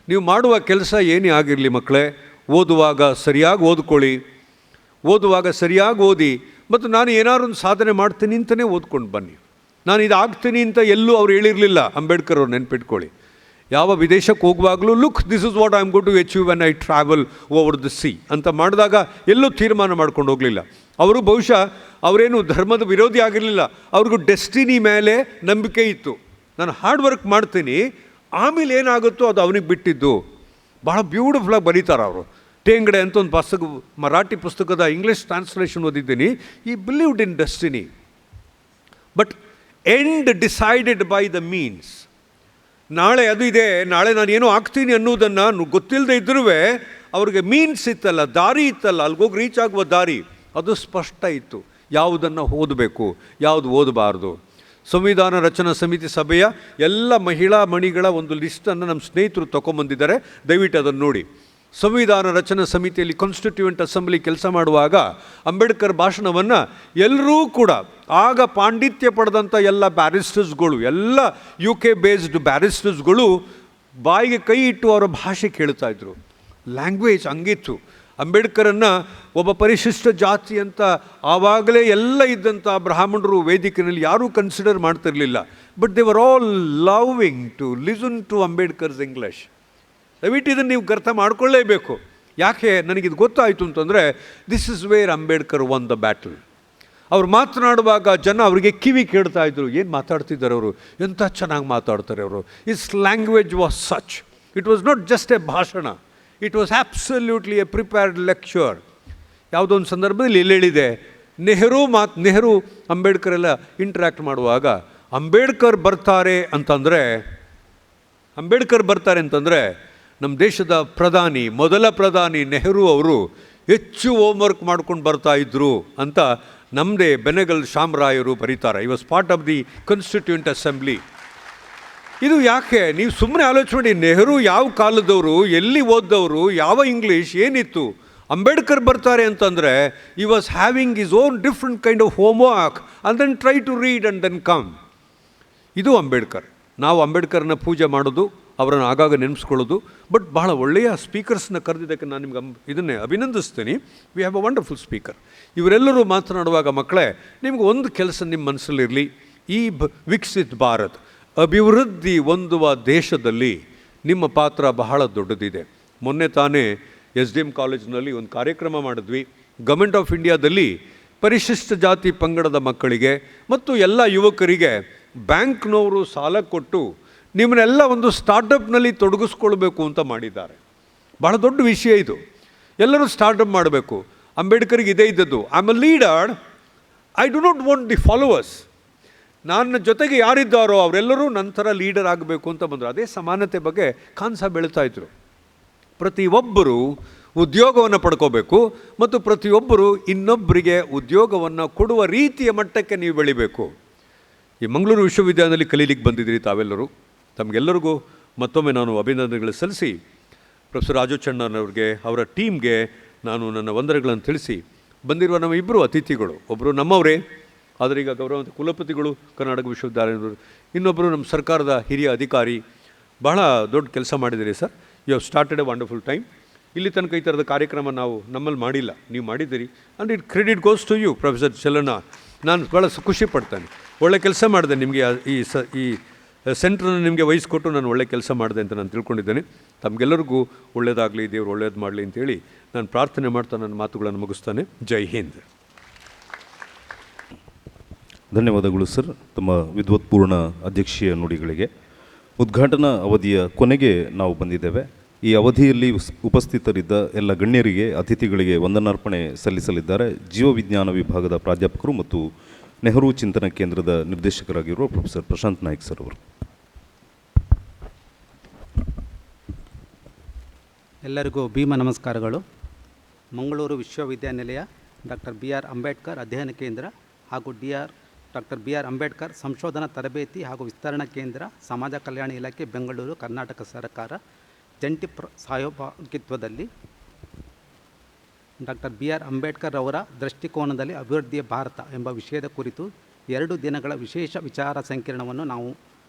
ನೀವು ಮಾಡುವ ಕೆಲಸ ಏನೇ ಆಗಿರಲಿ ಮಕ್ಕಳೇ, ಓದುವಾಗ ಸರಿಯಾಗಿ ಓದ್ಕೊಳ್ಳಿ. ಓದುವಾಗ ಸರಿಯಾಗಿ ಓದಿ ಮತ್ತು ನಾನು ಏನಾದ್ರು ಒಂದು ಸಾಧನೆ ಮಾಡ್ತೀನಿ ಅಂತಲೇ ಓದ್ಕೊಂಡು ಬನ್ನಿ. ನಾನು ಇದಾಗ್ತೀನಿ ಅಂತ ಎಲ್ಲೂ ಅವ್ರು ಹೇಳಿರಲಿಲ್ಲ. ಅಂಬೇಡ್ಕರ್ ಅವ್ರು ನೆನ್ಪಿಟ್ಕೊಳ್ಳಿ. ಯಾವ ವಿದೇಶಕ್ಕೆ ಹೋಗುವಾಗಲೂ look this is what I am got to achieve when I travel over the sea ಅಂತ ಮಾಡಿದಾಗ ಎಲ್ಲೂ ತೀರ್ಮಾನ ಮಾಡ್ಕೊಂಡು ಹೋಗಲಿಲ್ಲ. ಅವರು ಬಹುಶಃ ಅವರೇನು ಧರ್ಮದ ವಿರೋಧಿ ಆಗಿರಲಿಲ್ಲ. ಅವ್ರಿಗೂ ಡೆಸ್ಟಿನಿ ಮೇಲೆ ನಂಬಿಕೆ ಇತ್ತು. ನಾನು ಹಾರ್ಡ್ ವರ್ಕ್ ಮಾಡ್ತೀನಿ, ಆಮೇಲೆ ಏನಾಗುತ್ತೋ ಅದು ಅವನಿಗೆ ಬಿಟ್ಟಿದ್ದು. ಭಾಳ ಬ್ಯೂಟಿಫುಲ್ಲಾಗಿ ಬರೀತಾರೆ ಅವರು. ಟೇಂಗಡೆ ಅಂತ ಒಂದು ಪುಸ್ತಕ, ಮರಾಠಿ ಪುಸ್ತಕದ ಇಂಗ್ಲೀಷ್ ಟ್ರಾನ್ಸ್ಲೇಷನ್ ಓದಿದ್ದೀನಿ. ಈ believed in destiny but end decided by the means. ನಾಳೆ ಅದು ಇದೆ, ನಾಳೆ ನಾನು ಏನೋ ಆಗ್ತೀನಿ ಅನ್ನೋದನ್ನು ಗೊತ್ತಿಲ್ಲದೆ ಇದ್ರೂ ಅವ್ರಿಗೆ ಮೀನ್ಸ್ ಇತ್ತಲ್ಲ, ದಾರಿ ಇತ್ತಲ್ಲ, ಅಲ್ಲಿಗೋಗಿ ರೀಚ್ ಆಗುವ ದಾರಿ ಅದು ಸ್ಪಷ್ಟ ಇತ್ತು. ಯಾವುದನ್ನು ಓದಬೇಕು, ಯಾವುದು ಓದಬಾರ್ದು. ಸಂವಿಧಾನ ರಚನಾ ಸಮಿತಿ ಸಭೆಯ ಎಲ್ಲ ಮಹಿಳಾ ಮಣಿಗಳ ಒಂದು ಲಿಸ್ಟನ್ನು ನಮ್ಮ ಸ್ನೇಹಿತರು ತೊಗೊಂಬಂದಿದ್ದಾರೆ, ದಯವಿಟ್ಟು ಅದನ್ನು ನೋಡಿ. ಸಂವಿಧಾನ ರಚನಾ ಸಮಿತಿಯಲ್ಲಿ ಕಾನ್ಸ್ಟಿಟ್ಯೂಯೆಂಟ್ ಅಸೆಂಬ್ಲಿ ಕೆಲಸ ಮಾಡುವಾಗ ಅಂಬೇಡ್ಕರ್ ಭಾಷಣವನ್ನು ಎಲ್ಲರೂ ಕೂಡ ಆಗ ಪಾಂಡಿತ್ಯ ಪಡೆದಂಥ ಎಲ್ಲ ಬ್ಯಾರಿಸ್ಟರ್ಸ್ಗಳು, ಎಲ್ಲ UK ಬೇಸ್ಡ್ ಬ್ಯಾರಿಸ್ಟರ್ಸ್ಗಳು ಬಾಯಿಗೆ ಕೈ ಇಟ್ಟು ಅವರ ಭಾಷೆ ಕೇಳ್ತಾಯಿದ್ರು. ಲ್ಯಾಂಗ್ವೇಜ್ ಹಂಗಿತ್ತು. ಅಂಬೇಡ್ಕರನ್ನು ಒಬ್ಬ ಪರಿಶಿಷ್ಟ ಜಾತಿ ಅಂತ ಆವಾಗಲೇ ಎಲ್ಲ ಇದ್ದಂಥ ಬ್ರಾಹ್ಮಣರು ವೇದಿಕೆಯಲ್ಲಿ ಯಾರೂ ಕನ್ಸಿಡರ್ ಮಾಡ್ತಿರಲಿಲ್ಲ. But they were all loving to listen to Ambedkar's English. ದಯವಿಟ್ಟು ಇದನ್ನು ನೀವು ಅರ್ಥ ಮಾಡ್ಕೊಳ್ಳೇಬೇಕು. ಯಾಕೆ ನನಗಿದು ಗೊತ್ತಾಯಿತು ಅಂತಂದರೆ this is where Ambedkar won the battle. ಅವ್ರು ಮಾತನಾಡುವಾಗ ಜನ ಅವರಿಗೆ ಕಿವಿ ಕೇಳ್ತಾಯಿದ್ರು, ಏನು ಮಾತಾಡ್ತಿದ್ದಾರೆ ಅವರು, ಎಂಥ ಚೆನ್ನಾಗಿ ಮಾತಾಡ್ತಾರೆ ಅವರು. Is language was such. It was not just a ಭಾಷಣ, it was absolutely a prepared lecture. ಯಾವುದೋ ಒಂದು ಸಂದರ್ಭದಲ್ಲಿ ಇಲ್ಲಿ ಹೇಳಿದೆ, ನೆಹರು ಅಂಬೇಡ್ಕರ್ ಎಲ್ಲ ಇಂಟ್ರ್ಯಾಕ್ಟ್ ಮಾಡುವಾಗ ಅಂಬೇಡ್ಕರ್ ಬರ್ತಾರೆ ಅಂತಂದರೆ ನಮ್ಮ ದೇಶದ ಮೊದಲ ಪ್ರಧಾನಿ ನೆಹರು ಅವರು ಹೆಚ್ಚು ಹೋಮ್ವರ್ಕ್ ಮಾಡ್ಕೊಂಡು ಬರ್ತಾಯಿದ್ರು ಅಂತ ನಮ್ಮದೇ ಬೆನೆಗಲ್ ಶಾಮರಾಯರು ಬರೀತಾರೆ. I was part of the constituent assembly. ಇದು ಯಾಕೆ ನೀವು ಸುಮ್ಮನೆ ಆಲೋಚನೆ ಮಾಡಿ, ನೆಹರು ಯಾವ ಕಾಲದವರು, ಎಲ್ಲಿ ಓದ್ದವರು, ಯಾವ ಇಂಗ್ಲೀಷ್ ಏನಿತ್ತು. ಅಂಬೇಡ್ಕರ್ ಬರ್ತಾರೆ ಅಂತಂದರೆ he was having his own different kind of homework and then try to read and then come. ಇದು ಅಂಬೇಡ್ಕರ್. ನಾವು ಅಂಬೇಡ್ಕರ್ನ ಪೂಜೆ ಮಾಡೋದು, ಅವರನ್ನು ಆಗಾಗ ನೆನೆಸ್ಕೊಳ್ಳೋದು. ಬಟ್ ಭಾಳ ಒಳ್ಳೆಯ ಸ್ಪೀಕರ್ಸ್ನ ಕರೆದಿದ್ದಕ್ಕೆ ನಾನು ನಿಮ್ಗೆ ಇದನ್ನೇ ಅಭಿನಂದಿಸ್ತೀನಿ. We have a wonderful speaker. ಇವರೆಲ್ಲರೂ ಮಾತನಾಡುವಾಗ ಮಕ್ಕಳೇ, ನಿಮ್ಗೆ ಒಂದು ಕೆಲಸ ನಿಮ್ಮ ಮನಸ್ಸಲ್ಲಿರಲಿ. ಈ ವಿಕಸಿತ್ ಭಾರತ್, ಅಭಿವೃದ್ಧಿ ಹೊಂದುವ ದೇಶದಲ್ಲಿ ನಿಮ್ಮ ಪಾತ್ರ ಬಹಳ ದೊಡ್ಡದಿದೆ. ಮೊನ್ನೆ ತಾನೇ SDM ಕಾಲೇಜಿನಲ್ಲಿ ಒಂದು ಕಾರ್ಯಕ್ರಮ ಮಾಡಿದ್ವಿ. ಗೌರ್ಮೆಂಟ್ ಆಫ್ ಇಂಡಿಯಾದಲ್ಲಿ ಪರಿಶಿಷ್ಟ ಜಾತಿ ಪಂಗಡದ ಮಕ್ಕಳಿಗೆ ಮತ್ತು ಎಲ್ಲ ಯುವಕರಿಗೆ ಬ್ಯಾಂಕ್ನವರು ಸಾಲ ಕೊಟ್ಟು ನಿಮ್ಮನ್ನೆಲ್ಲ ಒಂದು ಸ್ಟಾರ್ಟಪ್ನಲ್ಲಿ ತೊಡಗಿಸ್ಕೊಳ್ಬೇಕು ಅಂತ ಮಾಡಿದ್ದಾರೆ. ಭಾಳ ದೊಡ್ಡ ವಿಷಯ ಇದು. ಎಲ್ಲರೂ ಸ್ಟಾರ್ಟಪ್ ಮಾಡಬೇಕು. ಅಂಬೇಡ್ಕರ್ಗೆ ಇದೇ ಇದ್ದದ್ದು, I am a leader, I do not want the followers. ನನ್ನ ಜೊತೆಗೆ ಯಾರಿದ್ದಾರೋ ಅವರೆಲ್ಲರೂ ನಂತರ ಲೀಡರ್ ಆಗಬೇಕು ಅಂತ ಬಂದರು. ಅದೇ ಸಮಾನತೆ ಬಗ್ಗೆ ಕಾನ್ಸೆಪ್ಟ್ ಬೆಳೀತಾಯಿದ್ರು. ಪ್ರತಿಯೊಬ್ಬರು ಉದ್ಯೋಗವನ್ನು ಪಡ್ಕೋಬೇಕು ಮತ್ತು ಪ್ರತಿಯೊಬ್ಬರು ಇನ್ನೊಬ್ಬರಿಗೆ ಉದ್ಯೋಗವನ್ನು ಕೊಡುವ ರೀತಿಯ ಮಟ್ಟಕ್ಕೆ ನೀವು ಬೆಳಿಬೇಕು. ಈ ಮಂಗಳೂರು ವಿಶ್ವವಿದ್ಯಾಲಯದಲ್ಲಿ ಕಲೀಲಿಕ್ಕೆ ಬಂದಿದ್ದೀರಿ ತಾವೆಲ್ಲರೂ. ತಮಗೆಲ್ಲರಿಗೂ ಮತ್ತೊಮ್ಮೆ ನಾನು ಅಭಿನಂದನೆಗಳು ಸಲ್ಲಿಸಿ, ಪ್ರೊಫೆಸರ್ ರಾಜು ಚಣ್ಣನವ್ರಿಗೆ, ಅವರ ಟೀಮ್ಗೆ ನಾನು ನನ್ನ ವಂದನೆಗಳನ್ನು ತಿಳಿಸಿ, ಬಂದಿರುವ ನಮ್ಮ ಇಬ್ಬರು ಅತಿಥಿಗಳು, ಒಬ್ಬರು ನಮ್ಮವರೇ ಆದರೆ ಈಗ ಗೌರವಾನ್ವಿತ ಕುಲಪತಿಗಳು ಕರ್ನಾಟಕ ವಿಶ್ವವಿದ್ಯಾಲಯದವರು, ಇನ್ನೊಬ್ಬರು ನಮ್ಮ ಸರ್ಕಾರದ ಹಿರಿಯ ಅಧಿಕಾರಿ. ಬಹಳ ದೊಡ್ಡ ಕೆಲಸ ಮಾಡಿದ್ದೀರಿ sir. You have started a wonderful time. ಇಲ್ಲಿ ತನಕ ಈ ಥರದ ಕಾರ್ಯಕ್ರಮ ನಮ್ಮಲ್ಲಿ ಮಾಡಿಲ್ಲ, ನೀವು ಮಾಡಿದ್ದೀರಿ. And it credit goes to you professor Chalana. ನಾನು ಭಾಳ ಖುಷಿ ಪಡ್ತೇನೆ. ಒಳ್ಳೆ ಕೆಲಸ ಮಾಡಿದೆ ನಿಮಗೆ. ಈ ಸೆಂಟ್ರನ್ನು ನಿಮಗೆ ವಹಿಸ್ಕೊಟ್ಟು ನಾನು ಒಳ್ಳೆ ಕೆಲಸ ಮಾಡಿದೆ ಅಂತ ನಾನು ತಿಳ್ಕೊಂಡಿದ್ದೇನೆ. ತಮಗೆಲ್ಲರಿಗೂ ಒಳ್ಳೆಯದಾಗಲಿ, ದೇವರು ಒಳ್ಳೇದು ಮಾಡಲಿ ಅಂತೇಳಿ ನಾನು ಪ್ರಾರ್ಥನೆ ಮಾಡ್ತಾ ನನ್ನ ಮಾತುಗಳನ್ನು ಮುಗಿಸ್ತಾನೆ. ಜೈ ಹಿಂದ್. ಧನ್ಯವಾದಗಳು ಸರ್ ತಮ್ಮ ವಿದ್ವತ್ಪೂರ್ಣ ಅಧ್ಯಕ್ಷೀಯ ನುಡಿಗಳಿಗೆ. ಉದ್ಘಾಟನಾ ಅವಧಿಯ ಕೊನೆಗೆ ನಾವು ಬಂದಿದ್ದೇವೆ. ಈ ಅವಧಿಯಲ್ಲಿ ಉಪಸ್ಥಿತರಿದ್ದ ಎಲ್ಲ ಗಣ್ಯರಿಗೆ, ಅತಿಥಿಗಳಿಗೆ ವಂದನಾರ್ಪಣೆ ಸಲ್ಲಿಸಲಿದ್ದಾರೆ ಜೀವವಿಜ್ಞಾನ ವಿಭಾಗದ ಪ್ರಾಧ್ಯಾಪಕರು ಮತ್ತು ನೆಹರು ಚಿಂತನ ಕೇಂದ್ರದ ನಿರ್ದೇಶಕರಾಗಿರುವ ಪ್ರೊಫೆಸರ್ ಪ್ರಶಾಂತ್ ನಾಯ್ಕ್ ಸರ್ ಅವರು. ಎಲ್ಲರಿಗೂ ಭೀಮ ನಮಸ್ಕಾರಗಳು. ಮಂಗಳೂರು ವಿಶ್ವವಿದ್ಯಾನಿಲಯ ಡಾಕ್ಟರ್ BR ಅಂಬೇಡ್ಕರ್ ಅಧ್ಯಯನ ಕೇಂದ್ರ ಹಾಗೂ ಡಾಕ್ಟರ್ BR ಅಂಬೇಡ್ಕರ್ ಸಂಶೋಧನಾ ತರಬೇತಿ ಹಾಗೂ ವಿಸ್ತರಣಾ ಕೇಂದ್ರ, ಸಮಾಜ ಕಲ್ಯಾಣ ಇಲಾಖೆ, ಬೆಂಗಳೂರು, ಕರ್ನಾಟಕ ಸರ್ಕಾರ ಜಂಟಿ ಸಹಭಾಗಿತ್ವದಲ್ಲಿ ಡಾಕ್ಟರ್ BR ಅಂಬೇಡ್ಕರ್ ಅವರ ದೃಷ್ಟಿಕೋನದಲ್ಲಿ ಅಭಿವೃದ್ಧಿಯ ಭಾರತ ಎಂಬ ವಿಷಯದ ಕುರಿತು 2 ದಿನಗಳ ವಿಶೇಷ ವಿಚಾರ ಸಂಕಿರಣವನ್ನು ನಾವು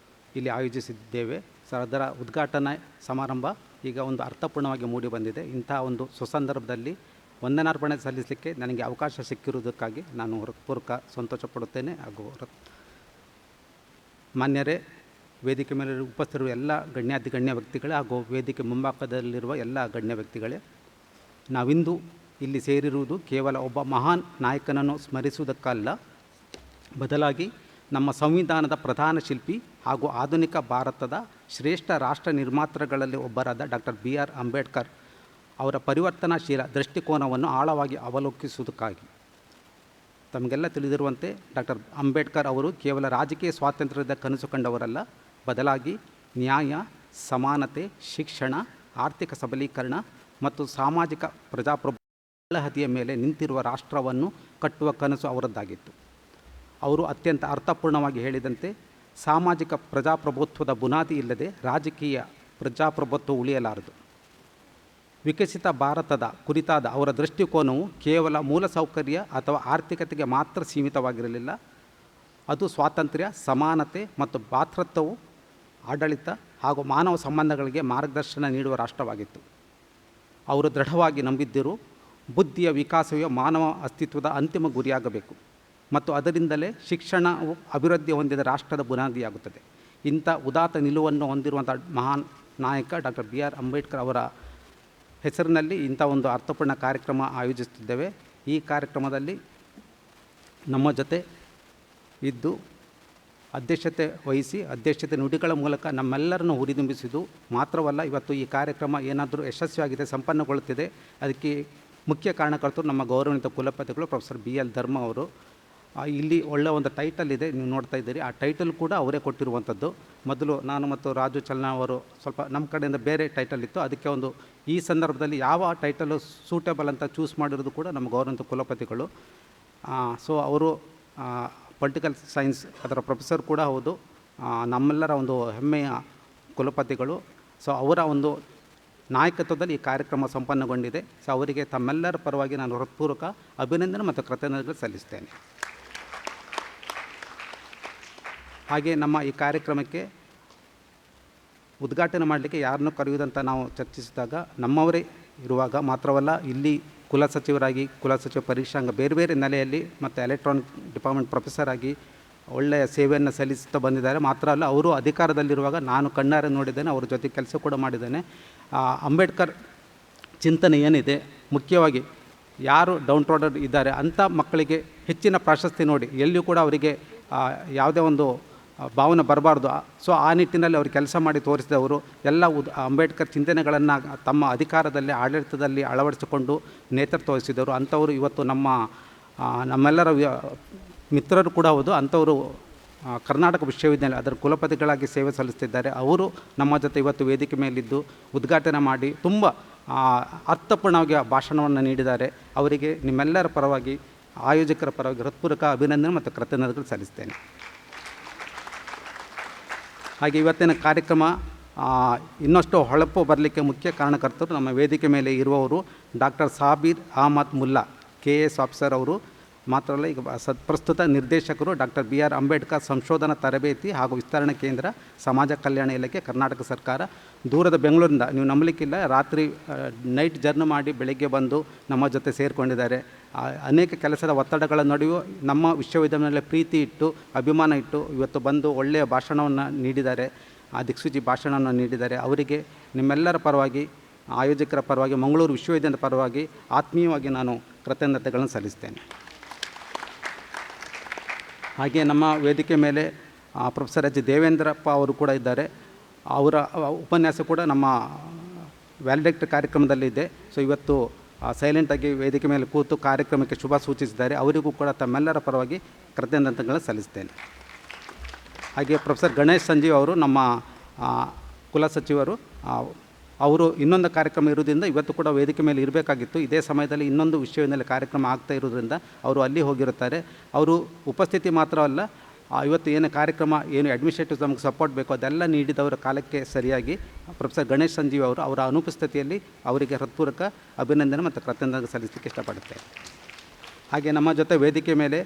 ಇಲ್ಲಿ ಆಯೋಜಿಸಿದ್ದೇವೆ. ಅದರ ಉದ್ಘಾಟನಾ ಸಮಾರಂಭ ಈಗ ಒಂದು ಅರ್ಥಪೂರ್ಣವಾಗಿ ಮೂಡಿಬಂದಿದೆ. ಇಂಥ ಒಂದು ಸುಸಂದರ್ಭದಲ್ಲಿ ವಂದನಾರ್ಪಣೆ ಸಲ್ಲಿಸಲಿಕ್ಕೆ ನನಗೆ ಅವಕಾಶ ಸಿಕ್ಕಿರುವುದಕ್ಕಾಗಿ ನಾನು ಹೃತ್ಪೂರ್ವಕ ಸಂತೋಷ ಪಡುತ್ತೇನೆ. ಹಾಗೂ ಮಾನ್ಯರೇ, ವೇದಿಕೆ ಮೇಲೆ ಉಪಸ್ಥಿತಿರುವ ಎಲ್ಲ ಗಣ್ಯ ವ್ಯಕ್ತಿಗಳೇ ಹಾಗೂ ವೇದಿಕೆ ಮುಂಭಾಗದಲ್ಲಿರುವ ಎಲ್ಲ ಗಣ್ಯ ವ್ಯಕ್ತಿಗಳೇ, ನಾವಿಂದು ಇಲ್ಲಿ ಸೇರಿರುವುದು ಕೇವಲ ಒಬ್ಬ ಮಹಾನ್ ನಾಯಕನನ್ನು ಸ್ಮರಿಸುವುದಕ್ಕಲ್ಲ, ಬದಲಾಗಿ ನಮ್ಮ ಸಂವಿಧಾನದ ಪ್ರಧಾನ ಶಿಲ್ಪಿ ಹಾಗೂ ಆಧುನಿಕ ಭಾರತದ ಶ್ರೇಷ್ಠ ರಾಷ್ಟ್ರ ನಿರ್ಮಾತೃಗಳಲ್ಲಿ ಒಬ್ಬರಾದ ಡಾಕ್ಟರ್ BR ಅಂಬೇಡ್ಕರ್ ಅವರ ಪರಿವರ್ತನಾಶೀಲ ದೃಷ್ಟಿಕೋನವನ್ನು ಆಳವಾಗಿ ಅವಲೋಕಿಸುವುದಕ್ಕಾಗಿ. ತಮಗೆಲ್ಲ ತಿಳಿದಿರುವಂತೆ ಡಾಕ್ಟರ್ ಅಂಬೇಡ್ಕರ್ ಅವರು ಕೇವಲ ರಾಜಕೀಯ ಸ್ವಾತಂತ್ರ್ಯದ ಕನಸು ಕಂಡವರಲ್ಲ, ಬದಲಾಗಿ ನ್ಯಾಯ, ಸಮಾನತೆ, ಶಿಕ್ಷಣ, ಆರ್ಥಿಕ ಸಬಲೀಕರಣ ಮತ್ತು ಸಾಮಾಜಿಕ ಪ್ರಜಾಪ್ರಭುತ್ವದ ಹದಿಯ ಮೇಲೆ ನಿಂತಿರುವ ರಾಷ್ಟ್ರವನ್ನು ಕಟ್ಟುವ ಕನಸು ಅವರದ್ದಾಗಿತ್ತು. ಅವರು ಅತ್ಯಂತ ಅರ್ಥಪೂರ್ಣವಾಗಿ ಹೇಳಿದಂತೆ, ಸಾಮಾಜಿಕ ಪ್ರಜಾಪ್ರಭುತ್ವದ ಬುನಾದಿ ಇಲ್ಲದೆ ರಾಜಕೀಯ ಪ್ರಜಾಪ್ರಭುತ್ವ ಉಳಿಯಲಾರದು. ವಿಕಸಿತ ಭಾರತದ ಕುರಿತಾದ ಅವರ ದೃಷ್ಟಿಕೋನವು ಕೇವಲ ಮೂಲಸೌಕರ್ಯ ಅಥವಾ ಆರ್ಥಿಕತೆಗೆ ಮಾತ್ರ ಸೀಮಿತವಾಗಿರಲಿಲ್ಲ. ಅದು ಸ್ವಾತಂತ್ರ್ಯ, ಸಮಾನತೆ ಮತ್ತು ಭ್ರಾತೃತ್ವವು ಆಡಳಿತ ಹಾಗೂ ಮಾನವ ಸಂಬಂಧಗಳಿಗೆ ಮಾರ್ಗದರ್ಶನ ನೀಡುವ ರಾಷ್ಟ್ರವಾಗಿತ್ತು. ಅವರು ದೃಢವಾಗಿ ನಂಬಿದ್ದರು, ಬುದ್ಧಿಯ ವಿಕಾಸವೇ ಮಾನವ ಅಸ್ತಿತ್ವದ ಅಂತಿಮ ಗುರಿಯಾಗಬೇಕು ಮತ್ತು ಅದರಿಂದಲೇ ಶಿಕ್ಷಣವು ಅಭಿವೃದ್ಧಿ ಹೊಂದಿದ ರಾಷ್ಟ್ರದ ಬುನಾದಿಯಾಗುತ್ತದೆ. ಇಂಥ ಉದಾತ್ತ ನಿಲುವನ್ನು ಹೊಂದಿರುವಂಥ ಮಹಾನ್ ನಾಯಕ ಡಾಕ್ಟರ್ BR ಅಂಬೇಡ್ಕರ್ ಅವರ ಹೆಸರಿನಲ್ಲಿ ಇಂಥ ಒಂದು ಅರ್ಥಪೂರ್ಣ ಕಾರ್ಯಕ್ರಮ ಆಯೋಜಿಸುತ್ತಿದ್ದೇವೆ. ಈ ಕಾರ್ಯಕ್ರಮದಲ್ಲಿ ನಮ್ಮ ಜೊತೆ ಇದ್ದು ಅಧ್ಯಕ್ಷತೆ ವಹಿಸಿ ಅಧ್ಯಕ್ಷತೆ ನುಡಿಗಳ ಮೂಲಕ ನಮ್ಮೆಲ್ಲರನ್ನು ಹುರಿದುಂಬಿಸಿದ್ದು ಮಾತ್ರವಲ್ಲ, ಇವತ್ತು ಈ ಕಾರ್ಯಕ್ರಮ ಏನಾದರೂ ಯಶಸ್ವಿಯಾಗಿದೆ, ಸಂಪನ್ನಗೊಳ್ಳುತ್ತಿದೆ, ಅದಕ್ಕೆ ಮುಖ್ಯ ಕಾರಣಕರ್ತರು ನಮ್ಮ ಗೌರವಾನ್ವಿತ ಕುಲಪತಿಗಳು ಪ್ರೊಫೆಸರ್ BL ಧರ್ಮ ಅವರು. ಇಲ್ಲಿ ಒಳ್ಳೆಯ ಒಂದು ಟೈಟಲ್ ಇದೆ, ನೀವು ನೋಡ್ತಾ ಇದ್ದೀರಿ. ಆ ಟೈಟಲ್ ಕೂಡ ಅವರೇ ಕೊಟ್ಟಿರುವಂಥದ್ದು. ಮೊದಲು ನಾನು ಮತ್ತು ರಾಜು ಚಲನಾ ಅವರು ಸ್ವಲ್ಪ ನಮ್ಮ ಕಡೆಯಿಂದ ಬೇರೆ ಟೈಟಲ್ ಇತ್ತು, ಅದಕ್ಕೆ ಒಂದು ಈ ಸಂದರ್ಭದಲ್ಲಿ ಯಾವ ಟೈಟಲು ಸೂಟೇಬಲ್ ಅಂತ ಚೂಸ್ ಮಾಡಿರೋದು ಕೂಡ ನಮ್ಮ ಗೌರವಾನ್ವಿತ ಕುಲಪತಿಗಳು. ಸೊ ಅವರು ಪೊಲಿಟಿಕಲ್ ಸೈನ್ಸ್ ಅದರ ಪ್ರೊಫೆಸರ್ ಕೂಡ ಹೌದು, ನಮ್ಮೆಲ್ಲರ ಒಂದು ಹೆಮ್ಮೆಯ ಕುಲಪತಿಗಳು. ಸೊ ಅವರ ಒಂದು ನಾಯಕತ್ವದಲ್ಲಿ ಈ ಕಾರ್ಯಕ್ರಮ ಸಂಪನ್ನಗೊಂಡಿದೆ. ಸೊ ಅವರಿಗೆ ತಮ್ಮೆಲ್ಲರ ಪರವಾಗಿ ನಾನು ಹೃತ್ಪೂರ್ವಕ ಅಭಿನಂದನೆ ಮತ್ತು ಕೃತಜ್ಞತೆಗಳು ಸಲ್ಲಿಸ್ತೇನೆ. ಹಾಗೆ ನಮ್ಮ ಈ ಕಾರ್ಯಕ್ರಮಕ್ಕೆ ಉದ್ಘಾಟನೆ ಮಾಡಲಿಕ್ಕೆ ಯಾರನ್ನೂ ಕರೆಯುವುದಂತ ನಾವು ಚರ್ಚಿಸಿದಾಗ ನಮ್ಮವರೇ ಇರುವಾಗ ಮಾತ್ರವಲ್ಲ, ಇಲ್ಲಿ ಕುಲಸಚಿವರಾಗಿ ಕುಲಸಚಿವ ಪರೀಕ್ಷಾಂಗ ಬೇರೆ ಬೇರೆ ನೆಲೆಯಲ್ಲಿ ಮತ್ತು ಎಲೆಕ್ಟ್ರಾನಿಕ್ ಡಿಪಾರ್ಟ್ಮೆಂಟ್ ಪ್ರೊಫೆಸರ್ ಆಗಿ ಒಳ್ಳೆಯ ಸೇವೆಯನ್ನು ಸಲ್ಲಿಸುತ್ತಾ ಬಂದಿದ್ದಾರೆ. ಮಾತ್ರ ಅಲ್ಲ, ಅವರು ಅಧಿಕಾರದಲ್ಲಿರುವಾಗ ನಾನು ಕಣ್ಣಾರೆ ನೋಡಿದ್ದೇನೆ, ಅವ್ರ ಜೊತೆ ಕೆಲಸ ಕೂಡ ಮಾಡಿದ್ದೇನೆ. ಅಂಬೇಡ್ಕರ್ ಚಿಂತನೆ ಏನಿದೆ, ಮುಖ್ಯವಾಗಿ ಯಾರು ಡೌನ್ ಟ್ರೋಡರ್ ಇದ್ದಾರೆ ಅಂಥ ಮಕ್ಕಳಿಗೆ ಹೆಚ್ಚಿನ ಪ್ರಾಶಸ್ತ್ಯ ನೋಡಿ, ಎಲ್ಲಿಯೂ ಕೂಡ ಅವರಿಗೆ ಯಾವುದೇ ಒಂದು ಭಾವನೆ ಬರಬಾರ್ದು. ಸೊ ಆ ನಿಟ್ಟಿನಲ್ಲಿ ಅವರು ಕೆಲಸ ಮಾಡಿ ತೋರಿಸಿದವರು. ಎಲ್ಲ ಅಂಬೇಡ್ಕರ್ ಚಿಂತನೆಗಳನ್ನು ತಮ್ಮ ಅಧಿಕಾರದಲ್ಲಿ ಆಡಳಿತದಲ್ಲಿ ಅಳವಡಿಸಿಕೊಂಡು ನೇತೃತ್ವ ವಹಿಸಿದವರು. ಅಂಥವರು ಇವತ್ತು ನಮ್ಮೆಲ್ಲರ ಮಿತ್ರರು ಕೂಡ ಹೌದು. ಅಂಥವರು ಕರ್ನಾಟಕ ವಿಶ್ವವಿದ್ಯಾಲಯ ಅದರ ಕುಲಪತಿಗಳಾಗಿ ಸೇವೆ ಸಲ್ಲಿಸ್ತಿದ್ದಾರೆ. ಅವರು ನಮ್ಮ ಜೊತೆ ಇವತ್ತು ವೇದಿಕೆ ಮೇಲಿದ್ದು ಉದ್ಘಾಟನೆ ಮಾಡಿ ತುಂಬ ಅರ್ಥಪೂರ್ಣವಾಗಿ ಭಾಷಣವನ್ನು ನೀಡಿದ್ದಾರೆ. ಅವರಿಗೆ ನಿಮ್ಮೆಲ್ಲರ ಪರವಾಗಿ, ಆಯೋಜಕರ ಪರವಾಗಿ ಹೃತ್ಪೂರ್ವಕ ಅಭಿನಂದನೆ ಮತ್ತು ಕೃತಜ್ಞತೆಗಳು ಸಲ್ಲಿಸ್ತೇನೆ. ಹಾಗೆ ಇವತ್ತಿನ ಕಾರ್ಯಕ್ರಮ ಇನ್ನಷ್ಟು ಹೊಳಪು ಬರಲಿಕ್ಕೆ ಮುಖ್ಯ ಕಾರಣಕರ್ತರು ನಮ್ಮ ವೇದಿಕೆ ಮೇಲೆ ಇರುವವರು doctor Sabir Ahmed Mulla KS officer ಅವರು ಮಾತ್ರ ಅಲ್ಲ, ಈಗ ಪ್ರಸ್ತುತ ನಿರ್ದೇಶಕರು ಡಾಕ್ಟರ್ BR ಅಂಬೇಡ್ಕರ್ ಸಂಶೋಧನಾ ತರಬೇತಿ ಹಾಗೂ ವಿಸ್ತರಣಾ ಕೇಂದ್ರ, ಸಮಾಜ ಕಲ್ಯಾಣ ಇಲಾಖೆ, ಕರ್ನಾಟಕ ಸರ್ಕಾರ. ದೂರದ ಬೆಂಗಳೂರಿಂದ, ನೀವು ನಂಬಲಿಕ್ಕಿಲ್ಲ, ರಾತ್ರಿ ನೈಟ್ ಜರ್ನಿ ಮಾಡಿ ಬೆಳಗ್ಗೆ ಬಂದು ನಮ್ಮ ಜೊತೆ ಸೇರಿಕೊಂಡಿದ್ದಾರೆ. ಅನೇಕ ಕೆಲಸದ ಒತ್ತಡಗಳ ನಡುವೆ ನಮ್ಮ ವಿಶ್ವವಿದ್ಯಾಲಯದಲ್ಲಿ ಪ್ರೀತಿ ಇಟ್ಟು, ಅಭಿಮಾನ ಇಟ್ಟು ಇವತ್ತು ಬಂದು ಒಳ್ಳೆಯ ಭಾಷಣವನ್ನು ನೀಡಿದ್ದಾರೆ, ದಿಕ್ಸೂಚಿ ಭಾಷಣವನ್ನು ನೀಡಿದ್ದಾರೆ. ಅವರಿಗೆ ನಿಮ್ಮೆಲ್ಲರ ಪರವಾಗಿ, ಆಯೋಜಕರ ಪರವಾಗಿ, ಮಂಗಳೂರು ವಿಶ್ವವಿದ್ಯಾಲಯದ ಪರವಾಗಿ ಆತ್ಮೀಯವಾಗಿ ನಾನು ಕೃತಜ್ಞತೆಗಳನ್ನು ಸಲ್ಲಿಸ್ತೇನೆ. ಹಾಗೆ ನಮ್ಮ ವೇದಿಕೆ ಮೇಲೆ ಪ್ರೊಫೆಸರ್ H. ದೇವೇಂದ್ರಪ್ಪ ಅವರು ಕೂಡ ಇದ್ದಾರೆ. ಅವರ ಉಪನ್ಯಾಸ ಕೂಡ ನಮ್ಮ ವ್ಯಾಲಿಡೇಕ್ಟ್ ಕಾರ್ಯಕ್ರಮದಲ್ಲಿದೆ. ಸೊ ಇವತ್ತು ಸೈಲೆಂಟಾಗಿ ವೇದಿಕೆ ಮೇಲೆ ಕೂತು ಕಾರ್ಯಕ್ರಮಕ್ಕೆ ಶುಭ ಸೂಚಿಸಿದ್ದಾರೆ. ಅವರಿಗೂ ಕೂಡ ತಮ್ಮೆಲ್ಲರ ಪರವಾಗಿ ಕೃತಜ್ಞತೆಗಳನ್ನು ಸಲ್ಲಿಸ್ತೇನೆ. ಹಾಗೆ ಪ್ರೊಫೆಸರ್ ಗಣೇಶ್ ಸಂಜೀವ್ ಅವರು ನಮ್ಮ ಕುಲಸಚಿವರು, ಅವರು ಇನ್ನೊಂದು ಕಾರ್ಯಕ್ರಮ ಇರೋದ್ರಿಂದ ಇವತ್ತು ಕೂಡ ವೇದಿಕೆ ಮೇಲೆ ಇರಬೇಕಾಗಿತ್ತು. ಇದೇ ಸಮಯದಲ್ಲಿ ಇನ್ನೊಂದು ವಿಶ್ವವಿದ್ಯಾಲಯ ಕಾರ್ಯಕ್ರಮ ಆಗ್ತಾ ಇರೋದ್ರಿಂದ ಅವರು ಅಲ್ಲಿ ಹೋಗಿರುತ್ತಾರೆ. ಅವರು ಉಪಸ್ಥಿತಿ ಮಾತ್ರವಲ್ಲ, ಇವತ್ತು ಏನು ಕಾರ್ಯಕ್ರಮ, ಏನು ಅಡ್ಮಿನಿಸ್ಟ್ರೇಟಿವ್ ನಮಗೆ ಸಪೋರ್ಟ್ ಬೇಕು ಅದೆಲ್ಲ ನೀಡಿದವರ ಕಾಲಕ್ಕೆ ಸರಿಯಾಗಿ ಪ್ರೊಫೆಸರ್ ಗಣೇಶ್ ಸಂಜೀವ್ ಅವರು, ಅವರ ಅನುಪಸ್ಥಿತಿಯಲ್ಲಿ ಅವರಿಗೆ ಹೃತ್ಪೂರ್ವಕ ಅಭಿನಂದನೆ ಮತ್ತು ಕೃತಜ್ಞತೆ ಸಲ್ಲಿಸಲಿಕ್ಕೆ ಇಷ್ಟಪಡುತ್ತೇನೆ. ಹಾಗೆ ನಮ್ಮ ಜೊತೆ ವೇದಿಕೆ ಮೇಲೆ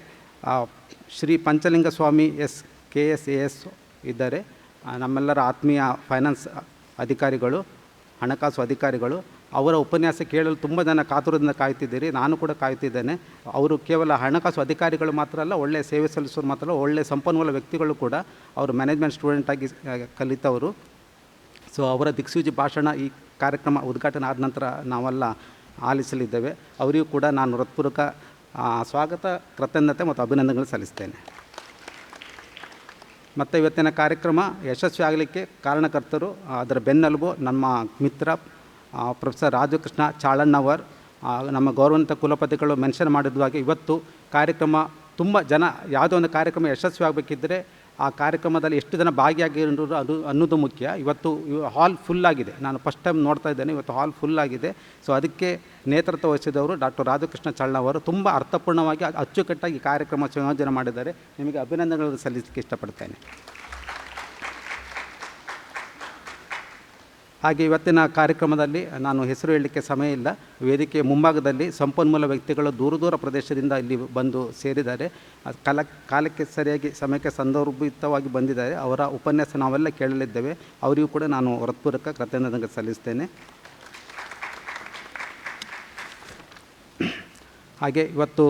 ಶ್ರೀ ಪಂಚಲಿಂಗ ಸ್ವಾಮಿ KS AS ಇದ್ದಾರೆ, ನಮ್ಮೆಲ್ಲರ ಆತ್ಮೀಯ ಫೈನಾನ್ಸ್ ಅಧಿಕಾರಿಗಳು. ಹಣಕಾಸು ಅಧಿಕಾರಿಗಳು. ಅವರ ಉಪನ್ಯಾಸ ಕೇಳಲು ತುಂಬ ಜನ ಕಾತುರದಿಂದ ಕಾಯ್ತಿದ್ದೀರಿ, ನಾನು ಕೂಡ ಕಾಯ್ತಿದ್ದೇನೆ. ಅವರು ಕೇವಲ ಹಣಕಾಸು ಅಧಿಕಾರಿಗಳು ಮಾತ್ರ ಅಲ್ಲ, ಒಳ್ಳೆಯ ಸೇವೆ ಸಲ್ಲಿಸೋರು ಮಾತ್ರ ಅಲ್ಲ, ಒಳ್ಳೆಯ ಸಂಪನ್ಮೂಲ ವ್ಯಕ್ತಿಗಳು ಕೂಡ. ಅವರು ಮ್ಯಾನೇಜ್ಮೆಂಟ್ ಸ್ಟೂಡೆಂಟಾಗಿ ಕಲಿತವರು. ಸೊ ಅವರ ದಿಕ್ಸೂಚಿ ಭಾಷಣ ಈ ಕಾರ್ಯಕ್ರಮ ಉದ್ಘಾಟನೆ ಆದ ನಂತರ ನಾವೆಲ್ಲ ಆಲಿಸಲಿದ್ದೇವೆ. ಅವರಿಗೂ ಕೂಡ ನಾನು ಹೃತ್ಪೂರ್ವಕ ಸ್ವಾಗತ, ಕೃತಜ್ಞತೆ ಮತ್ತು ಅಭಿನಂದನೆಗಳು ಸಲ್ಲಿಸ್ತೇನೆ. ಮತ್ತು ಇವತ್ತಿನ ಕಾರ್ಯಕ್ರಮ ಯಶಸ್ವಿ ಆಗಲಿಕ್ಕೆ ಕಾರಣಕರ್ತರು, ಅದರ ಬೆನ್ನೆಲುಬು ನಮ್ಮ ಮಿತ್ರ ಪ್ರೊಫೆಸರ್ ರಾಜಕೃಷ್ಣ ಚಾಳಣ್ಣವರ್, ನಮ್ಮ ಗೌರವಾನ್ವಿತ ಕುಲಪತಿಗಳು ಮೆನ್ಷನ್ ಮಾಡಿದ್ವಾಗೆ ಇವತ್ತು ಕಾರ್ಯಕ್ರಮ ತುಂಬ ಜನ, ಯಾವುದೋ ಒಂದು ಕಾರ್ಯಕ್ರಮ ಯಶಸ್ವಿ ಆಗಬೇಕಿದ್ದರೆ ಆ ಕಾರ್ಯಕ್ರಮದಲ್ಲಿ ಎಷ್ಟು ಜನ ಭಾಗಿಯಾಗಿರೋರು ಅನ್ನೋದು ಮುಖ್ಯ. ಇವತ್ತು ಹಾಲ್ ಫುಲ್ಲಾಗಿದೆ, ನಾನು ಫಸ್ಟ್ ಟೈಮ್ ನೋಡ್ತಾ ಇದ್ದೇನೆ, ಇವತ್ತು ಹಾಲ್ ಫುಲ್ಲಾಗಿದೆ. ಸೊ ಅದಕ್ಕೆ ನೇತೃತ್ವ ವಹಿಸಿದವರು ಡಾಕ್ಟರ್ ರಾಜಕೃಷ್ಣ ಚಾಳಣ್ಣವರು ತುಂಬ ಅರ್ಥಪೂರ್ಣವಾಗಿ ಅಚ್ಚುಕಟ್ಟಾಗಿ ಕಾರ್ಯಕ್ರಮ ಸಂಯೋಜನೆ ಮಾಡಿದ್ದಾರೆ. ನಿಮಗೆ ಅಭಿನಂದನೆಗಳನ್ನು ಸಲ್ಲಿಸಲಿಕ್ಕೆ ಇಷ್ಟಪಡ್ತೇನೆ. ಹಾಗೆ ಇವತ್ತಿನ ಕಾರ್ಯಕ್ರಮದಲ್ಲಿ ನಾನು ಹೆಸರು ಹೇಳಲಿಕ್ಕೆ ಸಮಯ ಇಲ್ಲ. ವೇದಿಕೆಯ ಮುಂಭಾಗದಲ್ಲಿ ಸಂಪನ್ಮೂಲ ವ್ಯಕ್ತಿಗಳು ದೂರ ದೂರ ಪ್ರದೇಶದಿಂದ ಇಲ್ಲಿ ಬಂದು ಸೇರಿದ್ದಾರೆ. ಕಾಲಕ್ಕೆ ಸರಿಯಾಗಿ ಸಮಯಕ್ಕೆ ಸಂದರ್ಭಿತವಾಗಿ ಬಂದಿದ್ದಾರೆ. ಅವರ ಉಪನ್ಯಾಸ ನಾವೆಲ್ಲ ಕೇಳಲಿದ್ದೇವೆ. ಅವರಿಗೂ ಕೂಡ ನಾನು ಹೃತ್ಪೂರ್ವಕ ಕೃತಜ್ಞತೆ ಸಲ್ಲಿಸ್ತೇನೆ. ಹಾಗೆ ಇವತ್ತು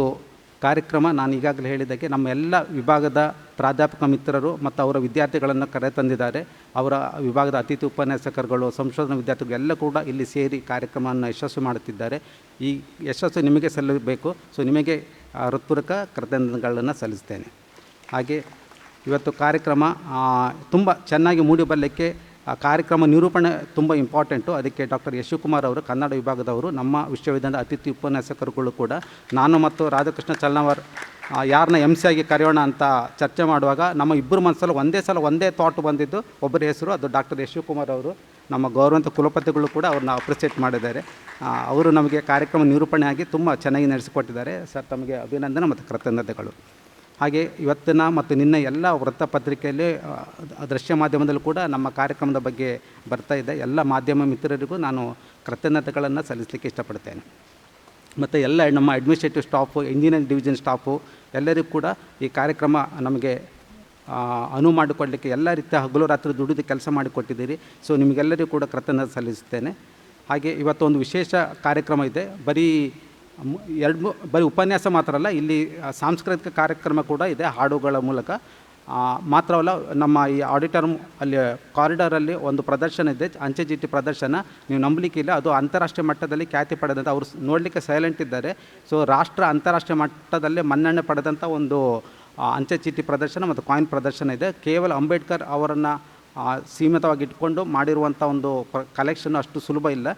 ಕಾರ್ಯಕ್ರಮ ನಾನು ಈಗಾಗಲೇ ಹೇಳಿದಾಗೆ ನಮ್ಮ ಎಲ್ಲ ವಿಭಾಗದ ಪ್ರಾಧ್ಯಾಪಕ ಮಿತ್ರರು ಮತ್ತು ಅವರ ವಿದ್ಯಾರ್ಥಿಗಳನ್ನು ಕರೆತಂದಿದ್ದಾರೆ. ಅವರ ವಿಭಾಗದ ಅತಿಥಿ ಉಪನ್ಯಾಸಕರುಗಳು, ಸಂಶೋಧನಾ ವಿದ್ಯಾರ್ಥಿಗಳು ಎಲ್ಲ ಕೂಡ ಇಲ್ಲಿ ಸೇರಿ ಕಾರ್ಯಕ್ರಮವನ್ನು ಯಶಸ್ವಿ ಮಾಡುತ್ತಿದ್ದಾರೆ. ಈ ಯಶಸ್ಸು ನಿಮಗೆ ಸಲ್ಲಬೇಕು. ಸೊ ನಿಮಗೆ ಹೃತ್ಪೂರ್ವಕ ಕೃತಜ್ಞತೆಗಳನ್ನು ಸಲ್ಲಿಸ್ತೇನೆ. ಹಾಗೆ ಇವತ್ತು ಕಾರ್ಯಕ್ರಮ ತುಂಬ ಚೆನ್ನಾಗಿ ಮೂಡಿಬರಲಿಕ್ಕೆ ಕಾರ್ಯಕ್ರಮ ನಿರೂಪಣೆ ತುಂಬ ಇಂಪಾರ್ಟೆಂಟು. ಅದಕ್ಕೆ ಡಾಕ್ಟರ್ ಯಶ್ ಕುಮಾರ್ ಅವರು ಕನ್ನಡ ವಿಭಾಗದವರು, ನಮ್ಮ ವಿಶ್ವವಿದ್ಯಾಲಯದ ಅತಿಥಿ ಉಪನ್ಯಾಸಕರುಗಳು ಕೂಡ. ನಾನು ಮತ್ತು ರಾಧಾಕೃಷ್ಣ ಚಳ್ಳನವರ್ ಯಾರನ್ನ MC ಆಗಿ ಕರೆಯೋಣ ಅಂತ ಚರ್ಚೆ ಮಾಡುವಾಗ ನಮ್ಮ ಇಬ್ಬರು ಮನಸ್ಸಲ್ಲಿ ಒಂದೇ ಥಾಟ್ ಬಂದಿದ್ದು, ಒಬ್ಬರ ಹೆಸರು ಅದು ಡಾಕ್ಟರ್ ಯಶ್ ಕುಮಾರ್ ಅವರು. ನಮ್ಮ ಗೌರವಾನ್ವಿತ ಕುಲಪತಿಗಳು ಕೂಡ ಅವ್ರನ್ನ ಅಪ್ರಿಸಿಯೇಟ್ ಮಾಡಿದ್ದಾರೆ. ಅವರು ನಮಗೆ ಕಾರ್ಯಕ್ರಮ ನಿರೂಪಣೆಯಾಗಿ ತುಂಬ ಚೆನ್ನಾಗಿ ನಡೆಸಿಕೊಟ್ಟಿದ್ದಾರೆ. ಸರ್, ತಮಗೆ ಅಭಿನಂದನೆ ಮತ್ತು ಕೃತಜ್ಞತೆಗಳು. ಹಾಗೆ ಇವತ್ತಿನ ಮತ್ತು ನಿನ್ನೆ ಎಲ್ಲ ವೃತ್ತಪತ್ರಿಕೆಯಲ್ಲಿ, ದೃಶ್ಯ ಮಾಧ್ಯಮದಲ್ಲೂ ಕೂಡ ನಮ್ಮ ಕಾರ್ಯಕ್ರಮದ ಬಗ್ಗೆ ಬರ್ತಾ ಇದೆ. ಎಲ್ಲ ಮಾಧ್ಯಮ ಮಿತ್ರರಿಗೂ ನಾನು ಕೃತಜ್ಞತೆಗಳನ್ನು ಸಲ್ಲಿಸಲಿಕ್ಕೆ ಇಷ್ಟಪಡ್ತೇನೆ. ಮತ್ತು ಎಲ್ಲ ನಮ್ಮ administrative staff, engineering division staff ಎಲ್ಲರಿಗೂ ಕೂಡ ಈ ಕಾರ್ಯಕ್ರಮ ನಮಗೆ ಅನುವು ಮಾಡಿಕೊಡಲಿಕ್ಕೆ ಎಲ್ಲ ರೀತಿಯ ಹಗಲು ರಾತ್ರಿ ದುಡಿದು ಕೆಲಸ ಮಾಡಿಕೊಟ್ಟಿದ್ದೀರಿ. ಸೊ ನಿಮಗೆಲ್ಲರಿಗೂ ಕೂಡ ಕೃತಜ್ಞತೆ ಸಲ್ಲಿಸುತ್ತೇನೆ. ಹಾಗೆ ಇವತ್ತೊಂದು ವಿಶೇಷ ಕಾರ್ಯಕ್ರಮ ಇದೆ. ಬರೀ ಉಪನ್ಯಾಸ ಮಾತ್ರ ಅಲ್ಲ, ಇಲ್ಲಿ ಸಾಂಸ್ಕೃತಿಕ ಕಾರ್ಯಕ್ರಮ ಕೂಡ ಇದೆ. ಹಾಡುಗಳ ಮೂಲಕ ಮಾತ್ರವಲ್ಲ, ನಮ್ಮ ಈ ಆಡಿಟೋರಿಯಂ ಅಲ್ಲಿ ಕಾರಿಡಾರಲ್ಲಿ ಒಂದು ಪ್ರದರ್ಶನ ಇದೆ, ಅಂಚೆ ಚೀಟಿ ಪ್ರದರ್ಶನ. ನೀವು ನಂಬಲಿಕ್ಕಿಲ್ಲ, ಅದು ಅಂತಾರಾಷ್ಟ್ರೀಯ ಮಟ್ಟದಲ್ಲಿ ಖ್ಯಾತಿ ಪಡೆದಂಥ, ಅವರು ನೋಡಲಿಕ್ಕೆ ಸೈಲೆಂಟ್ ಇದ್ದಾರೆ. ಸೊ ಅಂತಾರಾಷ್ಟ್ರೀಯ ಮಟ್ಟದಲ್ಲಿ ಮನ್ನಣೆ ಪಡೆದಂಥ ಒಂದು ಅಂಚೆ ಚೀಟಿ ಪ್ರದರ್ಶನ ಮತ್ತು ಕಾಯಿನ್ ಪ್ರದರ್ಶನ ಇದೆ. ಕೇವಲ ಅಂಬೇಡ್ಕರ್ ಅವರನ್ನು ಸೀಮಿತವಾಗಿ ಇಟ್ಕೊಂಡು ಮಾಡಿರುವಂಥ ಒಂದು ಕಲೆಕ್ಷನ್ ಅಷ್ಟು ಸುಲಭ ಇಲ್ಲ.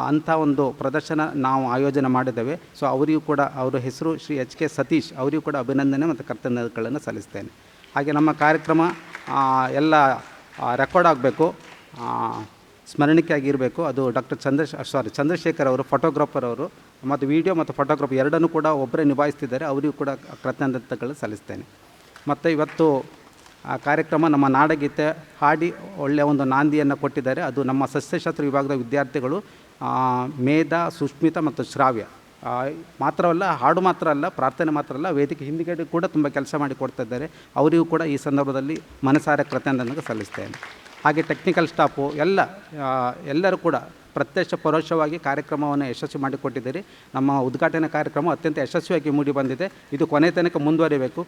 ಅಂಥ ಒಂದು ಪ್ರದರ್ಶನ ನಾವು ಆಯೋಜನೆ ಮಾಡಿದ್ದೇವೆ. ಸೊ ಅವರಿಗೂ ಕೂಡ, ಅವರ ಹೆಸರು ಶ್ರೀ HK ಸತೀಶ್, ಅವರಿಗೂ ಕೂಡ ಅಭಿನಂದನೆ ಮತ್ತು ಕೃತಜ್ಞತೆಗಳನ್ನು ಸಲ್ಲಿಸ್ತೇನೆ. ಹಾಗೆ ನಮ್ಮ ಕಾರ್ಯಕ್ರಮ ಎಲ್ಲ ರೆಕಾರ್ಡ್ ಆಗಬೇಕು, ಸ್ಮರಣಿಕೆ ಆಗಿರಬೇಕು. ಅದು ಡಾಕ್ಟರ್ ಚಂದ್ರಶೇಖರ್ ಅವರು, ಫೋಟೋಗ್ರಾಫರ್ ಅವರು, ಮತ್ತು ವಿಡಿಯೋ ಮತ್ತು ಫೋಟೋಗ್ರಾಫ್ ಎರಡನ್ನೂ ಕೂಡ ಒಬ್ಬರೇ ನಿಭಾಯಿಸ್ತಿದ್ದಾರೆ. ಅವರಿಗೂ ಕೂಡ ಕೃತಜ್ಞತೆಗಳು ಸಲ್ಲಿಸ್ತೇನೆ. ಮತ್ತು ಇವತ್ತು ಕಾರ್ಯಕ್ರಮ ನಮ್ಮ ನಾಡಗೀತೆ ಹಾಡಿ ಒಳ್ಳೆಯ ಒಂದು ನಾಂದಿಯನ್ನು ಕೊಟ್ಟಿದ್ದಾರೆ. ಅದು ನಮ್ಮ ಸಸ್ಯಶಾಸ್ತ್ರ ವಿಭಾಗದ ವಿದ್ಯಾರ್ಥಿಗಳು ಮೇಧಾ, ಸುಷ್ಮಿತಾ ಮತ್ತು ಶ್ರಾವ್ಯ. ಮಾತ್ರವಲ್ಲ, ಹಾಡು ಮಾತ್ರ ಅಲ್ಲ, ಪ್ರಾರ್ಥನೆ ಮಾತ್ರ ಅಲ್ಲ, ವೇದಿಕೆ ಹಿಂದಿಗಡೆ ಕೂಡ ತುಂಬ ಕೆಲಸ ಮಾಡಿ ಕೊಡ್ತಾ ಇದ್ದಾರೆ. ಅವರಿಗೂ ಕೂಡ ಈ ಸಂದರ್ಭದಲ್ಲಿ ಮನಸಾರೆ ಕೃತಜ್ಞತೆಯನ್ನು ಸಲ್ಲಿಸ್ತೇನೆ. ಹಾಗೆ ಟೆಕ್ನಿಕಲ್ ಸ್ಟಾಫು ಎಲ್ಲರೂ ಕೂಡ ಪ್ರತ್ಯಕ್ಷ ಪರೋಕ್ಷವಾಗಿ ಕಾರ್ಯಕ್ರಮವನ್ನು ಯಶಸ್ವಿ ಮಾಡಿಕೊಟ್ಟಿದ್ದೀರಿ. ನಮ್ಮ ಉದ್ಘಾಟನಾ ಕಾರ್ಯಕ್ರಮ ಅತ್ಯಂತ ಯಶಸ್ವಿಯಾಗಿ ಮೂಡಿ ಬಂದಿದೆ. ಇದು ಕೊನೆ ತನಕ ಮುಂದುವರಿಬೇಕು.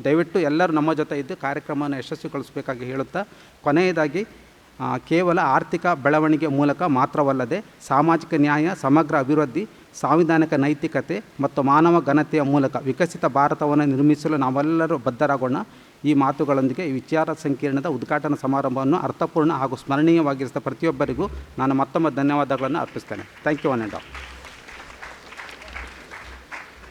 ದಯವಿಟ್ಟು ಎಲ್ಲರೂ ನಮ್ಮ ಜೊತೆ ಇದ್ದು ಕಾರ್ಯಕ್ರಮವನ್ನು ಯಶಸ್ವಿಗೊಳಿಸಬೇಕಾಗಿ ಹೇಳುತ್ತಾ, ಕೊನೆಯದಾಗಿ ಕೇವಲ ಆರ್ಥಿಕ ಬೆಳವಣಿಗೆ ಮೂಲಕ ಮಾತ್ರವಲ್ಲದೆ ಸಾಮಾಜಿಕ ನ್ಯಾಯ, ಸಮಗ್ರ ಅಭಿವೃದ್ಧಿ, ಸಾಂವಿಧಾನಿಕ ನೈತಿಕತೆ ಮತ್ತು ಮಾನವ ಘನತೆಯ ಮೂಲಕ ವಿಕಸಿತ ಭಾರತವನ್ನು ನಿರ್ಮಿಸಲು ನಾವೆಲ್ಲರೂ ಬದ್ಧರಾಗೋಣ. ಈ ಮಾತುಗಳೊಂದಿಗೆ ಈ ವಿಚಾರ ಸಂಕಿರಣದ ಉದ್ಘಾಟನಾ ಸಮಾರಂಭವನ್ನು ಅರ್ಥಪೂರ್ಣ ಹಾಗೂ ಸ್ಮರಣೀಯವಾಗಿರಿಸಿದ ಪ್ರತಿಯೊಬ್ಬರಿಗೂ ನಾನು ಮತ್ತೊಮ್ಮೆ ಧನ್ಯವಾದಗಳನ್ನು ಅರ್ಪಿಸ್ತೇನೆ. Thank you one and all.